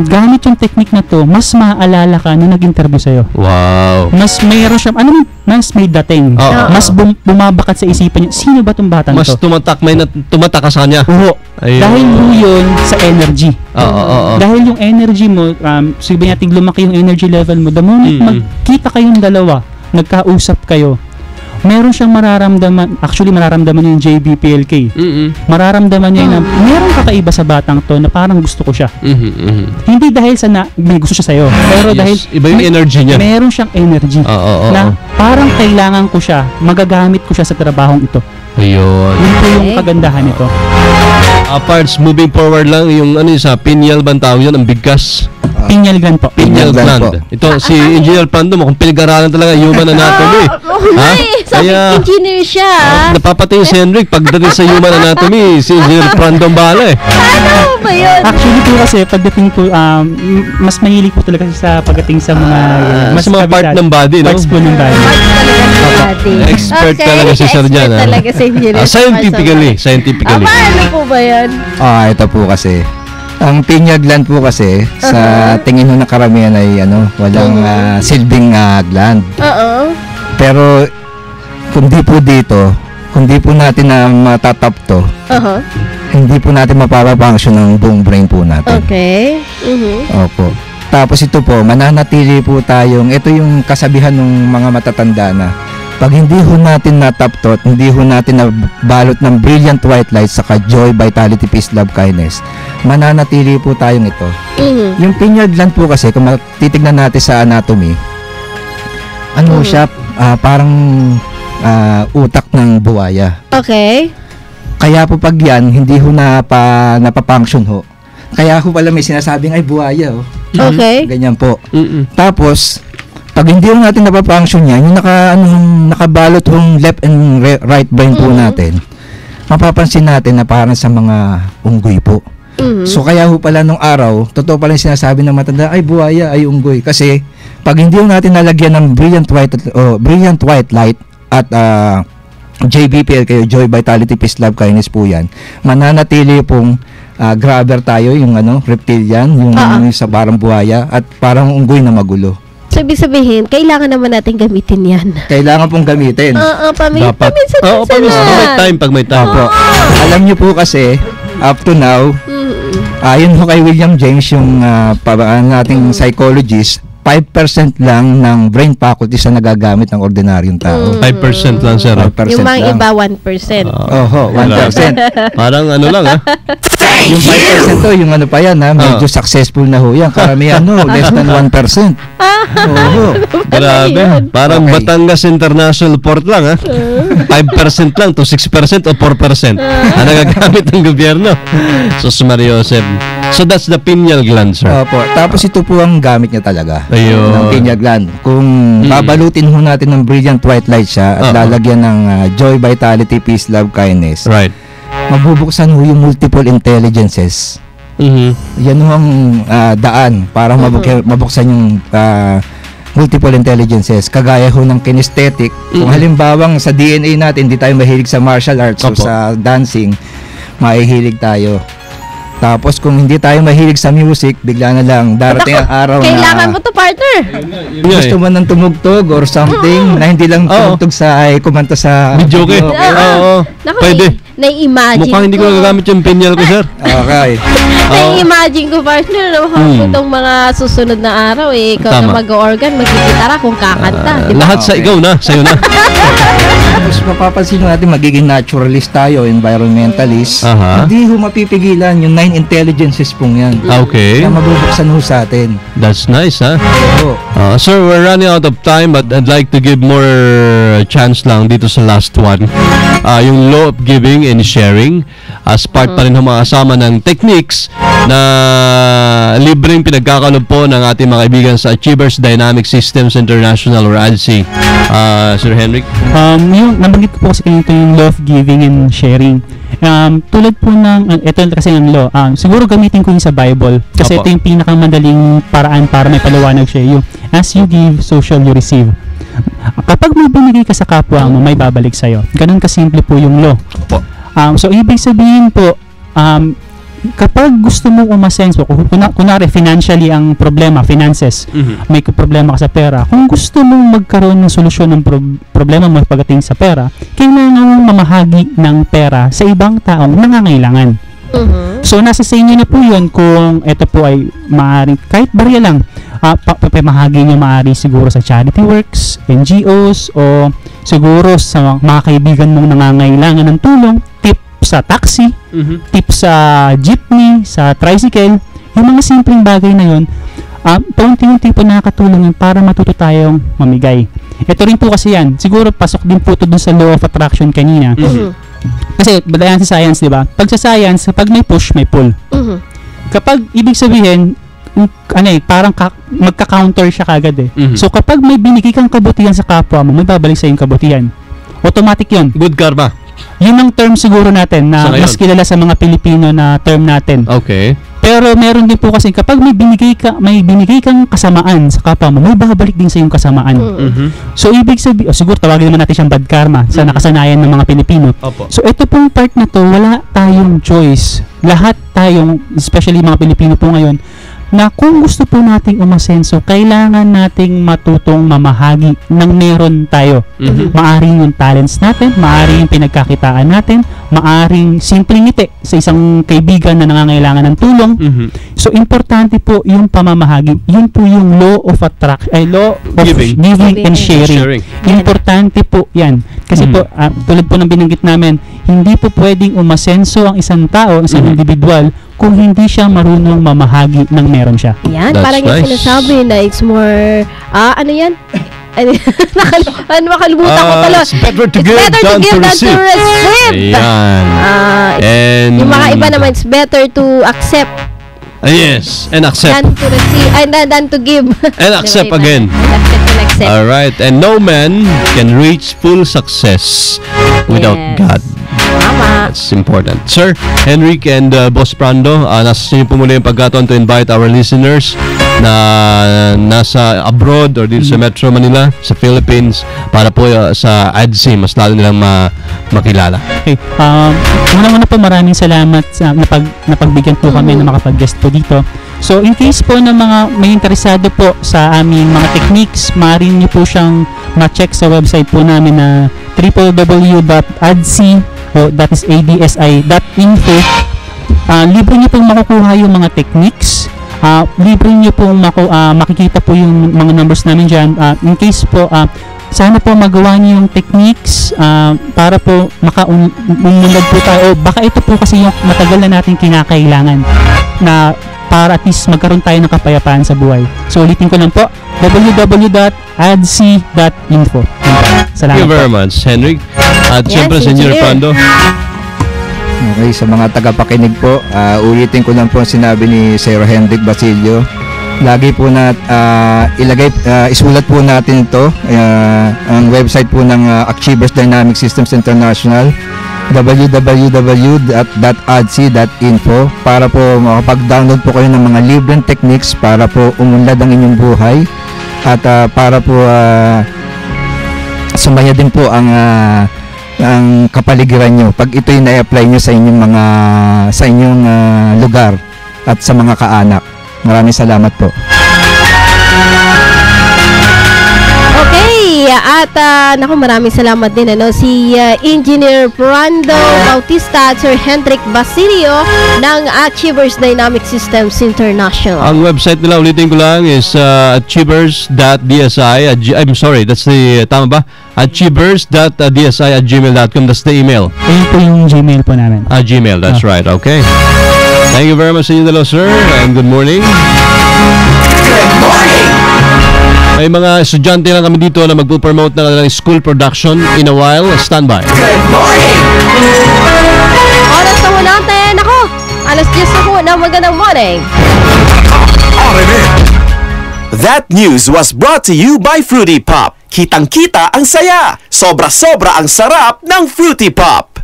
Gamit yung technique na to, mas maaalala ka na nag-interview sa'yo. Wow. Mas mayroon siya, mas may dating. Mas bumabakat sa isipan niya, sino ba itong bata na to? Mas tumatak ka sa kanya. Oo. Ayun. Dahil po yun sa energy. Oo. Dahil yung energy mo, sabi natin lumaki yung energy level mo, the moment magkita kayong dalawa, nagkausap kayo, meron siyang mararamdaman, actually mararamdaman yung JBPLK. Mararamdaman niya na meron kakaiba sa batang to na parang gusto ko siya. Hindi dahil sa may gusto siya sa'yo, pero dahil iba yung energy niya. Meron siyang energy na parang kailangan ko siya, magagamit ko siya sa trabahong ito. Ayun. Yun po yung kagandahan nito. Parts, moving forward lang, yung sa pineal bang tawag yun, ang bigkas. Pineal gland po. Pineal gland. Ito, si Engineer Pando, mukhang pinag-aralan talaga human anatomy. Kaya engineer siya. Napapatay si Henrik pagdating sa human anatomy, si Engineer Pando ang bahala eh. Ano ba yun? Actually po kasi pagdating po, mas mahilig po talaga sa pagdating sa mga mas mga part ng body, no? Parts po ng body. Expert talaga si Sir Jan. Talaga si Engineer. Scientifically. Paano po ba yan? Ito po kasi. Ang pineal gland po kasi sa tingin ng karamihan ay walang silbing gland. Pero kundi po dito, kundi po natin na matatap to, hindi po natin mapapafunction ng buong brain po natin. Okay. Opo. Tapos ito po, mananatili po tayong, ito yung kasabihan ng mga matatanda na, pag hindi ho natin natap to, hindi ho natin nabalot ng brilliant white light saka joy, vitality, peace, love, kindness, mananatili po tayong ito. Yung pineal gland po kasi, kung titignan natin sa anatomy, siya, parang utak ng buwaya. Okay. Kaya po pag yan, hindi ho napapunction ho. Kaya ho pala may sinasabing ay buwaya ho. Okay. Ganyan po. Tapos, pag hindi ho natin napapunction yan, yung nakabalot hong left and right brain po natin, mapapansin natin na parang sa mga unggoy po. So kaya ho pala nung araw, totoo pala yung sinasabi ng matanda, ay buwaya, ay unggoy. Kasi pag hindi ho natin nalagyan ng brilliant white light at JBPL kayo, joy, vitality, peace, love, kindness po yan, mananatili pong grabber tayo, yung reptilian, yung sa parang buhaya at parang unggoy na magulo. Sabihin, kailangan naman natin gamitin yan. Kailangan pong gamitin. Paminsan-minsan. Pag may time. Alam niyo po kasi, up to now, ayon ho kay William James, yung nating psychologist, 5% lang ng brain faculties na nagagamit ng ordinaryong tao. 5% lang, sir. 5% yung mga lang. iba, 1%. 1%. Parang Yung 5% to, yung pa yan medyo successful na ho yan. Karamihan less than 1%. Grabe. Parang Batangas International Port lang 5% lang to 6% o 4% ang nagagamit ng gobyerno. Sus Mario Joseph. So that's the pineal gland, sir. Opo. Tapos ito po ang gamit niya talaga. Ayun. Ng pineal gland. Kung babalutin ho natin ng brilliant white light siya at lalagyan ng joy, vitality, peace, love, kindness. Right. Mabubuksan ho yung multiple intelligences. Yan ho ang daan para mabuksan yung multiple intelligences. Kagaya ho ng kinesthetic. Kung halimbawang sa DNA natin, hindi tayo mahilig sa martial arts o sa dancing, mahihilig tayo. Tapos kung hindi tayo mahilig sa music, bigla na lang darating ang araw na kailangan mo to, partner. Gusto mo ng tumugtog or something na hindi lang tumugtog sa kumanta sa video. Pwede. Na-imagine mukhang hindi ko nagagamit yung pineal ko, sir. Okay. Na-imagine ko, partner, itong mga susunod na araw, ikaw na mag-organ, mag-gitara kung kakanta. Diba? Lahat sa ikaw na, sa'yo na. Tapos mapapansin natin, magiging naturalist tayo, environmentalist. Hindi ho mapipigilan yung 9 intelligences pong yan. Okay. Kaya mabubuksan ho sa atin. That's nice, sir, we're running out of time, but I'd like to give more chance lang dito sa last one. Yung law of giving and sharing as part pa rin ng mga kasama ng techniques na libreng pinagkakalob po ng ating mga kaibigan sa Achievers Dynamic Systems International or ADSI. Sir Henrik? Yung nabanggit ko po kasi kanito yung law of giving and sharing. Tulad po ng ito kasi ng law, siguro gamitin ko yung sa Bible kasi ito yung pinakamadaling paraan para may paliwanag siya. Yung as you give, so shall you receive. Kapag may binigay ka sa kapwa mo, may babalik sa'yo. Ganun kasimple po yung law. So ibig sabihin po, kapag gusto mo umasenso, kunwari financially ang problema, finances, may problema ka sa pera, kung gusto mong magkaroon ng solusyon ng problema mo pagdating sa pera, kailangan mong mamahagi ng pera sa ibang taong nangangailangan. So nasa sa inyo na po yun kung ito po ay maaaring kahit barya lang, papamahagi nyo maaari siguro sa charity works, NGOs, o siguro sa mga kaibigan mong nangangailangan ng tulong, tip sa taxi, tip sa jeepney, sa tricycle, yung mga simpleng bagay na yun, paunti-unti po nakakatulong yun para matuto tayong mamigay. Ito rin po kasi yan, siguro pasok din po ito dun sa law of attraction kanina. Kasi balayan sa science, di ba? Pag sa science, pag may push, may pull. Kapag ibig sabihin, parang magka-counter siya kagad eh. So kapag may binigay kang kabutihan sa kapwa mo, may babalik sa yung kabutihan. Automatic yun. Good karma. Yun ang term siguro natin na mas kilala sa mga Pilipino na term natin. Okay. Pero meron din po kasi kapag may binigay kang kasamaan sa kapwa mo, may babalik din sa yung kasamaan. So ibig sabihin, siguro tawagin naman natin siyang bad karma sa nakasanayan ng mga Pilipino. So ito pong part na to, wala tayong choice. Lahat tayong, especially mga Pilipino po ngayon, na kung gusto po nating umasenso, kailangan nating matutong mamahagi ng meron tayo. Maaring yung talents natin, maaring yung pinagkakitaan natin, maaring simpleng ngiti sa isang kaibigan na nangangailangan ng tulong. So importante po yung pamamahagi. Yun po yung law of law of giving and sharing. Importante po yan. Kasi po, tulad po ng binanggit namin, hindi po pwedeng umasenso ang isang tao, ang isang individual, kung hindi siya marunong mamahagi ng meron siya. Yan, parang yung sinasabi na it's more, ano yan? Makalimutan ko pala. It's better to give than to receive. Ayan. And yung mga iba naman, it's better to accept. Yes, and accept. Than to receive, than to give. And accept again. Accept. Alright, and no man can reach full success without God. That's important. Sir, Henrik and Boss Brando, nasa inyo po muli yung pagkataon to invite our listeners na nasa abroad or dito sa Metro Manila, sa Philippines, para po sa ADSI, mas lalo nilang makilala. Okay. Una-una po maraming salamat sa napagbigyan po kami na makapag-guest po dito. So, in case po na mga may interesado po sa aming mga techniques, maaari nyo po siyang ma-check sa website po namin na www.adsi, that is adsi.info. Libre nyo pong makukuha yung mga techniques. Libre nyo pong makikita po yung mga numbers namin dyan. In case po, sana po magawa niyo yung techniques para po makaunlad po tayo. Baka ito po kasi yung matagal na natin kinakailangan na para at least magkaroon tayo ng kapayapaan sa buhay. So ulitin ko lang po, www.adsi.info. Salamat. Thank you very much, Henrik. At siyempre, Senyor Pando. Okay, sa mga tagapakinig po, ulitin ko lang po ang sinabi ni Sir Henrik Basilio. Lagi po na isulat po natin ito, ang website po ng Achievers Dynamic Systems International, www.adsi.info, para po makapag-download po kayo ng mga libreng techniques para po umunlad ang inyong buhay at para po sumaya din po ang kapaligiran nyo pag ito'y na-apply nyo sa inyong lugar at sa mga kaanak. Maraming salamat po. Okay, at maraming salamat din si Engineer Brando Bautista at Sir Henrik Basilio ng Achievers Dynamic Systems International. Ang website nila, ulitin ko lang, is achievers.dsi. I'm sorry, that's the, tama ba? achievers.dsi@gmail.com. That's the email. Ayun po yung Gmail po namin. Gmail, that's right. Okay. Thank you very much sa inyo dalawa, sir, and good morning. Good morning! May mga estudyante lang kami dito na magpo-promote ng kanilang school production in a while. Stand by. Good morning! Oras na po natin. Ako, alas 10 na po na magandang morning. That news was brought to you by Fruity Pop. Kitang-kita ang saya. Sobra-sobra ang sarap ng Fruity Pop.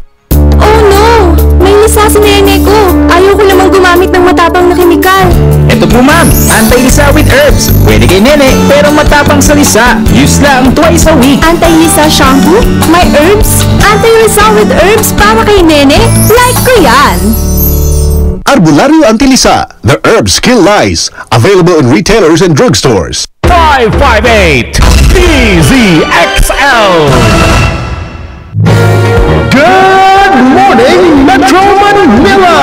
Oh no! May lisa si nene ko. Ayoko namang gumamit ng matapang na kemikal. Ito po ma'am, anti-lisa with herbs. Pwede kay nene, pero matapang sa lisa. Use lang twice a week. Anti-lisa shampoo? May herbs? Anti-lisa with herbs para kay nene? Like ko yan! Arbulario Antilisa, the herbs kill lice. Available in retailers and drugstores. 558 DZXL. Good morning, Metro Manila!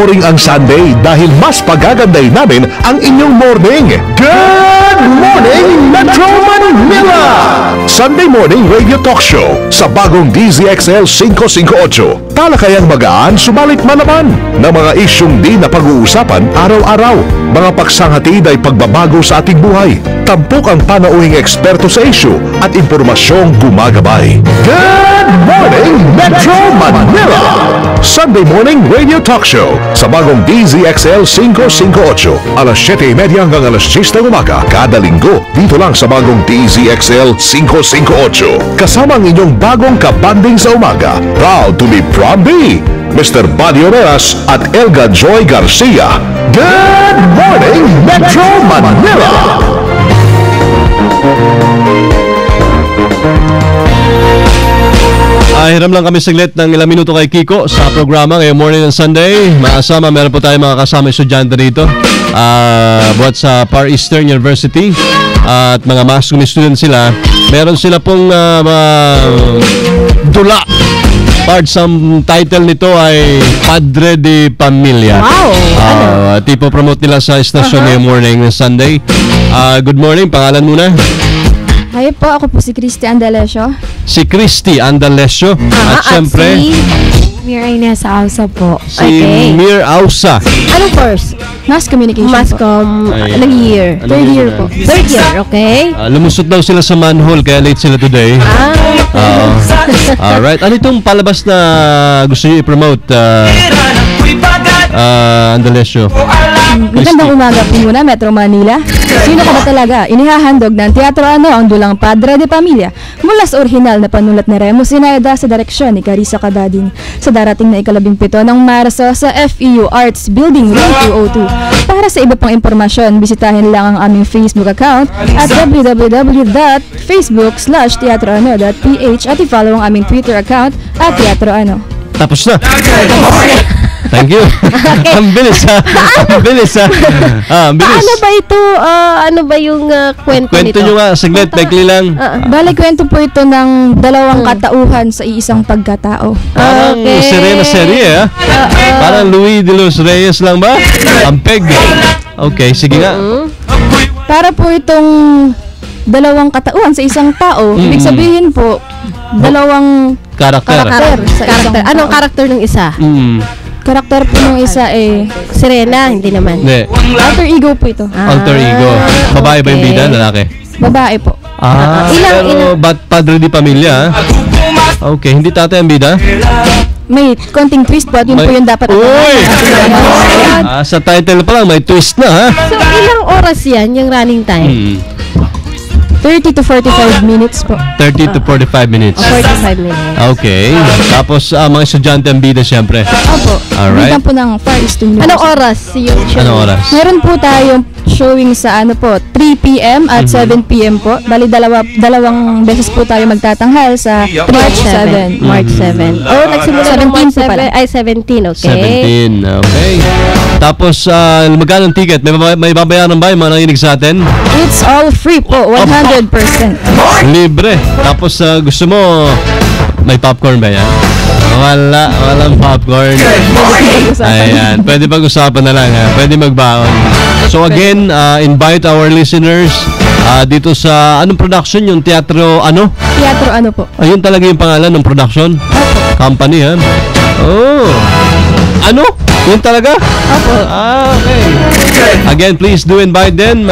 boring ang Sunday dahil mas pagaganday namin ang inyong morning. Good morning, Metro Manila! Sunday morning radio talk show sa bagong DZXL 558. Talakayang magaan subalit malaman ng mga isyong di na pag-uusapan araw-araw. Mga paksanghatid ay pagbabago sa ating buhay. Tampok ang panauhing eksperto sa issue at impormasyong gumagabay. Good morning, Metro Manila! Sunday morning radio talk show sa bagong DZXL 558. Alas 7:30 hanggang alas 10 ng umaga kada linggo dito lang sa bagong DZXL 558. Kasama ang inyong bagong kabanding sa umaga. Proud to be Prom B, Mr. Buddy Omeras at Elga Joy Garcia. Good morning, Metro Manila! Hiram lang kami saglit ng ilang minuto kay Kiko sa programa ngayong morning ng Sunday. Maasama, meron po tayo mga kasama estudyante dito. Buhat sa Far Eastern University at mga mass comm students sila. Meron sila pong dula. Part some title nito ay Padre de Pamilya. Wow! Tipo promote nila sa estasyon ngayong morning ng Sunday. Good morning, pangalan muna. Hi po, ako po si Christy Andalesio. Si Christy Andalesio. At syempre, si Mir Inez Ausa po. si Mir Ausa. Anong course? Mass Communication Mass po. comm. Ay. Anong year? Third year po. Third year, okay. Lumusot daw sila sa manhole kaya late sila today. Alright. Ano itong palabas na gusto niyo i-promote? Andalesio. Magandang umaga po muna, Metro Manila. Sino ka ba talaga? Inihahandog ng Teatro Ano ang dulang Padre de Pamilya mula sa orihinal na panulat ni Remo Sinayda sa direksyon ni Carissa Cadading sa darating na 17 ng Marso sa FEU Arts Building Room 202. Para sa iba pang impormasyon, bisitahin lang ang aming Facebook account at www.facebook.com/teatroano.ph at i-follow ang aming Twitter account at Teatro Ano. Tapos na. Thank you. Ang bilis ha. Ang bilis ha. Ang bilis. Ano ba ito? Ano ba yung kwento nito? Kwento nyo nga, saglit, baikli lang. Bale, kwento po ito ng dalawang katauhan sa isang pagkatao. Parang Serena serie ha. Parang Luis de los Reyes lang ba? Ampeg. Okay, sige nga. Para po itong dalawang katauhan sa isang tao, ibig sabihin po, dalawang Karakter. sa isang tao. Anong karakter ng isa? Karakter po ng isa Serena, hindi naman. Hindi. alter ego po ito. Alter ego. Babae ba yung bida? Lalaki? Babae po. Pero Padre de Pamilya ha? Okay, hindi tatay ang bida? May konting twist po at yun po yung dapat. Uy! Sa title pa lang may twist na ha? So, ilang oras yan, yung running time? 30 to 45 minutes po. 30 to 45 minutes. 45 minutes. Okay. Tapos mga estudyante ang bida syempre. Opo. Alright. Bilang po ng Far Eastern University. Anong oras yung show? Anong oras? Meron po tayong showing sa 3 p.m. at 7 p.m. po. Bali dalawang beses po tayo magtatanghal sa March 7. 7. March 7. Oh, nagsimula ng 17 March po pala. 7. Ay, 17, okay. 17, okay. Tapos, magkano ang ticket? May babayaran ba yung mga nakinig sa atin? It's all free po, 100%. Libre. Tapos, gusto mo, may popcorn ba yan? Walang popcorn. Ayan, pwede pag-usapan na lang ha. Pwede magbaon. So again, invite our listeners dito sa anong production yung Teatro Ano? Teatro Ano po. Ayun talaga yung pangalan ng production? Company ha? Oh. Ano? Yun talaga? Opo. Okay. Again, please do invite them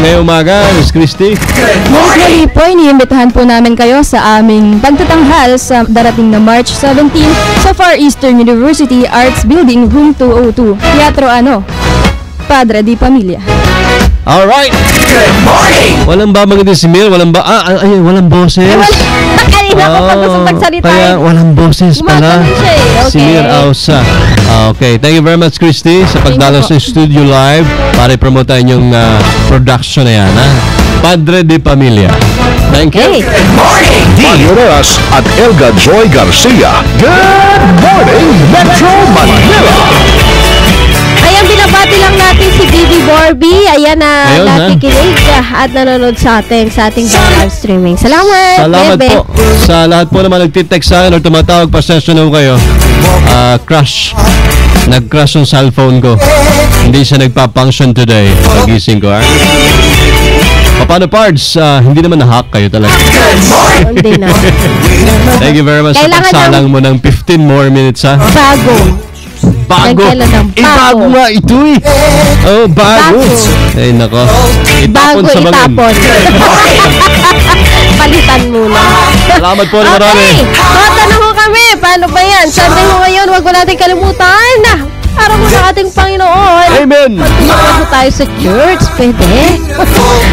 ngayong umaga, Ms. Christy. Muli po, iniimbitahan po namin kayo sa aming pagtatanghal sa darating na March 17 sa Far Eastern University Arts Building Room 202. Teatro Ano? Padre de Pamilya. Alright. Good morning. Walang ba maganda si Mir? Walang boses. Kanina ko pa gusto magsalita. Kaya walang boses pala. Si Mir Ausa. Okay, thank you very much, Christy, sa pagdalo sa Studio Live para i-promote tayo yung production na yan, ha? Padre de Pamilya. Thank you. Good morning! Mario Omeras at Elga Joy Garcia. Good morning, Metro Manila! Ayan, binabati lang natin si Bibi Morby, ayan na Ayun, ha? nakikinig at nanonood sa ating live streaming. Salamat, Salamat Bebe. po sa lahat po naman nagtitext sa akin or tumatawag pa session kayo. Crash. Nag-crash yung cellphone ko. Hindi siya nagpa-function today. Pagising ko, ha? Paano, Pards? Hindi naman na-hack kayo talaga. Hindi na. Thank you very much Kailangan sa pagsalang mo ng 15 more minutes, ha? Bago. Bago. Nagkailan ng Bago nga ito, eh. Oh, bago. Ay, nako. Itapon Bago sa bangin. itapon. Palitan muna. Salamat po na marami. Okay, tatanong ko kami. Paano ba yan? Sunday mo ngayon, huwag mo natin kalimutan. Para mo sa ating Panginoon. Amen. Magpapasok tayo sa church. Pwede.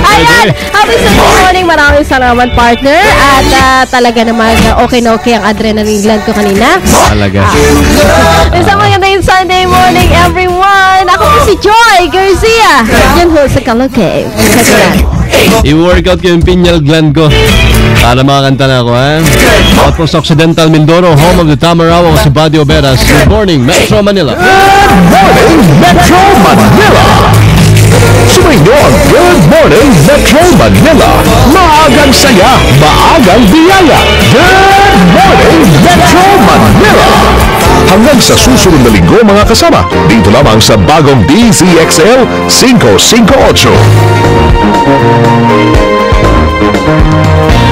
Ayan. Happy Sunday morning. Maraming salamat, partner. At talaga naman, okay na okay ang adrenaline gland ko kanina. Talaga. Isang magandang Sunday morning, everyone. Ako po si Joy Garcia. Yan ho sa Kalokay. I-workout ko yung pineal gland ko para makakanta na ako, ha? At po sa Occidental Mindoro, home of the Tamaraw, ako si Buddy Oberas. Good morning, Metro Manila. Good morning, Metro Manila! Sumainyo ang Good Morning, Metro Manila! Maagang saya, maagang biyaya! Good morning, Metro Manila! Hanggang sa susunod na linggo, mga kasama, dito lamang sa bagong DZXL 558.